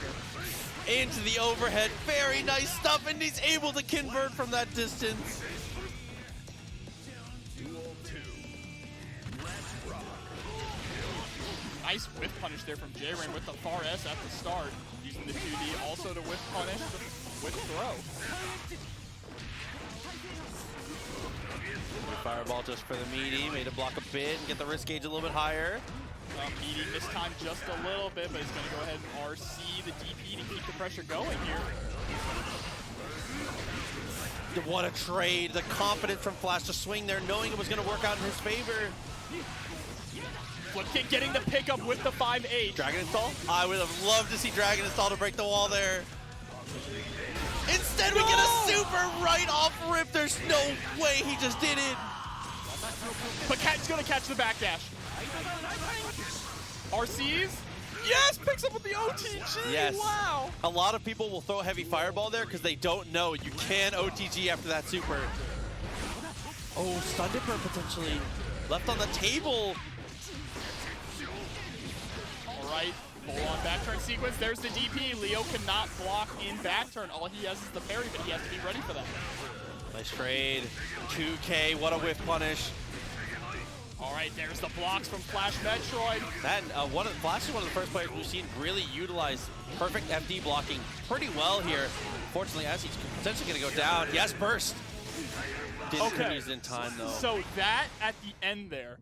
Into the overhead, very nice stuff, and he's able to convert from that distance. Duel 2. Let's rock. Nice whiff punish there from JayRain with the far S at the start. Using the 2D also to whiff punish with throw. Fireball just for the meaty, made it block a bit and get the risk gauge a little bit higher. Meaty this time just a little bit, but he's going to go ahead and RC the DP to keep the pressure going here. What a trade. The confidence from Flash to swing there, knowing it was going to work out in his favor. Flip kick getting the pickup with the 5-8. Dragon install? I would have loved to see Dragon install to break the wall there. Instead, we get a super right off rip. There's no way he just did it. But Cat's going to catch the backdash. RCs? Yes, picks up with the OTG. Yes. Wow. A lot of people will throw heavy fireball there because they don't know you can OTG after that super. Oh, stun dipper potentially. Left on the table. All right, full on back turn sequence. There's the DP. Leo cannot block in back turn. All he has is the parry, but he has to be ready for that. Nice trade. 2K, what a whiff punish. All right, there's the blocks from FlashMetroid. That Flash is one of the first players we've seen really utilize perfect FD blocking pretty well here. Fortunately, as he's potentially going to go down. Yes, burst. Didn't use it in time though. So that at the end there,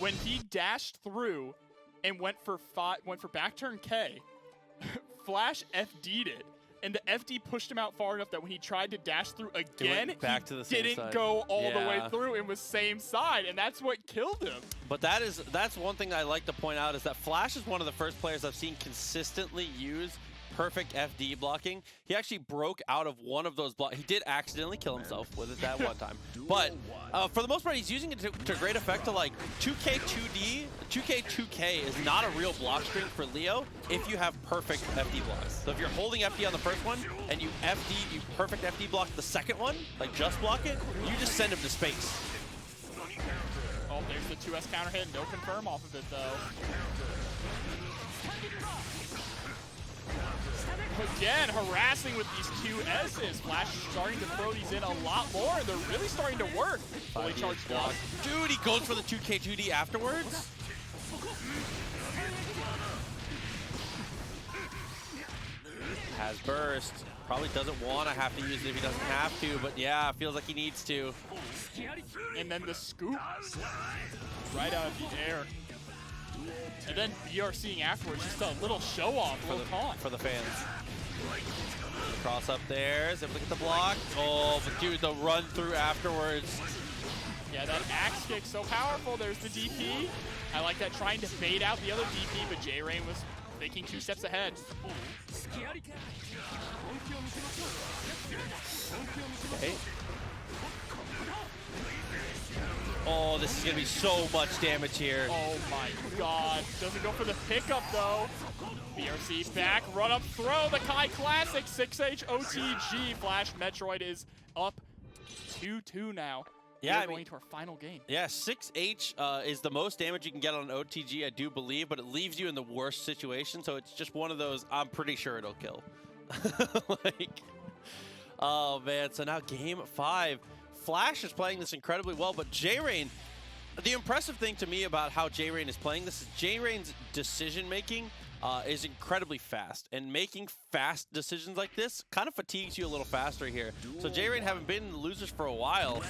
when he dashed through and went for back turn K, Flash FD'd it. And the FD pushed him out far enough that when he tried to dash through again, back to the same didn't side. go all the way through and was same side, and that's what killed him. But that's one thing I like to point out is that Flash is one of the first players I've seen consistently use perfect FD blocking. He actually broke out of one of those blocks. He did accidentally kill himself with it that one time. But for the most part, he's using it to great effect to like 2K 2D. 2K 2K is not a real block string for Leo if you have perfect FD blocks. So if you're holding FD on the first one and you perfect FD block the second one, like just block it, you just send him to space. Oh, there's the 2S counter hit. No confirm off of it, though. Again, harassing with these 2S's. Flash is starting to throw these in a lot more, and they're really starting to work. Fully charged block. Dude, he goes for the 2K 2D afterwards? Has burst. Probably doesn't want to have to use it if he doesn't have to, but yeah, feels like he needs to. And then the scoop right out of the air. And then BRCing afterwards, just a little show off for the fans. Cross up there, is able to get the block. Oh, but dude, the run through afterwards. Yeah, that axe kick so powerful. There's the DP. I like that, trying to fade out the other DP, but JayRain was thinking 2 steps ahead. Okay. Oh, this is going to be so much damage here. Oh my god. Doesn't go for the pickup though. BRC back, run up, throw the Kai Classic, 6H OTG. FlashMetroid is up 2-2 now. Yeah, we're going to our final game. Yeah, 6H is the most damage you can get on an OTG, I do believe, but it leaves you in the worst situation, so it's just one of those, I'm pretty sure it'll kill. Like, oh man, so now game 5. Flash is playing this incredibly well, but JayRain, the impressive thing to me about how JayRain is playing this is JayRain's decision-making is incredibly fast, and making fast decisions like this kind of fatigues you a little faster here. So JayRain, having been in the losers for a while,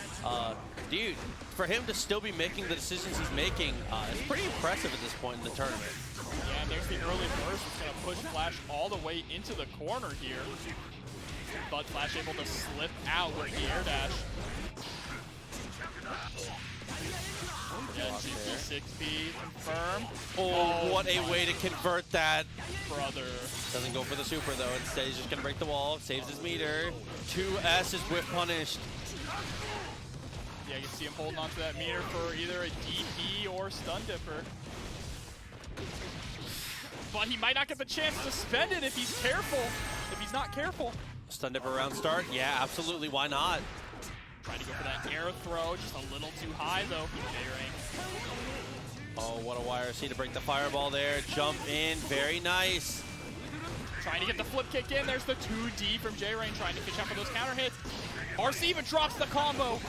dude, for him to still be making the decisions he's making is pretty impressive at this point in the tournament. Yeah, and there's the early burst. It's going to push Flash all the way into the corner here. But Flash able to slip out with the air dash. Yeah, 6B confirm. Oh, what a way to convert that. Brother. Doesn't go for the super though. Instead, he's just going to break the wall. Saves his meter. 2S is whip punished. Yeah, you can see him holding onto that meter for either a DP or stun dipper. But he might not get the chance to spend it if he's careful. If he's not careful. Stun dipper round start? Yeah, absolutely. Why not? Trying to go for that air throw, just a little too high though for JayRain. Oh, what a YRC to break the fireball there. Jump in, very nice. Trying to get the flip kick in. There's the 2D from JayRain trying to fish out for those counter hits. RC even drops the combo.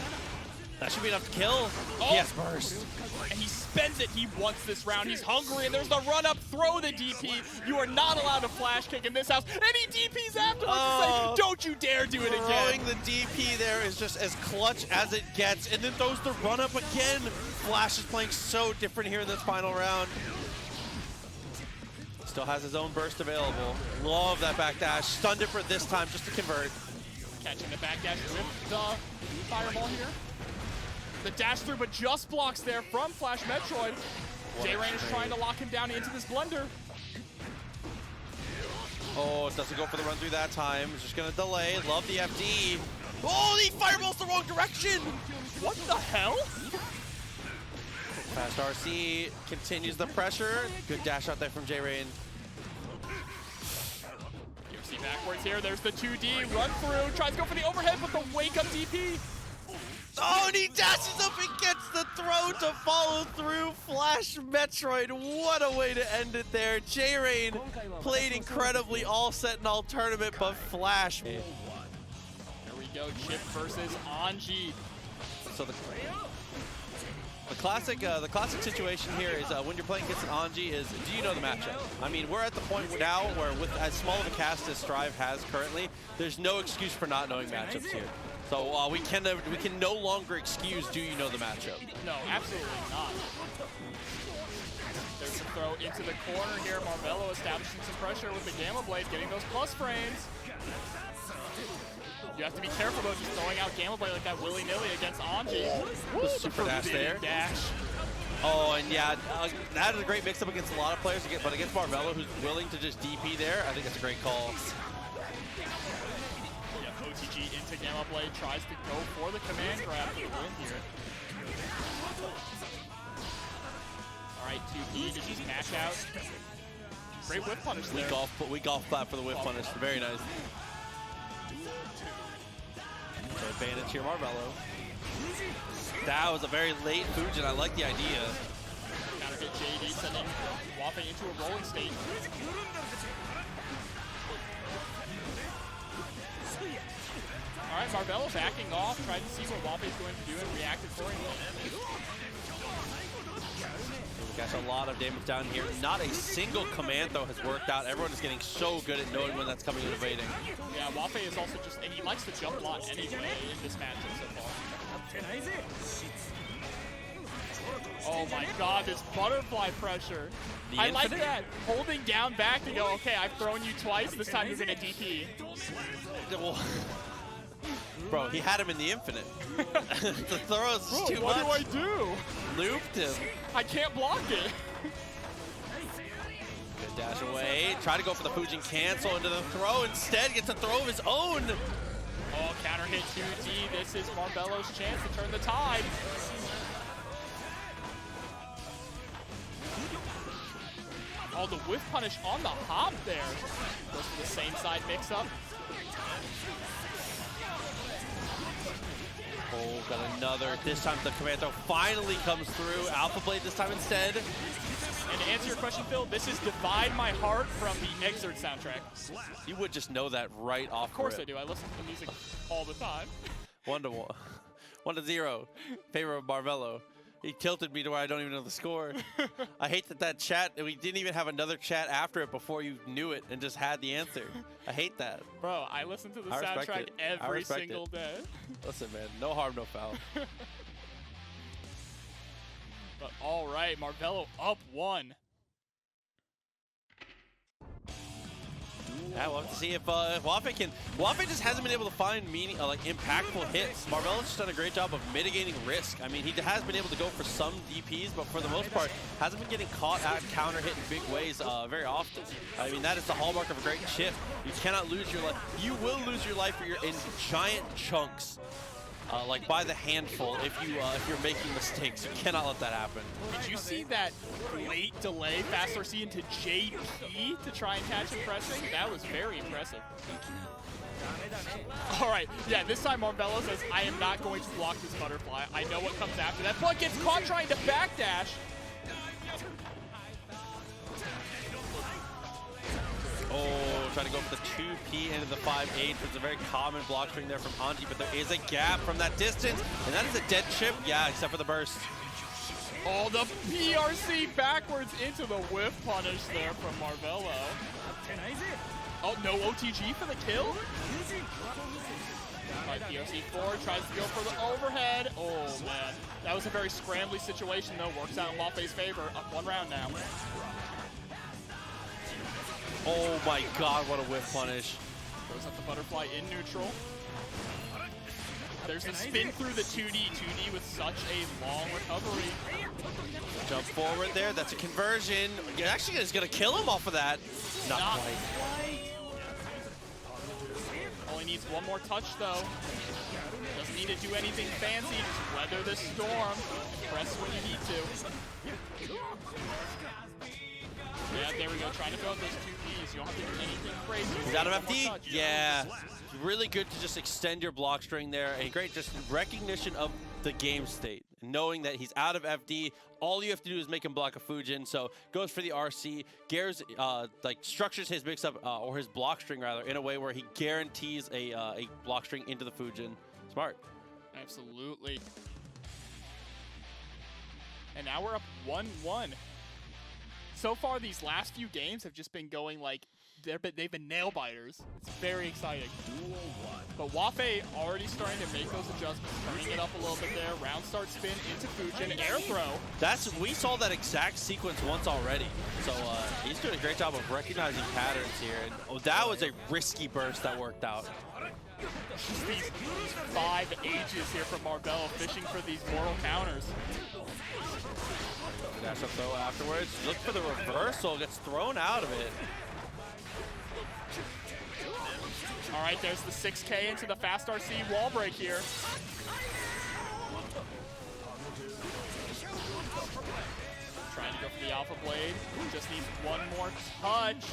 That should be enough to kill. Oh. Yes, burst. And he spends it. He wants this round. He's hungry. And there's the run up, throw the DP. You are not allowed to flash kick in this house. And he DPs afterwards to say, don't you dare do it again. Throwing the DP there is just as clutch as it gets. And then throws the run up again. Flash is playing so different here in this final round. Still has his own burst available. Love that backdash. Stunned it for this time just to convert. Catching the backdash with the fireball here. The dash through, but just blocks there from FlashMetroid. JayRain is trying to lock him down into this blender. Oh, it doesn't go for the run through that time. It's just gonna delay. Love the FD. Oh, he fireballs the wrong direction. What the hell? Fast RC continues the pressure. Good dash out there from JayRain. UFC backwards here. There's the 2D run through. Tries to go for the overhead, but the wake up DP. Oh, and he dashes up and gets the throw to follow through. FlashMetroid, what a way to end it there. JayRain played incredibly all set and all tournament, but Flash. There we go, Chipp versus Anji. So the classic situation here is when you're playing against an Anji is, do you know the matchup? I mean, we're at the point now where with as small of a cast as Strive has currently, there's no excuse for not knowing matchups here. So we can no longer excuse, do you know the matchup? No, absolutely not. There's a throw into the corner here. Marvelo establishing some pressure with the Gamma Blade, getting those plus frames. You have to be careful though, just throwing out Gamma Blade like that willy-nilly against Anji. The super dash there. Dash. Oh, and yeah, that is a great mix-up against a lot of players, but against Marvelo, who's willing to just DP there, I think that's a great call. OTG into Gamma Blade, tries to go for the command grab for the win here. Alright, 2P to just mash out. Great whip punish there. We golf clap for the whip punish. Very nice. Advantage here, Marvelo. That was a very late Fujin. I like the idea. Counter hit JD, sending Wafe into a rolling state. Alright, Marvelo backing off, trying to see what Wafe's going to do and reacted accordingly. We got a lot of damage down here. Not a single command, though, has worked out. Everyone is getting so good at knowing when that's coming and evading. Yeah, Wafe is also just, and he likes to jump a lot anyway in this matchup so far. Oh my god, this butterfly pressure. I like that. Holding down back to go, okay, I've thrown you twice, this time you're going to DP. Bro, he had him in the infinite. The throw is too what much. What do I do? Looped him. I can't block it. Good dash away. Try to go for the Fujin cancel into the throw. Instead, gets a throw of his own. Oh, counter hit 2D. This is Marvelo's chance to turn the tide. Oh, the whiff punish on the hop there. Goes for the same side mix-up. Oh, got another. This time the command throw finally comes through. Alpha Blade this time instead. And to answer your question, Phil, this is Divide My Heart from the Exert soundtrack. You would just know that right off. Of course I do. I listen to the music all the time. 1-1. 1-0. Favor of Marvelo. He tilted me to where I don't even know the score. I hate that chat, we didn't even have another chat after it before you knew it and just had the answer. I hate that. Bro, I listen to the soundtrack every single day. Listen, man, no harm, no foul. But all right, Marvelo up 1. Yeah, we'll have to see if Wafe can. Wafe just hasn't been able to find impactful hits. Marvelo's just done a great job of mitigating risk. I mean, he has been able to go for some DPs, but for the most part, hasn't been getting caught at counter hit in big ways very often. I mean, that is the hallmark of a great Chipp. You cannot lose your life. You will lose your life in giant chunks. Like by the handful, if you're making mistakes. You cannot let that happen. Did you see that late delay fast RC into JP to try and catch him pressing? That was very impressive. All right, yeah, this time Marvelo says, I am not going to block this butterfly. I know what comes after that, but gets caught trying to backdash. Oh, trying to go for the 2P into the 5H, which is a very common block string there from Anji, but there is a gap from that distance, and that is a dead Chipp. Yeah, except for the burst. Oh, the PRC backwards into the whiff punish there from Marvelo. Oh, no OTG for the kill? Alright, PRC forward, tries to go for the overhead. Oh, man. That was a very scrambly situation, though. Works out in Wafei's favor. Up 1 round now. Oh my god, what a whiff punish. Throws up the butterfly in neutral. There's a spin through the 2D. 2D with such a long recovery. Jump forward there, that's a conversion. You're actually just gonna kill him off of that. Not quite. Only needs one more touch though. Doesn't need to do anything fancy, just weather the storm. Press when you need to. Yeah, there we go, trying to throw out those 2Ds. You don't have to do anything crazy. He's out of FD? Yeah. Really good to just extend your block string there. A great just recognition of the game state. Knowing that he's out of FD, all you have to do is make him block a Fujin. So goes for the RC. Gares like structures his mix up or his block string rather in a way where he guarantees a block string into the Fujin. Smart. Absolutely. And now we're up 1-1. So far, these last few games have just been going like they've been nail biters. It's very exciting. But Wafei already starting to make those adjustments, turning it up a little bit there. Round start spin into Fujin, air throw. We saw that exact sequence once already. So he's doing a great job of recognizing patterns here. And that was a risky burst that worked out. These 5 ages here from Marvelo, fishing for these mortal counters. Dash up throw afterwards. Look for the reversal. Gets thrown out of it. All right, there's the 6K into the fast RC wall break here. Trying to go for the Alpha Blade. Just needs one more touch.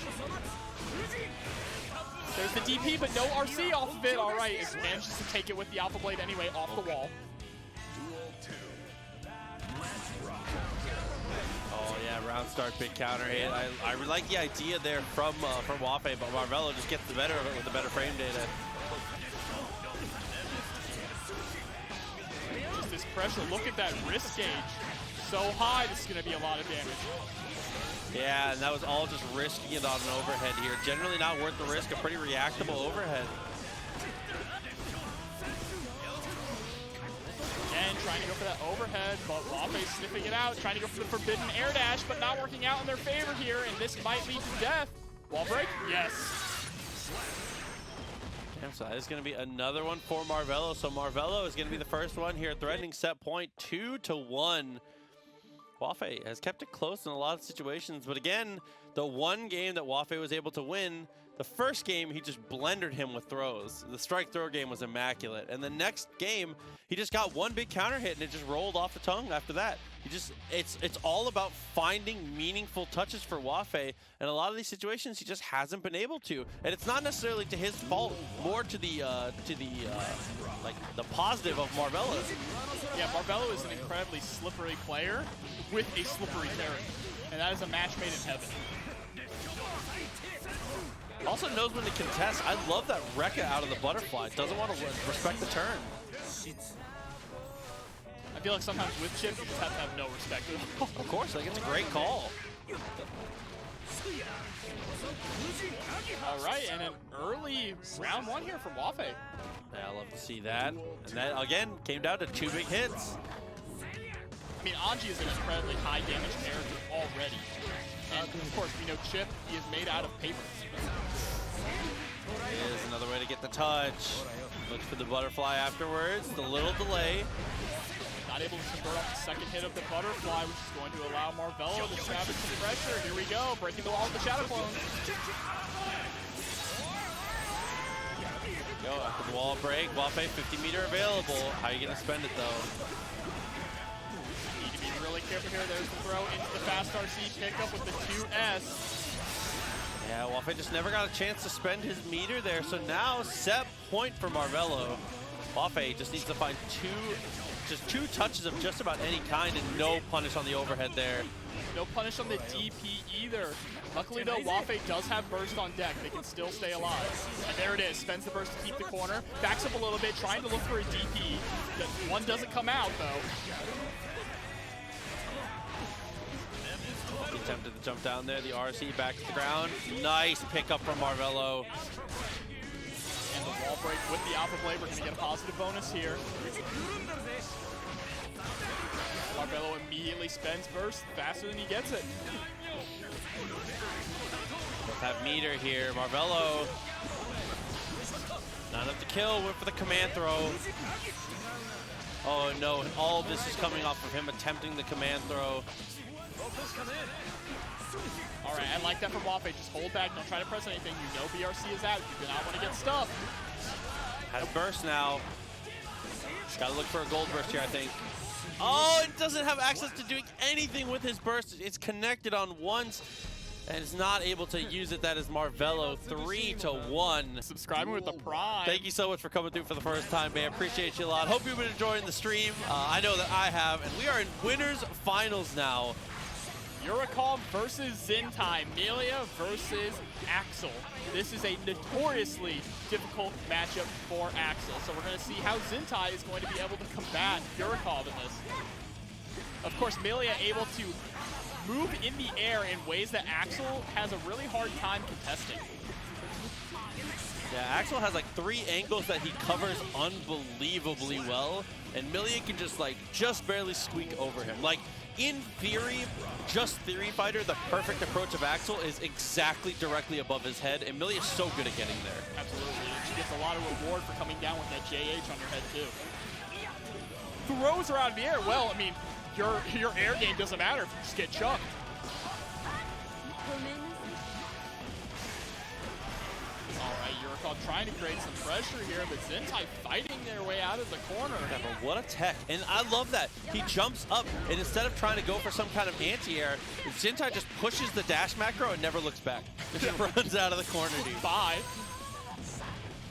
There's the DP, but no RC off of it. All right, it manages to take it with the Alpha Blade anyway off the wall. Oh yeah, round start, big counter hit. I like the idea there from Wafei, but Marvelo just gets the better of it with the better frame data. Just this pressure. Look at that wrist gauge. So high, this is going to be a lot of damage. Yeah, and that was all just risking it on an overhead here. Generally not worth the risk, a pretty reactable overhead. Again, trying to go for that overhead, but Wafei sniffing it out, trying to go for the forbidden air dash, but not working out in their favor here, and this might lead to death. Wall break? Yes. Damn, so that is going to be another one for Marvelo. So Marvelo is going to be the first one here, threatening set point 2-1. Wafei has kept it close in a lot of situations, but again, the one game that Wafei was able to win, the first game, he just blendered him with throws. The strike throw game was immaculate. And the next game, he just got one big counter hit and it just rolled off the tongue after that. It's all about finding meaningful touches for Wafei. And a lot of these situations, he just hasn't been able to. And it's not necessarily to his fault, more to the positive of Marvelo. Yeah, Marvelo is an incredibly slippery player with a slippery character. And that is a match made in heaven. Also knows when to contest. I love that Rekka out of the butterfly. Doesn't want to respect the turn. I feel like sometimes with Chipp, you just have to have no respect at all. Of course, like it's a great call. All right, and an early round 1 here from Wafei. Yeah, I love to see that. And that, again, came down to 2 big hits. I mean, Anji is an incredibly high damage character already. And of course, we know Chipp, he is made out of paper. Is another way to get the touch. Looks for the butterfly afterwards. The little delay. Not able to convert off the second hit of the butterfly, which is going to allow Marvelo to establish some pressure. Here we go, breaking the wall with the shadow clones. Go after the wall break. Wafei 50-meter available. How are you going to spend it though? Need to be really careful here. There's the throw into the fast RC pickup with the 2S. Yeah, Wafei just never got a chance to spend his meter there. So now set point for Marvelo. Wafei just needs to find 2 just 2 touches of just about any kind and no punish on the overhead there. No punish on the DP either. Luckily though, Wafe does have burst on deck. They can still stay alive. And there it is, spends the burst to keep the corner. Backs up a little bit, trying to look for a DP. That one doesn't come out though. He attempted to jump down there, the RC back to the ground. Nice pickup from Marvelo. And the wall break with the Alpha Blade, we're gonna get a positive bonus here. Marvelo immediately spends burst faster than he gets it. Both have meter here. Marvelo, not enough to kill, went for the command throw. Oh no, and all of this is coming off of him attempting the command throw. All right, I like that from Wafe. Just hold back, don't try to press anything. You know BRC is out, you do not want to get stuffed. Has burst now. Gotta look for a gold burst here, I think. Oh, it doesn't have access to doing anything with his burst. It's connected on once and is not able to use it. That is Marvelo, 3-1. Subscribing with the Prime. Thank you so much for coming through for the first time, man. Appreciate you a lot. Hope you've been enjoying the stream. I know that I have, and we are in winners finals now. Yurikov versus Zintai, Millia versus Axel. This is a notoriously difficult matchup for Axel, so we're going to see how Zintai is going to be able to combat Yurikov in this. Of course, Millia able to move in the air in ways that Axel has a really hard time contesting. Yeah, Axel has like 3 angles that he covers unbelievably well, and Millia can just barely squeak over him. Like, in theory, just Theory Fighter, the perfect approach of Axel is exactly directly above his head, and Millia is so good at getting there. Absolutely, and she gets a lot of reward for coming down with that JH on her head too. Throws her out of the air. Well, I mean, your air game doesn't matter if you just get chucked. All right, Yurikov trying to create some pressure here, but Zintai fighting their way out of the corner. Yeah, but what a tech. And I love that. He jumps up, and instead of trying to go for some kind of anti-air, Zintai just pushes the dash macro and never looks back. Just runs out of the corner, dude. Bye.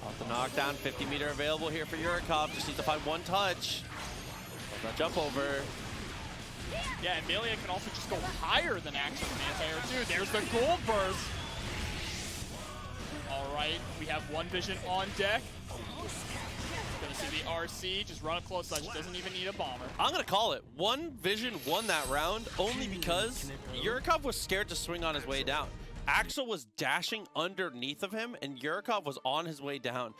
Off the knockdown, 50 meter available here for Yurikov. Just needs to find 1 touch. Love that jump over. Yeah, and Millia can also just go higher than Axel from anti-air too. There's the gold burst. All right, we have One Vision on deck. Gonna see the RC, just run up close, so doesn't even need a bomber. I'm gonna call it. One Vision won that round only because Yurikov was scared to swing on his way down. Axel was dashing underneath of him, and Yurikov was on his way down.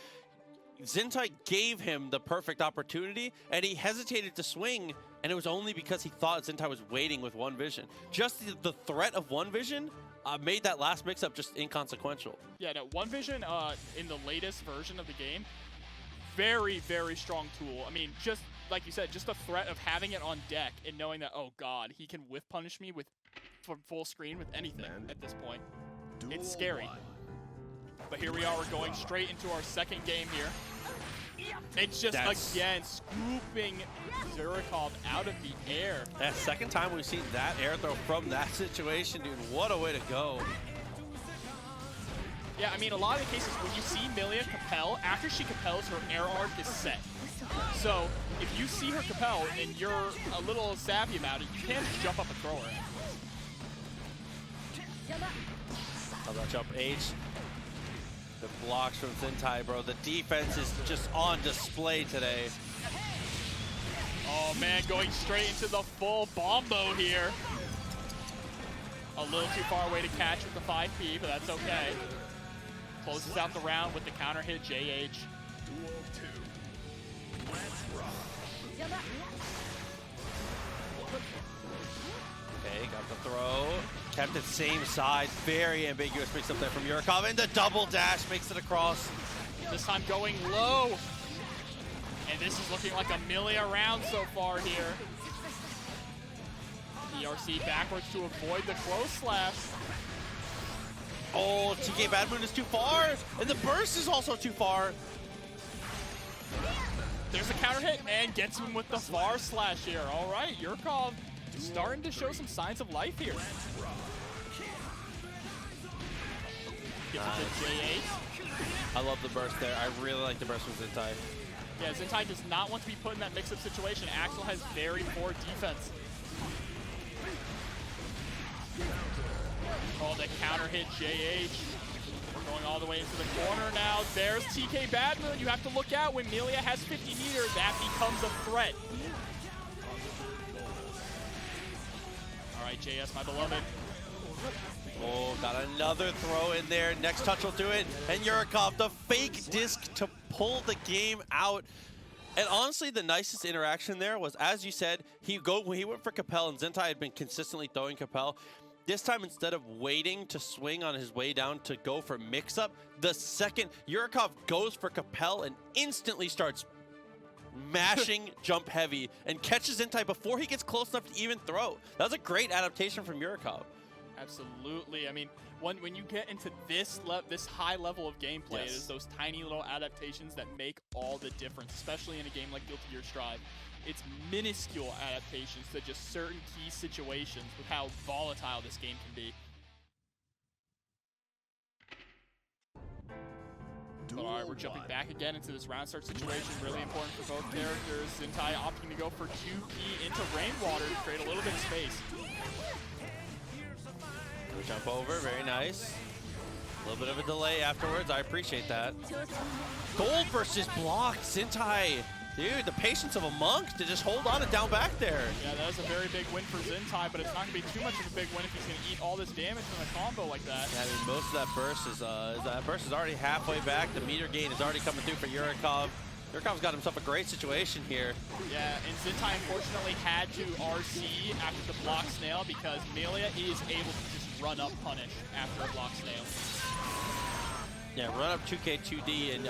Zintai gave him the perfect opportunity, and he hesitated to swing, and it was only because he thought Zintai was waiting with One Vision. Just the threat of One Vision made that last mix-up just inconsequential. Yeah, no, One Vision in the latest version of the game, very, very strong tool. I mean, just like you said, just the threat of having it on deck and knowing that, oh god, he can whiff punish me with from full screen with anything at this point. It's scary. But here we are, we're going straight into our second game here. It's just, again, scooping Yurikov out of the air. Yeah, second time we've seen that air throw from that situation, dude. What a way to go. Yeah, I mean, a lot of the cases when you see Millia compel, after she compels, her air arc is set. So if you see her compel and you're a little savvy about it, you can just jump up and throw her. How about jump H? The blocks from Zintai, bro. The defense is just on display today. Oh man, going straight into the full bombo here. A little too far away to catch with the 5P, but that's okay. Closes out the round with the counter hit, JH. Okay, got the throw. Kept it same side. Very ambiguous mix up there from Yurikov. And the double dash makes it across. This time going low. And this is looking like a Millia round so far here. ERC backwards to avoid the close slash. Oh, TK Bad Moon is too far. And the burst is also too far. There's a counter hit and gets him with the far slash here. All right, Yurikov starting to show some signs of life here. Gets it to J8. I love the burst there. I really like the burst from Zintai. Yeah, Zintai does not want to be put in that mix-up situation. Axel has very poor defense. Oh, the counter hit JH. We're going all the way into the corner now. There's TK Badmoon. You have to look out when Millia has 50 meters. That becomes a threat. All right, JS, my beloved. Oh, got another throw in there. Next touch will do it. And Yurikov, the fake disc to pull the game out. And honestly, the nicest interaction there was, as you said, when he went for Capel, and Zintai had been consistently throwing Capel. This time, instead of waiting to swing on his way down to go for mix-up, the second Yurikov goes for Capel and instantly starts mashing jump heavy and catches Zintai before he gets close enough to even throw. That was a great adaptation from Yurikov. Absolutely. I mean, when you get into this high level of gameplay, it is those tiny little adaptations that make all the difference, especially in a game like Guilty Gear Strive. It's minuscule adaptations to just certain key situations with how volatile this game can be. All right, we're jumping back again into this round start situation. Really important for both characters. Zintai opting to go for 2P into Rainwater to create a little bit of space. Jump over, very nice. A little bit of a delay afterwards, I appreciate that. Gold versus blocked, Zintai. Dude, the patience of a monk to just hold on and down back there. Yeah, that is a very big win for Zintai, but it's not going to be too much of a big win if he's going to eat all this damage from a combo like that. Yeah, I mean, most of that burst is already halfway back. The meter gain is already coming through for Yurikov. Yurikov's got himself a great situation here. Yeah, and Zintai unfortunately had to RC after the block snail because Millia is able to just run up punish after a block snail. Yeah, run up 2K 2D and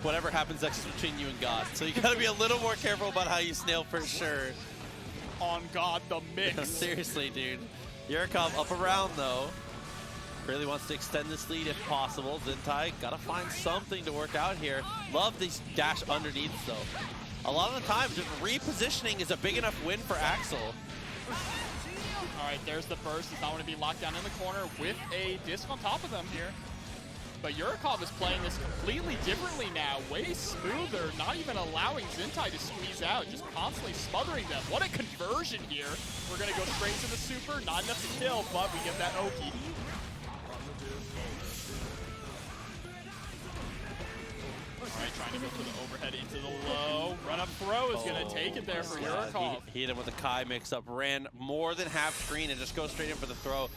whatever happens next is between you and God. So you gotta be a little more careful about how you snail for sure. On God, the mix. Seriously, dude. Yurikov up around though. Really wants to extend this lead if possible. Zintai gotta find something to work out here. Love these dash underneath though. A lot of the time, just repositioning is a big enough win for Axel. All right, there's the burst. He's not going to be locked down in the corner with a disc on top of them here. But Yurikov is playing this completely differently now, way smoother, not even allowing Zintai to squeeze out, just constantly smothering them. What a conversion here. We're going to go straight to the super, not enough to kill, but we get that Oki. All right, trying to go for the overhead into the low. Run-up throw is going to take it there for Yurikov. He hit him with a Kai mix-up, ran more than half screen and just goes straight in for the throw.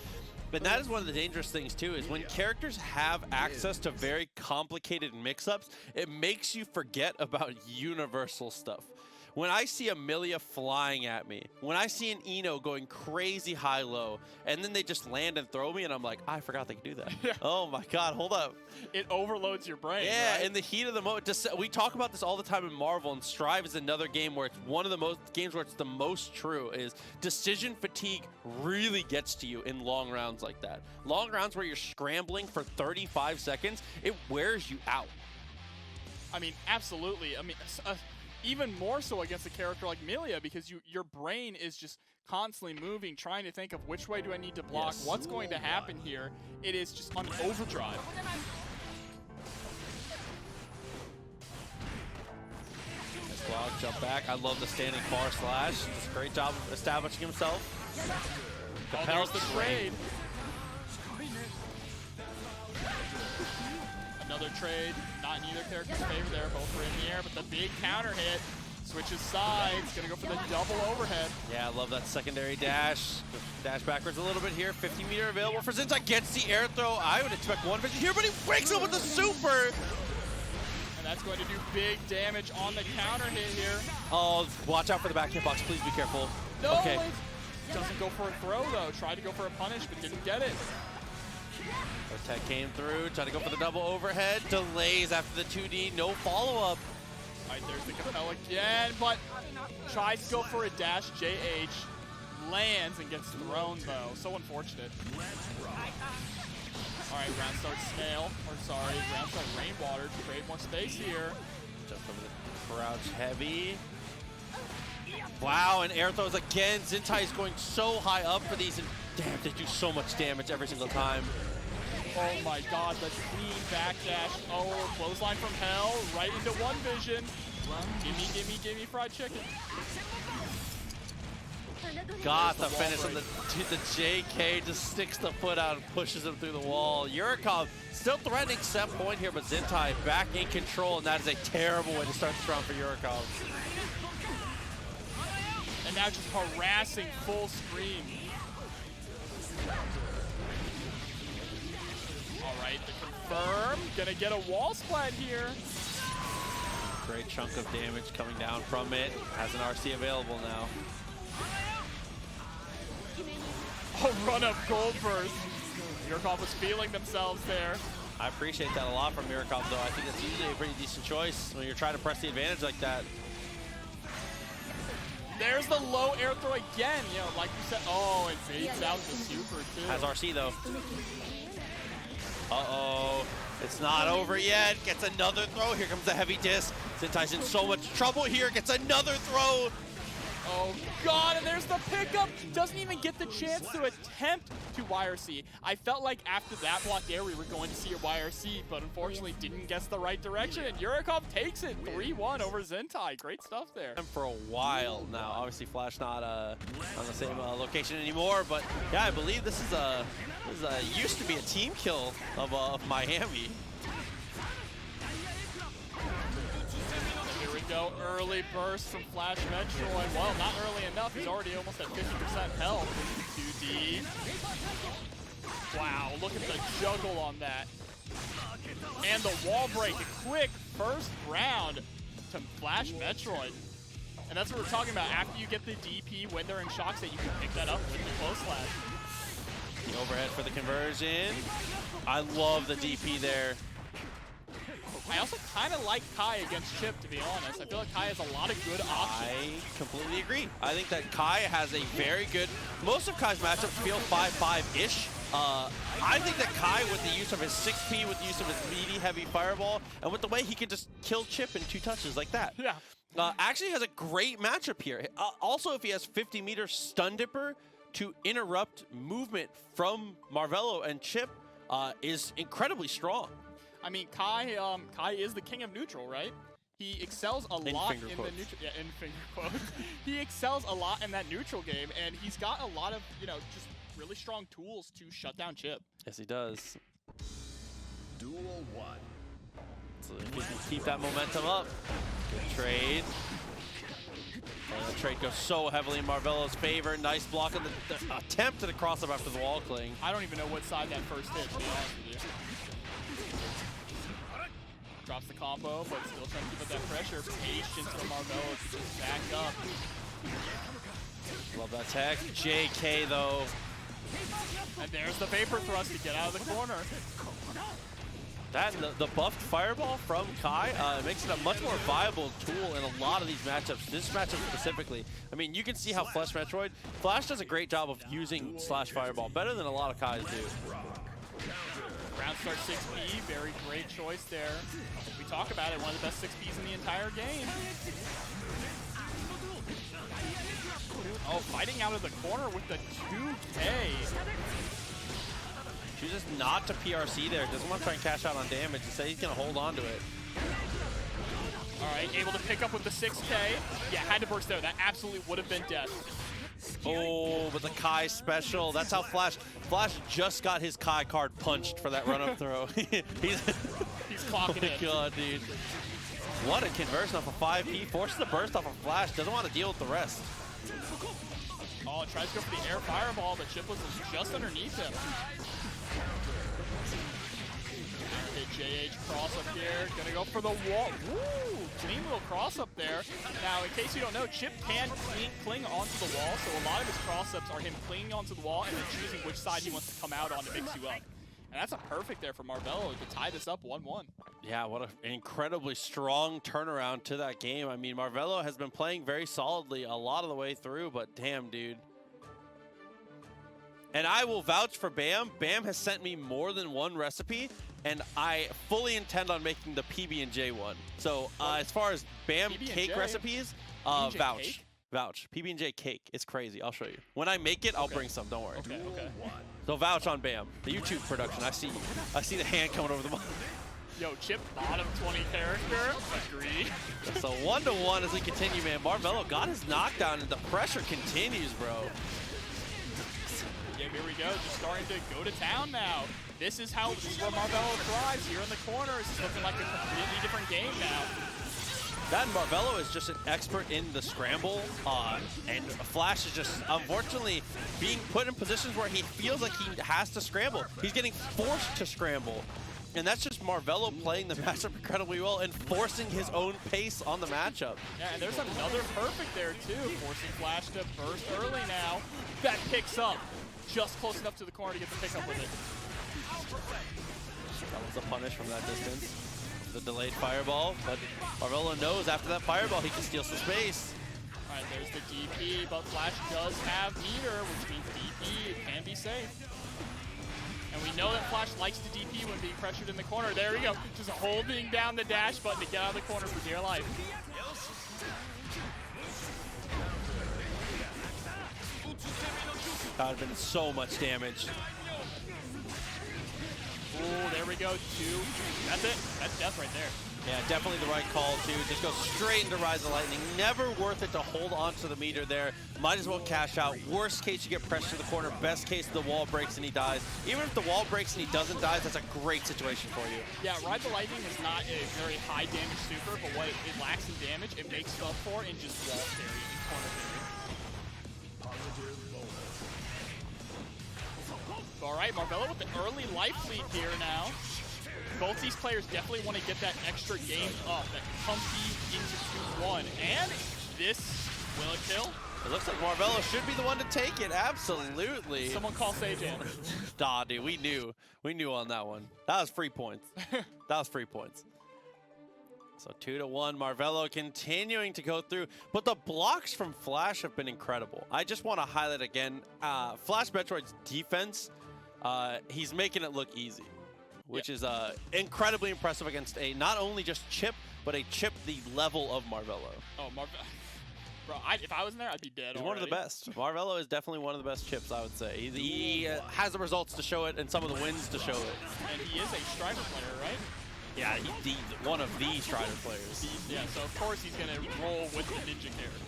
But that is one of the dangerous things too, is when characters have access to very complicated mix-ups, it makes you forget about universal stuff. When I see a Millia flying at me, when I see an Eno going crazy high-low, and then they just land and throw me, and I'm like, I forgot they could do that. Yeah. Oh my God, hold up. It overloads your brain, Yeah, right? in the heat of the moment. We talk about this all the time in Marvel, and Strive is another game where it's one of the most games where it's the most true, is decision fatigue really gets to you in long rounds like that. Long rounds where you're scrambling for 35 seconds, it wears you out. I mean, absolutely. I mean, even more so against a character like Millia, because your brain is just constantly moving, trying to think of which way do I need to block, what's going to happen here. It is just on overdrive. Nice block, jump back. I love the standing far slash. Does a great job of establishing himself. Oh, there's the trade. Another trade, not in either character's favor there. Both were in the air, but the big counter hit switches sides. Gonna go for the double overhead. Yeah, I love that secondary dash. Dash backwards a little bit here. 50 meter available for Zintai. Gets the air throw. I would expect one vision here, but he breaks it with the super. And that's going to do big damage on the counter hit here. Oh, watch out for the back hitbox. Please be careful. No, okay. Doesn't go for a throw though. Tried to go for a punish, but didn't get it. Tech came through, tried to go for the double overhead, delays after the 2D, no follow-up. All right, there's the Capel again, but tries to go for a dash. JH lands and gets thrown though. So unfortunate. All right, round start snail, or sorry, round start rainwater to create more space here. Jump over the crouch heavy. Wow, and air throws again. Zintai is going so high up for these, and damn, they do so much damage every single time. Oh my God, the clean backdash. Oh, clothesline from hell, right into one vision. Gimme fried chicken. Got the finish on the JK, just sticks the foot out and pushes him through the wall. Yurikov still threatening set point here, but Zintai back in control, and that is a terrible way to start the round for Yurikov. And now just harassing full screen. All right, the confirm. Gonna get a wall splat here. Great chunk of damage coming down from it. Has an RC available now. Oh, run up gold burst. Yurikov was feeling themselves there. I appreciate that a lot from Yurikov, though. I think that's usually a pretty decent choice when you're trying to press the advantage like that. There's the low air throw again. You know, like you said. Oh, it baits out the super too. Has RC though. Uh-oh. It's not over yet. Gets another throw. Here comes the heavy disc. Zintai's in so much trouble here. Gets another throw. Oh God, and there's the pickup. Doesn't even get the chance to attempt to YRC. I felt like after that block there, we were going to see a YRC, but unfortunately didn't guess the right direction, and Yurikov takes it 3-1 over Zintai. Great stuff there. For a while now. Obviously, Flash not on the same location anymore, but yeah, I believe this is used to be a team kill of Miami. Go early burst from FlashMetroid. Well, not early enough. He's already almost at 50% health. 2D. Wow, look at the juggle on that. And the wall break. A quick first round to FlashMetroid. And that's what we're talking about. After you get the DP when they're in shock state, you can pick that up with the close slash. The overhead for the conversion. I love the DP there. I also kind of like Kai against Chipp, to be honest. I feel like Kai has a lot of good options. I completely agree. I think that Kai has a very good... Most of Kai's matchups feel 5-5-ish. I think that Kai, with the use of his 6P, with the use of his meaty, heavy fireball, and with the way he can just kill Chipp in 2 touches like that, actually has a great matchup here. Also, if he has 50-meter stun dipper to interrupt movement from Marvelo and Chipp, is incredibly strong. I mean, Kai is the king of neutral, right? He excels a lot in the neutral. Yeah, in finger quotes. He excels a lot in that neutral game, and he's got a lot of, you know, just really strong tools to shut down Chipp. Yes, he does. Duel 1. So if he can keep that momentum up, good trade. And the trade goes so heavily in Marvelo's favor. Nice block on the attempt to the crossover after the wall cling. I don't even know what side that first hit, to be honest with you. Drops the combo, but still trying to keep up that pressure. Patience from Marvelo to just back up. Love that tech. JK though. And there's the vapor thrust to get out of the corner. That and the buffed fireball from Kai makes it a much more viable tool in a lot of these matchups. This matchup specifically. I mean, you can see how FlashMetroid, Flash does a great job of using slash fireball, better than a lot of Kais do. Round start 6P, very great choice there. We talk about it, one of the best 6Ps in the entire game. Oh, fighting out of the corner with the 2K. Chooses not to PRC there, doesn't want to try and cash out on damage, instead he's going to hold on to it. All right, able to pick up with the 6K. Yeah, had to burst there, that absolutely would have been death. Oh, but the Kai special. That's how Flash just got his Kai card punched for that run-up throw. He's clocking it. Oh my God, dude. What a conversion off a 5P. Forces the burst off of Flash. Doesn't want to deal with the rest. Oh, tries to go for the air fireball, but Chipp was just underneath him. Okay, JH cross up here. Gonna go for the wall. Woo! Clean little cross up there. Now, in case you don't know, Chipp can cling onto the wall, so a lot of his cross-ups are him clinging onto the wall and then choosing which side he wants to come out on to mix you up. And that's a perfect there for Marvelo to tie this up 1-1. Yeah, what an incredibly strong turnaround to that game. I mean, Marvelo has been playing very solidly a lot of the way through, but damn, dude. And I will vouch for Bam. Bam has sent me more than one recipe, and I fully intend on making the PB&J one. So as far as Bam cake recipes, vouch. Cake? Vouch. PB&J cake. It's crazy. I'll show you. When I make it, I'll bring some. Don't worry. Okay. So vouch on Bam. The YouTube production. I see the hand coming over the mic. Yo, Chipp, bottom 20 character. Agreed. So 1-1 as we continue, man. Marvelo got his knockdown, and the pressure continues, bro. Yeah, here we go. Just starting to go to town now. This is where Marvelo thrives here in the corner. It's looking like a completely different game now. That Marvelo is just an expert in the scramble, and Flash is just, unfortunately, being put in positions where he feels like he has to scramble. He's getting forced to scramble, and that's just Marvelo playing the matchup incredibly well and forcing his own pace on the matchup. Yeah, and there's another perfect there, too, forcing Flash to burst early now. That picks up, just close enough to the corner to get the pickup with it. That was a punish from that distance. The delayed fireball, but Marvelo knows after that fireball he can steal some space. All right, there's the DP, but Flash does have meter, which means DP can be safe. And we know that Flash likes to DP when being pressured in the corner. There we go, just holding down the dash button to get out of the corner for dear life. That would have been so much damage. Oh, there we go, 2. That's it. That's death right there. Yeah, definitely the right call, too. Just go straight into Rise of Lightning. Never worth it to hold on to the meter there. Might as well cash out. Worst case, you get pressed to the corner. Best case, the wall breaks and he dies. Even if the wall breaks and he doesn't die, that's a great situation for you. Yeah, Rise of Lightning is not a very high damage super, but what it lacks in damage, it makes up for in just wall carry and corner carry. All right, Marvelo with the early life lead here now. Both these players definitely want to get that extra game up, that comfy into 2-1. And this, will it kill? It looks like Marvelo should be the one to take it, absolutely. Someone call Sajan. Nah, dude, we knew. We knew on that one. That was free points. That was free points. So 2-1, Marvelo continuing to go through, but the blocks from Flash have been incredible. I just want to highlight again, FlashMetroid's defense, he's making it look easy, which is incredibly impressive against a not only just Chipp, but a Chipp the level of Marvelo. Oh, bro, if I was in there, I'd be dead. He's one of the best. Marvelo is definitely one of the best Chipps, I would say. He has the results to show it and some of the wins to show it. And he is a Strider player, right? Yeah, he's one of the Strider players. Yeah, so of course he's going to roll with the ninja character.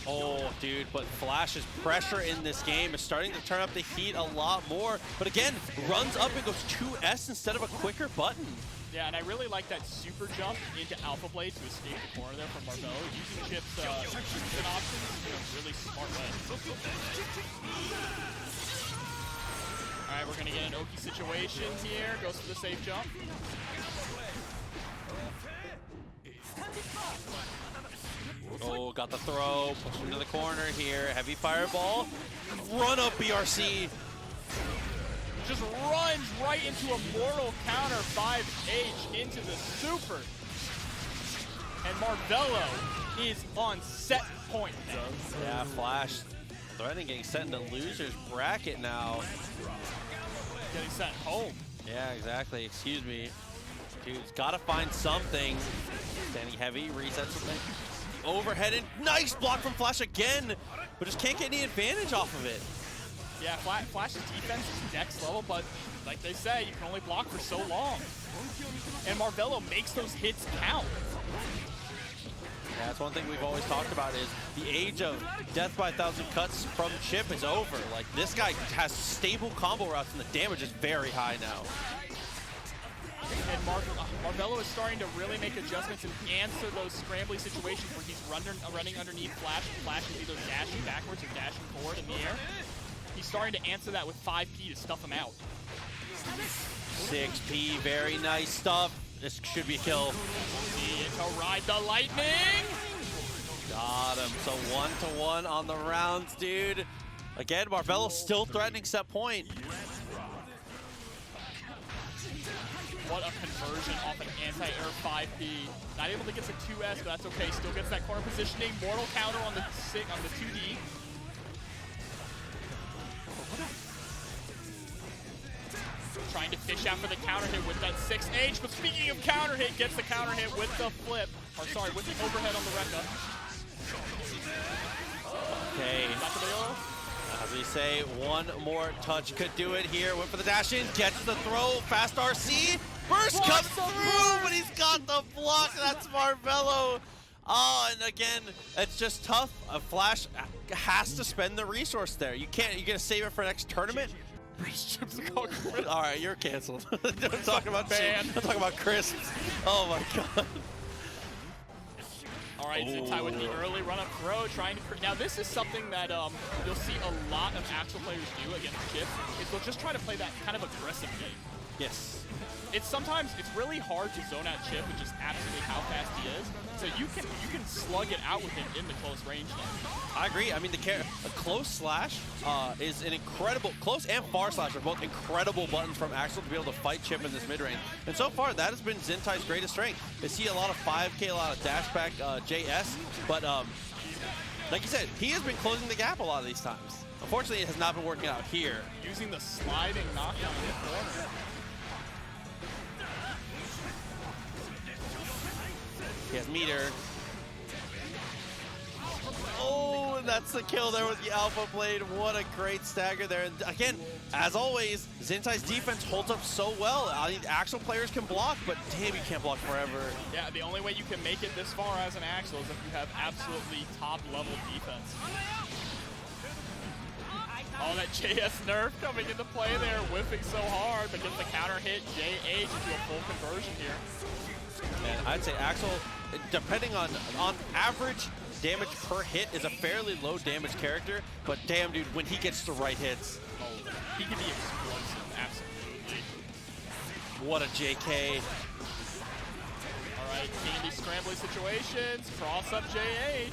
Oh, dude, but Flash's pressure in this game is starting to turn up the heat a lot more. But again, runs up and goes 2S instead of a quicker button. Yeah, and I really like that super jump into Alpha Blade to escape the corner there from Marvelo. Using Chipp's options in a really smart way. All right, we're going to get an Oki situation here. Goes for the safe jump. Oh, got the throw. Push into the corner here. Heavy fireball. Run up BRC. Just runs right into a mortal counter 5H into the super. And Marvelo is on set point now. Yeah, Flash threatening getting set into loser's bracket now. Getting sent home. Yeah, exactly. Excuse me. Dude's got to find something. Standing heavy, resets something. Overheaded. Nice block from Flash again, but just can't get any advantage off of it. Yeah, Flash's defense is next level, but like they say, you can only block for so long. And Marvelo makes those hits count. Yeah, that's one thing we've always talked about is the age of death by 1,000 cuts from Chipp is over. Like, this guy has stable combo routes and the damage is very high now. And Marvelo is starting to really make adjustments and answer those scrambly situations where he's running underneath Flash. Flash is either dashing backwards or dashing forward in the air. He's starting to answer that with 5P to stuff him out. 6P, very nice stuff. This should be a kill. To ride the lightning. Got him. So 1-1 on the rounds, dude. Again, Marvelo still threatening set point. What a conversion off an anti-air 5P. Not able to get the 2S, but that's okay. Still gets that corner positioning. Mortal counter on the 2D. Trying to fish out for the counter hit with that 6H, but speaking of counter hit, gets the counter hit with the flip. Or sorry, with the overhead on the Rekka. Okay. Got the Millia. As we say. One more touch could do it here. Went for the dash in, gets the throw, fast RC. Burst comes through, but he's got the block. That's Marvelo. Oh, and again, it's just tough. Flash has to spend the resource there. You can't, you're gonna save it for next tournament? All right, you're canceled. I'm talking about Chipp. I'm talking about crisps. Oh my god. All right, Zintai with the early run-up throw, trying to now this is something that you'll see a lot of actual players do against Chipp, is they'll just try to play that kind of aggressive game. Yes. Sometimes it's really hard to zone out Chipp with just absolutely how fast he is. So you can slug it out with him in the close range now. I agree. I mean, a close slash is an incredible, close and far slash are both incredible buttons from Axel to be able to fight Chipp in this mid range. And so far, that has been Zintai's greatest strength. They see a lot of 5K, a lot of dash back JS, but like you said, he has been closing the gap a lot of these times. Unfortunately, it has not been working out here. Using the sliding knockdown in the corner. He has meter. Oh, and that's the kill there with the Alpha Blade. What a great stagger there. And again, as always, Zintai's defense holds up so well. I mean, Axel players can block, but damn, you can't block forever. Yeah, the only way you can make it this far as an Axel is if you have absolutely top-level defense. Oh, that JS nerf coming into play there, whiffing so hard, but gets the counter hit JH into a full conversion here. And I'd say Axel, depending on average damage per hit, is a fairly low damage character, but damn, dude, when he gets the right hits. Oh, he can be explosive, absolutely. What a JK. All right, Candy scrambling situations, cross up JH.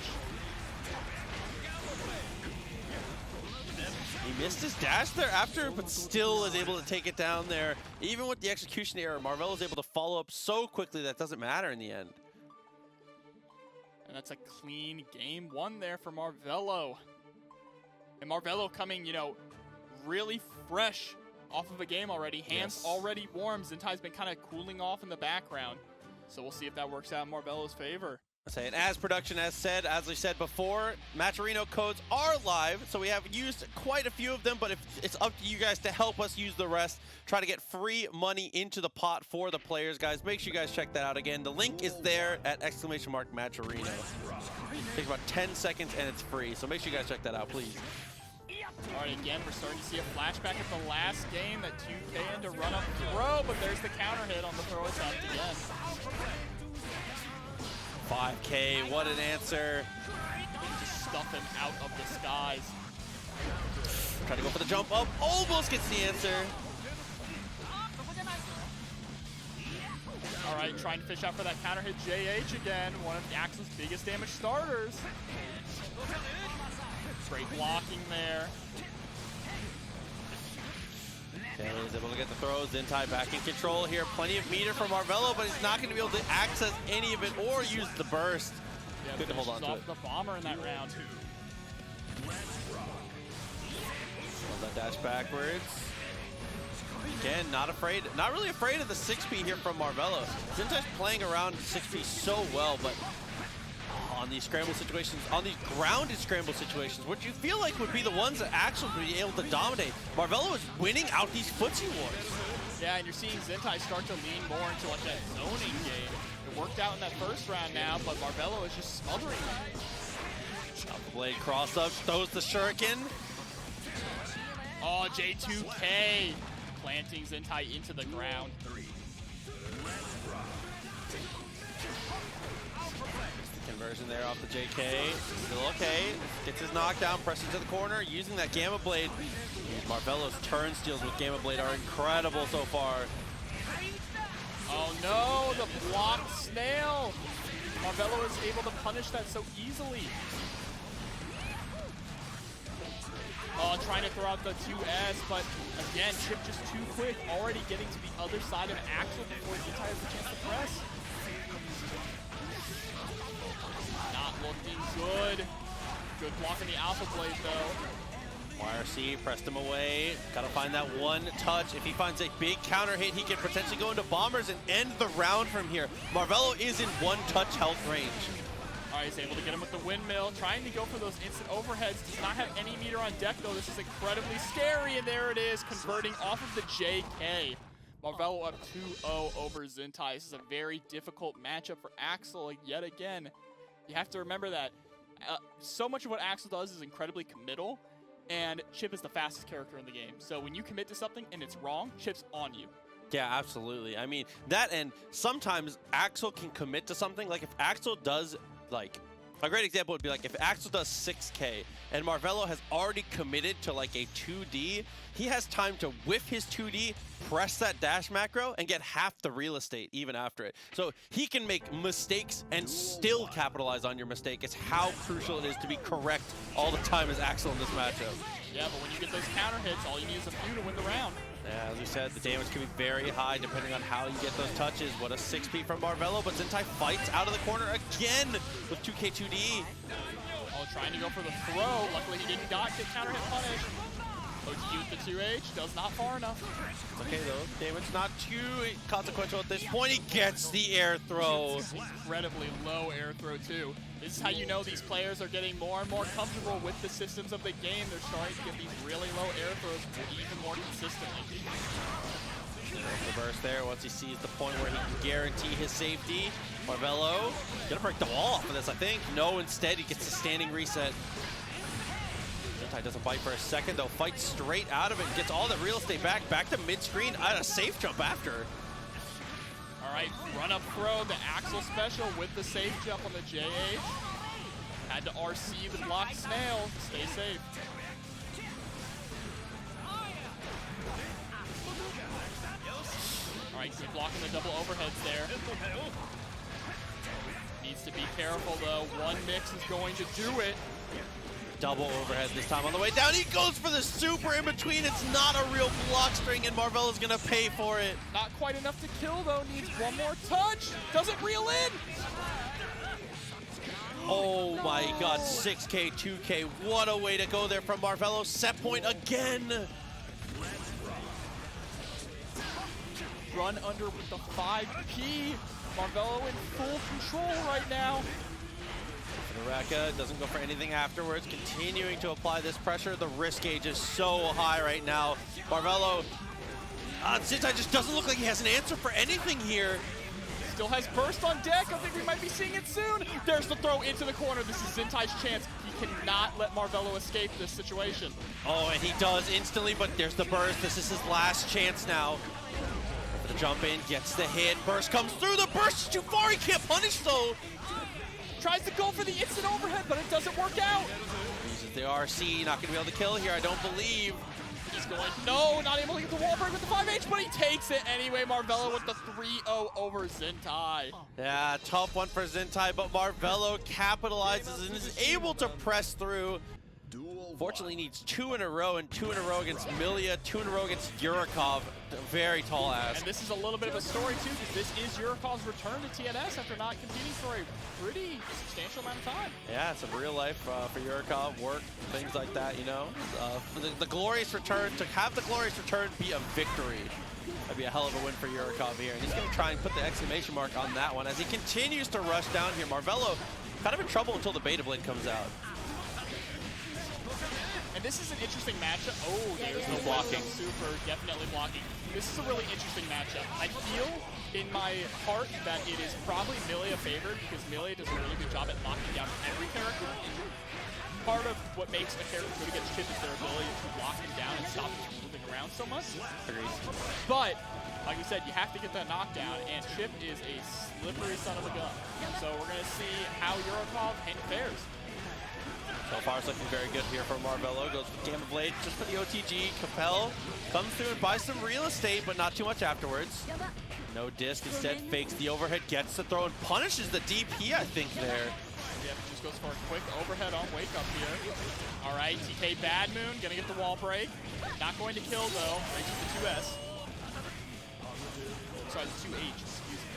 He missed his dash there after, but still is able to take it down there. Even with the execution error, Marvelo is able to follow up so quickly that doesn't matter in the end. And that's a clean game one there for Marvelo. And Marvelo coming, you know, really fresh off of a game already. Hands already warm. Zintai's been kind of cooling off in the background. So we'll see if that works out in Marvelo's favor. And as production has said, as we said before, Matcherino codes are live, so we have used quite a few of them, but it's up to you guys to help us use the rest. Try to get free money into the pot for the players, guys. Make sure you guys check that out again. The link is there at !Matcherino. Takes about 10 seconds and it's free, so make sure you guys check that out, please. All right, again, we're starting to see a flashback at the last game, that 2K into run up throw, but there's the counter hit on the throw attempt again. 5K, what an answer. Just stuff him out of the skies. Trying to go for the jump up, almost gets the answer. All right, trying to fish out for that counter hit JH again, one of Axel's biggest damage starters. Great blocking there. Okay, he's able to get the throws. Zintai back in control here. Plenty of meter from Marvelo, but he's not going to be able to access any of it or use the burst. Yeah, good to hold on to off it. The bomber in that round. Love that dash backwards. Again, not really afraid of the 6P here from Marvelo. Zintai's playing around 6P so well, but on these scramble situations, on these grounded scramble situations, what you feel like would be the ones that actually would be able to dominate, Marvelo is winning out these footsie wars. Yeah, and you're seeing Zintai start to lean more into like that zoning game. It worked out in that first round now, but Marvelo is just smothering them. Up the blade cross up, throws the shuriken. Oh, J2K planting Zintai into the ground. Conversion there off the JK. Still okay. Gets his knockdown, presses to the corner, using that Gamma Blade. Marvelo's turn steals with Gamma Blade are incredible so far. Oh no, the blocked snail. Marvelo is able to punish that so easily. Oh, trying to throw out the 2S, but again, Chipp just too quick, already getting to the other side of Axel before Zintai has a chance to press. Not looking good. Good block in the Alpha Blade, though. YRC pressed him away. Gotta find that one touch. If he finds a big counter hit, he can potentially go into bombers and end the round from here. Marvelo is in one touch health range. All right, he's able to get him with the windmill, trying to go for those instant overheads. Does not have any meter on deck, though. This is incredibly scary, and there it is, converting off of the JK. Marvelo up 2-0 over Zintai. This is a very difficult matchup for Axel yet again. You have to remember that so much of what Axel does is incredibly committal, and Chipp is the fastest character in the game. So when you commit to something and it's wrong, Chipp's on you. Yeah, absolutely. I mean, that, and sometimes Axel can commit to something. Like if Axel does, like, a great example would be like if Axel does 6K and Marvelo has already committed to like a 2D, he has time to whiff his 2D, press that dash macro, and get half the real estate even after it. So he can make mistakes and still capitalize on your mistake. It's how crucial it is to be correct all the time as Axel in this matchup. Yeah, but when you get those counter hits, all you need is a few to win the round. Yeah, as we said, the damage can be very high depending on how you get those touches. What a 6P from Marvelo, but Zintai fights out of the corner again with 2K2D. Oh, trying to go for the throw. Luckily, he didn't get counter hit punished. OTU with the 2H, does not far enough. It's okay though, damage not too consequential at this point. He gets the air throw. Incredibly low air throw too. This is how you know these players are getting more and more comfortable with the systems of the game. They're starting to get these really low air throws even more consistently. The burst there once he sees the point where he can guarantee his safety. Marvelo gonna break the wall off of this, I think. No, instead he gets a standing reset. Zintai doesn't bite for a second, though. Fights straight out of it, gets all the real estate back to mid-screen, a safe jump after. All right, run up throw, the Axel special with the safe jump on the JH. Had to RC the block snail, stay safe. All right, keep blocking the double overheads there. Needs to be careful though, one mix is going to do it. Double overhead this time on the way down. He goes for the super in between. It's not a real block string, and Marvelo's gonna pay for it. Not quite enough to kill though, needs one more touch. Doesn't reel in. Oh my god, 6K, 2K. What a way to go there from Marvelo. Set point again. Run under with the 5P. Marvelo in full control right now. deraY doesn't go for anything afterwards, continuing to apply this pressure. The risk gauge is so high right now. Marvelo, Zintai just doesn't look like he has an answer for anything here. Still has burst on deck. I think we might be seeing it soon. There's the throw into the corner. This is Zintai's chance. He cannot let Marvelo escape this situation. Oh, and he does instantly, but there's the burst. This is his last chance now. For the jump in, gets the hit. Burst comes through. The burst is too far. He can't punish though. Tries to go for the instant overhead, but it doesn't work out. Uses the RC, not gonna be able to kill here, I don't believe. He's going, no, not able to get the wall break with the 5H, but he takes it anyway. Marvelo with the 3-0 over Zintai. Yeah, tough one for Zintai, but Marvelo capitalizes and is able to press through. Fortunately, needs 2 in a row, and 2 in a row against Millia, 2 in a row against Yurikov. Very tall ass. And this is a little bit of a story, too, because this is Yurikov's return to TNS after not competing for a pretty substantial amount of time. Yeah, it's a real life for Yurikov, work, things like that, you know. The glorious return, to have the glorious return be a victory. That'd be a hell of a win for Yurikov here. And he's going to try and put the exclamation mark on that one as he continues to rush down here. Marvelo kind of in trouble until the Beta Blade comes out. And this is an interesting matchup. Oh, there's no blocking. Super, definitely blocking. This is a really interesting matchup. I feel in my heart that it is probably Millia favored because Millia does a really good job at locking down every character. Part of what makes a character good against Chipp is their ability to lock him down and stop him from moving around so much. But, like you said, you have to get that knockdown, and Chipp is a slippery son of a gun. So we're going to see how Yurikov fares. So far, it's looking very good here for Marvelo. Goes with Gamma Blade just for the OTG. Capel comes through and buys some real estate, but not too much afterwards. No disc, instead fakes the overhead, gets the throw, and punishes the DP, I think, there. Yep, just goes for a quick overhead on wake up here. All right, TK Bad Moon, gonna get the wall break. Not going to kill, though. Breaks the 2S. Sorry, the 2H, excuse me.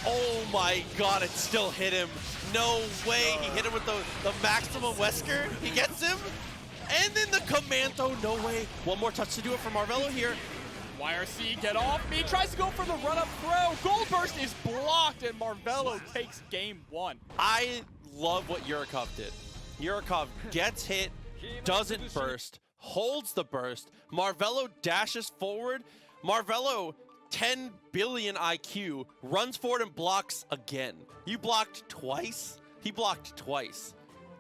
Oh my god, it still hit him. No way, he hit him with the maximum Wesker. He gets him. And then the command throw, no way. One more touch to do it for Marvelo here. YRC, get off me. Tries to go for the run-up throw. Gold Burst is blocked, and Marvelo takes game 1. I love what Yurikov did. Yurikov gets hit, doesn't burst, holds the burst. Marvelo dashes forward. Marvelo, 10 billion IQ, runs forward and blocks again. You blocked twice? He blocked twice.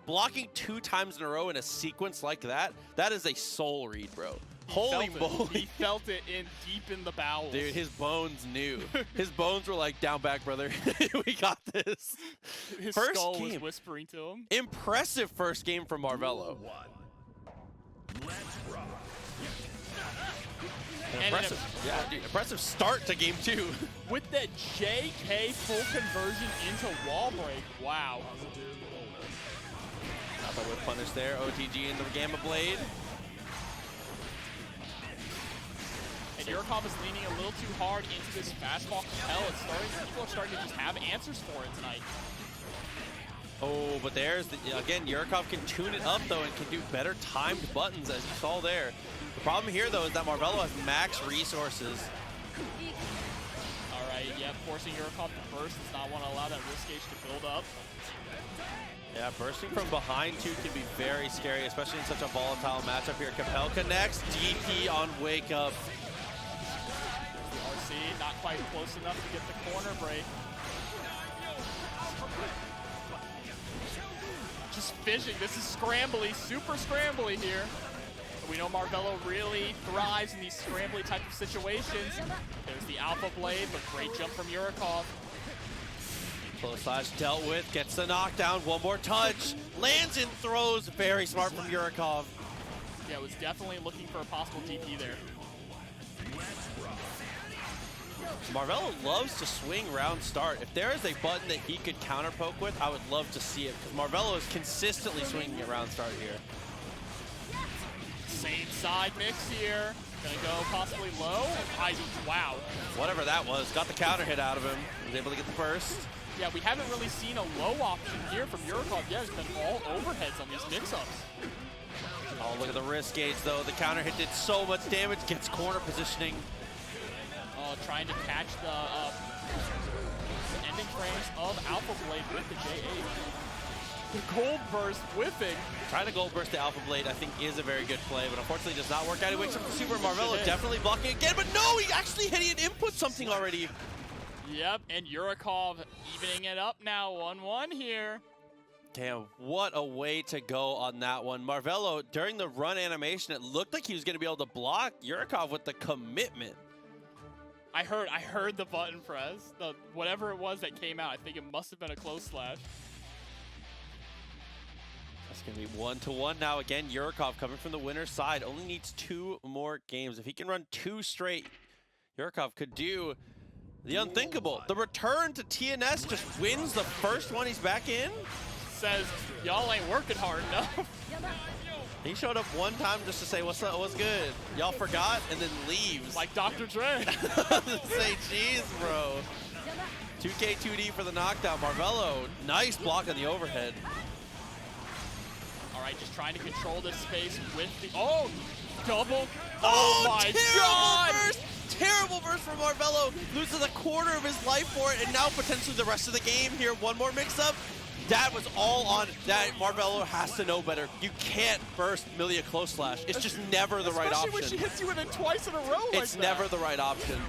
Blocking 2 times in a row in a sequence like that, that is a soul read, bro. Holy moly. He felt it in deep in the bowels. Dude, his bones knew. His bones were like, down back, brother. We got this. His first skull game. was whispering to him. Impressive first game from Marvelo. Let's rock. Impressive start to game 2. With the JK full conversion into wall break. Wow. Not that with punish there. OTG into the Gamma Blade. And Yurikov is leaning a little too hard into this fastball compel. People are starting to just have answers for it tonight. Oh, but there's, again, Yurikov can tune it up, though, and can do better timed buttons, as you saw there. The problem here, though, is that Marvelo has max resources. All right, yeah, forcing Yurikov to burst does not want to allow that risk gauge to build up. Yeah, bursting from behind, too, can be very scary, especially in such a volatile matchup here. Compel connects, DP on Wake Up. RC not quite close enough to get the corner break. Just fishing. This is scrambly, super scrambly here. We know Marvelo really thrives in these scrambly type of situations. There's the Alpha Blade, but great jump from Yurikov. Close slash dealt with, gets the knockdown, one more touch, lands and throws. Very smart from Yurikov. Yeah, was definitely looking for a possible DP there. Marvelo loves to swing round start. If there is a button that he could counter poke with, I would love to see it, because Marvelo is consistently swinging at round start here. Same side mix here. Gonna go possibly low. Wow. Whatever that was, got the counter hit out of him. Was able to get the burst. Yeah, we haven't really seen a low option here from Yurikov yet. It's been all overheads on these mix-ups. Oh, look at the wrist gauge, though. The counter hit did so much damage. Gets corner positioning. Trying to catch the ending frames of Alpha Blade with the J8. The Gold Burst whiffing. Trying to Gold Burst the Alpha Blade, I think, is a very good play, but unfortunately does not work out. He wakes up the Super Marvelo, definitely blocking again, but no, he actually hit an input something already. Yep, and Yurikov evening it up now, 1-1 here. Damn, what a way to go on that one. Marvelo, during the run animation, it looked like he was going to be able to block Yurikov with the commitment. I heard the button press. Whatever it was that came out, I think it must have been a close slash. That's going to be 1-1 now. Again, Yurikov coming from the winner's side. Only needs 2 more games. If he can run 2 straight, Yurikov could do the unthinkable. The return to TNS just wins the first one he's back in. Says, y'all ain't working hard enough. He showed up one time just to say, what's up, what's good? Y'all forgot, and then leaves. Like Dr. Dre. Say, jeez, bro. 2K 2D for the knockdown. Marvelo, nice block on the overhead. All right, just trying to control this space with the, double. Oh my God! burst! Terrible burst from Marvelo. Loses a quarter of his life for it, and now potentially the rest of the game here. One more mix-up. That was all on that. Marvelo has to know better. You can't burst Millia close slash. It's just never the right option. Especially when she hits you with it twice in a row like that. It's never the right option.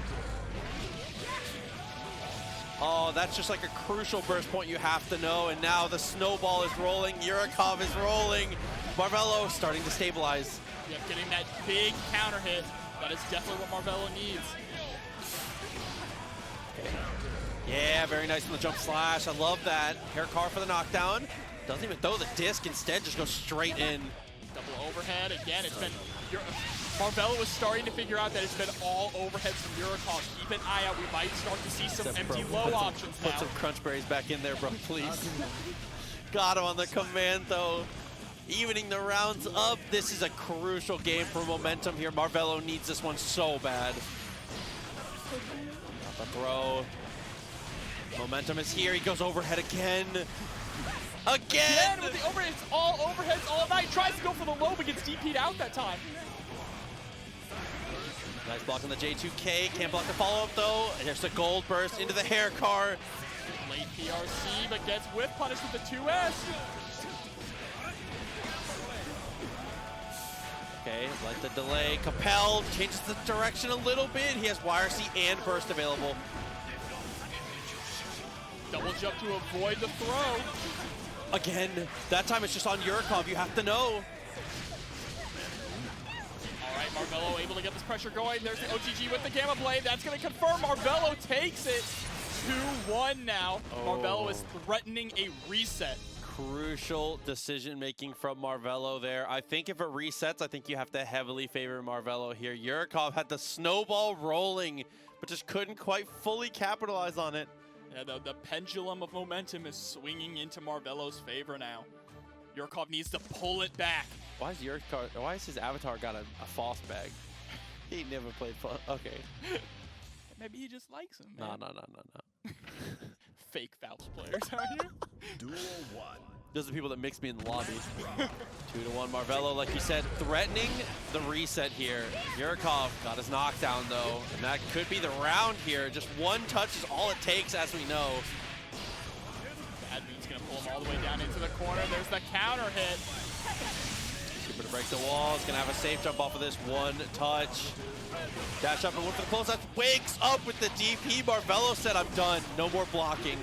Oh, that's just like a crucial burst point you have to know. And now the snowball is rolling. Yurikov is rolling. Marvelo starting to stabilize. Yep, getting that big counter hit. That is definitely what Marvelo needs. Okay. Yeah, very nice on the jump slash. I love that. Hair car for the knockdown. Doesn't even throw the disc. Instead, just goes straight in. Double overhead. Again, it's been... Marvelo was starting to figure out that it's been all overheads from Yurikov. Keep an eye out. We might start to see some empty low options now. Put some crunch berries back in there, bro, please. Got him on the command, though. Evening the rounds up. This is a crucial game for momentum here. Marvelo needs this one so bad. Not the throw. Momentum is here. He goes overhead again. Again with the overhead. It's all overheads all night. Tries to go for the low, but gets DP'd out that time. Nice block on the J2K. Can't block the follow-up, though. And there's the gold burst into the hair car. Late PRC, but gets whip punished with the 2S. Okay, like the delay. Capel changes the direction a little bit. He has YRC and burst available. Double jump to avoid the throw. Again, that time it's just on Yurikov. You have to know. All right, Marvelo able to get this pressure going. There's the OTG with the Gamma Blade. That's going to confirm Marvelo takes it. 2-1 now. Marvelo is threatening a reset. Crucial decision-making from Marvelo there. I think if it resets, I think you have to heavily favor Marvelo here. Yurikov had the snowball rolling, but just couldn't quite fully capitalize on it. Yeah, the pendulum of momentum is swinging into Marvelo's favor now. Yurikov needs to pull it back. Why is his avatar got a false bag? He never played fun. Okay. Maybe he just likes him, man. No. Fake Valve players out here. Duel 1. Those are the people that mix me in the lobby. 2-1 Marvelo, like you said, threatening the reset here. Yurikov got his knockdown though, and that could be the round here. Just one touch is all it takes, as we know. Bad Moon's gonna pull him all the way down into the corner. There's the counter hit. Super to break the wall. He's gonna have a safe jump off of this one touch. Dash up and look for the close touch. Wakes up with the DP. Marvelo said, I'm done. No more blocking.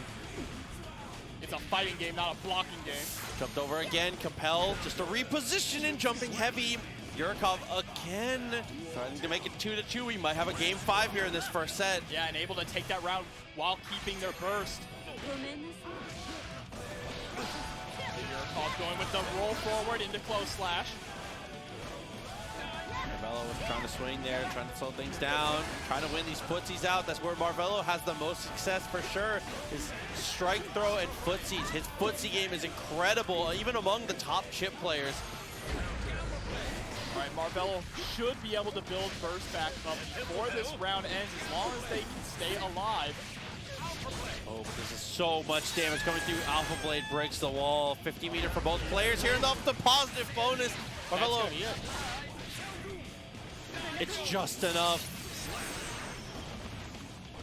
It's a fighting game, not a blocking game. Jumped over again. Capel just a reposition and jumping heavy. Yurikov again trying to make it 2-2. We might have a game 5 here in this first set. Yeah, and able to take that round while keeping their burst. Yurikov going with the roll forward into close slash. Marvelo was trying to swing there, trying to slow things down, trying to win these footsies out. That's where Marvelo has the most success for sure. His strike throw and footsies. His footsie game is incredible, even among the top Chipp players. All right, Marvelo should be able to build burst back up before this round ends, as long as they can stay alive. Oh, but this is so much damage coming through. Alpha Blade breaks the wall. 50 meter for both players here, and off the positive bonus. Marvelo. It's just enough.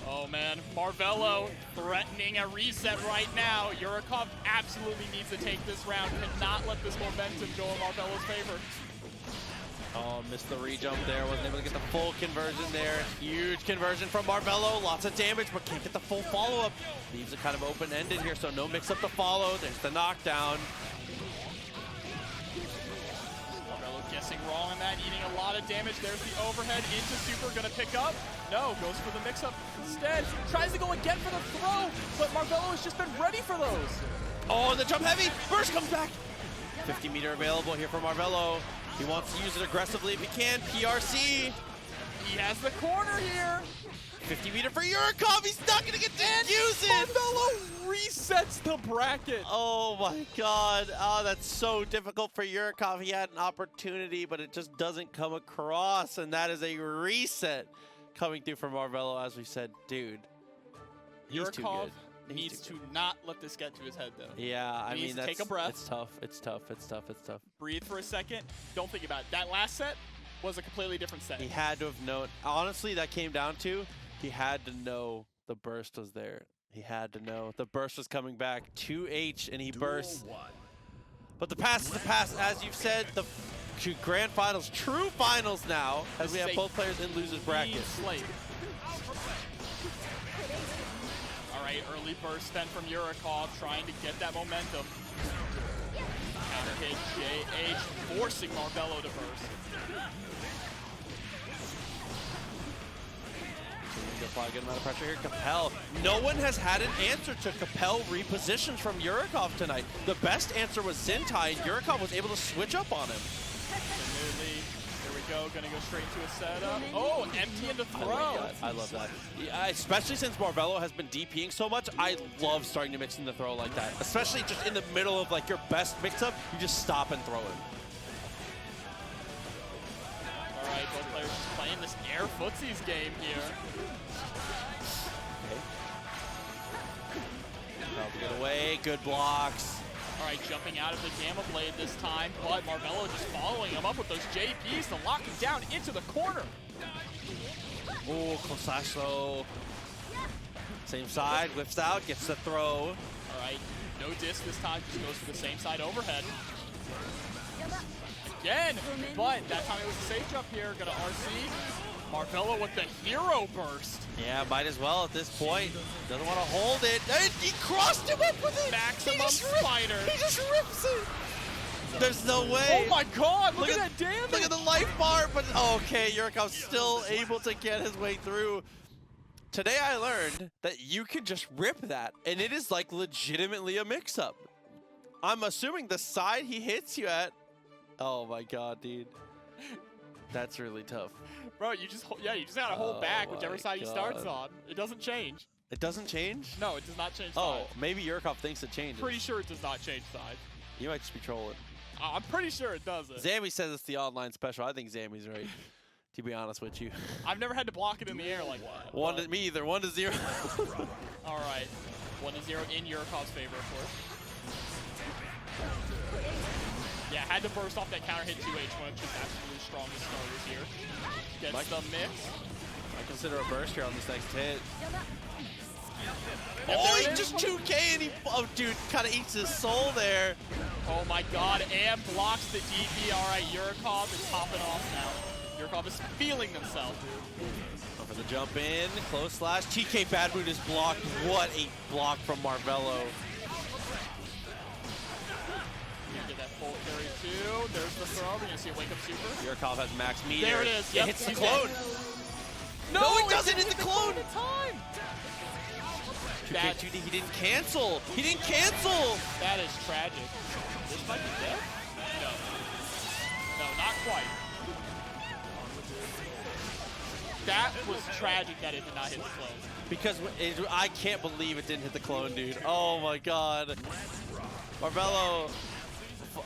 Oh man, Marvelo threatening a reset right now. Yurikov absolutely needs to take this round. Cannot let this momentum go in Marvelo's favor. Oh, missed the re-jump there. Wasn't able to get the full conversion there. Huge conversion from Marvelo. Lots of damage, but can't get the full follow-up. Leaves it kind of open-ended here, so no mix-up to follow. There's the knockdown. Guessing wrong on that, eating a lot of damage. There's the overhead into super, gonna pick up. No, goes for the mix-up instead. Tries to go again for the throw, but Marvelo has just been ready for those. Oh, and the jump heavy. Burst comes back. 50 meter available here for Marvelo. He wants to use it aggressively if he can. PRC. He has the corner here. 50 meter for Yurikov. He's not gonna get to use it. Marvelo resets the bracket. Oh my God. Oh, that's so difficult for Yurikov. He had an opportunity, but it just doesn't come across. And that is a reset coming through from Marvelo, as we said. Dude, he's too Yurikov good. needs to not let this get to his head, though. Yeah, I mean, take a breath. It's tough. It's tough. It's tough. It's tough. Breathe for a second. Don't think about it. That last set was a completely different set. He had to have known. Honestly, that came down to he had to know the burst was there. He had to know the burst was coming back. 2H and he burst. But the past is the past, as you've said. The grand finals, true finals now, as we have both players in losers bracket. All right, early burst then from Yurikov, trying to get that momentum. Counter hit JH, forcing Marvelo to burst. Apply a good amount of pressure here. Capel. No one has had an answer to Capel repositions from Yurikov tonight. The best answer was Zintai, and Yurikov was able to switch up on him. Absolutely. Here we go. Gonna go straight to a setup. Oh, empty into throw. I love that. Yeah, especially since Marvelo has been DPing so much, I love starting to mix in the throw like that. Especially just in the middle of like your best mix-up, you just stop and throw it. All right, both players just playing this air footsies game here. Get away, good blocks. All right, jumping out of the Gamma Blade this time, but Marvelo just following him up with those JPs to lock him down into the corner. Oh, close slash throw. Same side, whips out, gets the throw. All right, no disc this time, just goes to the same side overhead. Again, but that time it was a safe jump here. Gonna RC. Marvelo with the hero burst. Yeah, might as well at this point. Doesn't want to hold it. He crossed him up with it. Maximum spider. He just rips it. There's no way. Oh my god, look at that damage. Look at the life bar, but okay, Yurikov's still able to get his way through. Today I learned that you can just rip that, and it is like legitimately a mix-up. I'm assuming the side he hits you at. Oh my god, dude. That's really tough. Bro, you just gotta hold back whichever side he starts on. It doesn't change. It doesn't change? No, it does not change Oh, sides. maybe Yurikov thinks it changes. Pretty sure it does not change sides. You might just be trolling. I'm pretty sure it doesn't. Zammy says it's the online special. I think Zammy's right, to be honest with you. I've never had to block it in the air like that. Me either. 1-0. All right. 1-0 in Yurikov's favor, of course. Yeah, had to burst off that counter hit 2H, one of just absolutely strongest starters here. Gets the mix. I consider a burst here on this next hit. Yep, Oh, there he it just is. 2K and he, oh dude, kind of eats his soul there. Oh my god, and blocks the DP. All right, Yurikov is popping off now. Yurikov is feeling himself. Go for the jump in, close slash. TK Bad Mood is blocked. What a block from Marvelo. Get that full carry too. There's the throw. We're gonna see a wake up super. Yurikov has max meter. There it is. It Yep, hits the he's clone. dead. No, it doesn't hit the clone. Time. 2K2D, he didn't cancel. He didn't cancel. That is tragic. This might be dead? No. No, not quite. That was tragic that it did not hit the clone. Because I can't believe it didn't hit the clone, dude. Oh my god. Marvelo,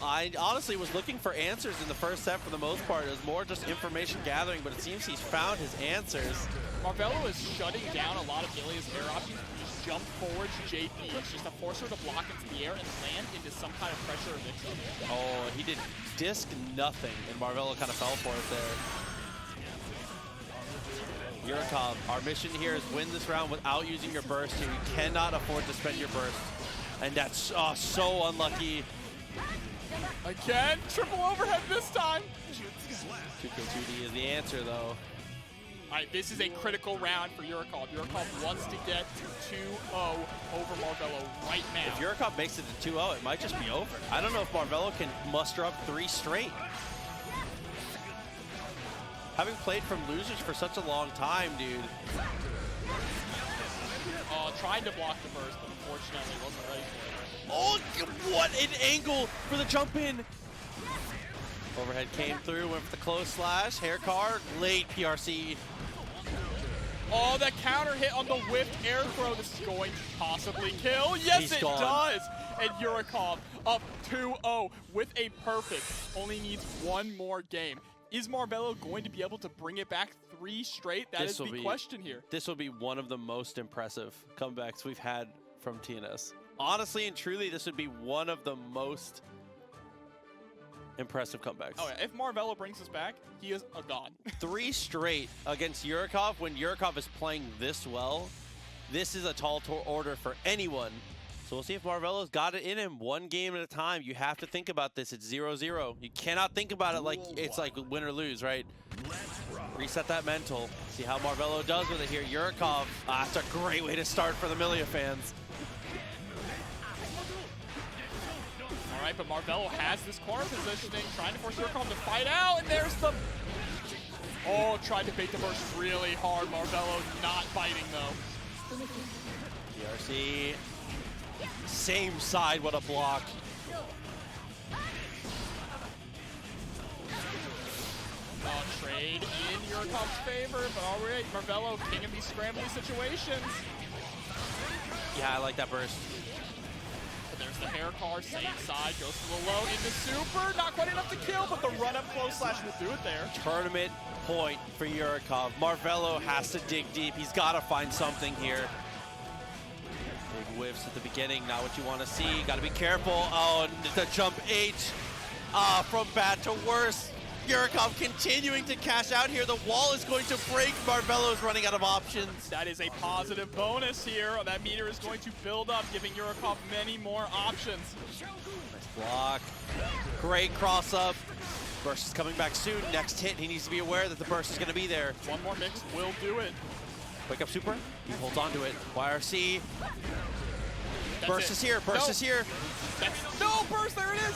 I honestly was looking for answers in the first set for the most part. It was more just information gathering, but it seems he's found his answers. Marvelo is shutting down a lot of Millia's air options. Just jump forward to JP. It's just to force her to block into the air and land into some kind of pressure or mix-up. Oh, he did disc nothing, and Marvelo kind of fell for it there. Yurikov, our mission here is win this round without using your burst here. You cannot afford to spend your burst. And that's so unlucky. Again, triple overhead this time. 2K2D is the answer, though. All right, this is a critical round for Yurikov. Yurikov wants to get to 2-0 over Marvelo right now. If Yurikov makes it to 2-0, it might just be over. I don't know if Marvelo can muster up 3 straight. Having played from losers for such a long time, dude. Tried to block the burst, but unfortunately wasn't ready for it. Oh, what an angle for the jump in. Overhead came through, went for the close slash. Hair card, late PRC. Oh, that counter hit on the whiffed air throw. This is going to possibly kill. Yes, He's it gone. does. And Yurikov up 2-0 with a perfect. Only needs one more game. Is Marvelo going to be able to bring it back 3 straight? That is the question here. This will be one of the most impressive comebacks we've had from TNS. Honestly and truly, this would be one of the most impressive comebacks. Oh yeah, if Marvelo brings us back, he is a god. 3 straight against Yurikov when Yurikov is playing this well. This is a tall order for anyone. So we'll see if Marvelo's got it in him one game at a time. You have to think about this. It's 0-0. You cannot think about it like it's like win or lose, right? Reset that mental. See how Marvelo does with it here. Yurikov, that's a great way to start for the Millia fans. All right, but Marvelo has this corner positioning, trying to force Yurikov to fight out, and there's the... Oh, tried to bait the burst really hard. Marvelo not biting, though. PRC, same side, what a block. Trade in Yurikov's favor, but all right, Marvelo, king of these scrambly situations. Yeah, I like that burst. But there's the hair card, same side, goes to the low, into super, not quite enough to kill, but the run-up close slash will do it there. Tournament point for Yurikov. Marvelo has to dig deep. He's got to find something here. Big whiffs at the beginning, not what you want to see. Got to be careful. Oh, and the jump H from bad to worse. Yurikov continuing to cash out here. The wall is going to break. Marvelo is running out of options. That is a positive bonus here. That meter is going to build up, giving Yurikov many more options. Nice block. Great cross up. Burst is coming back soon. Next hit, he needs to be aware that the burst is going to be there. One more mix will do it. Wake up super. He holds on to it. YRC. That's Burst it. is here. Burst No. is here. No, burst, there it is!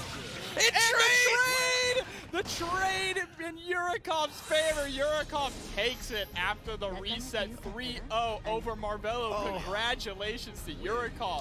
It's trade! The trade in Yurikov's favor. Yurikov takes it after the reset 3-0 over Marvelo. Congratulations to Yurikov.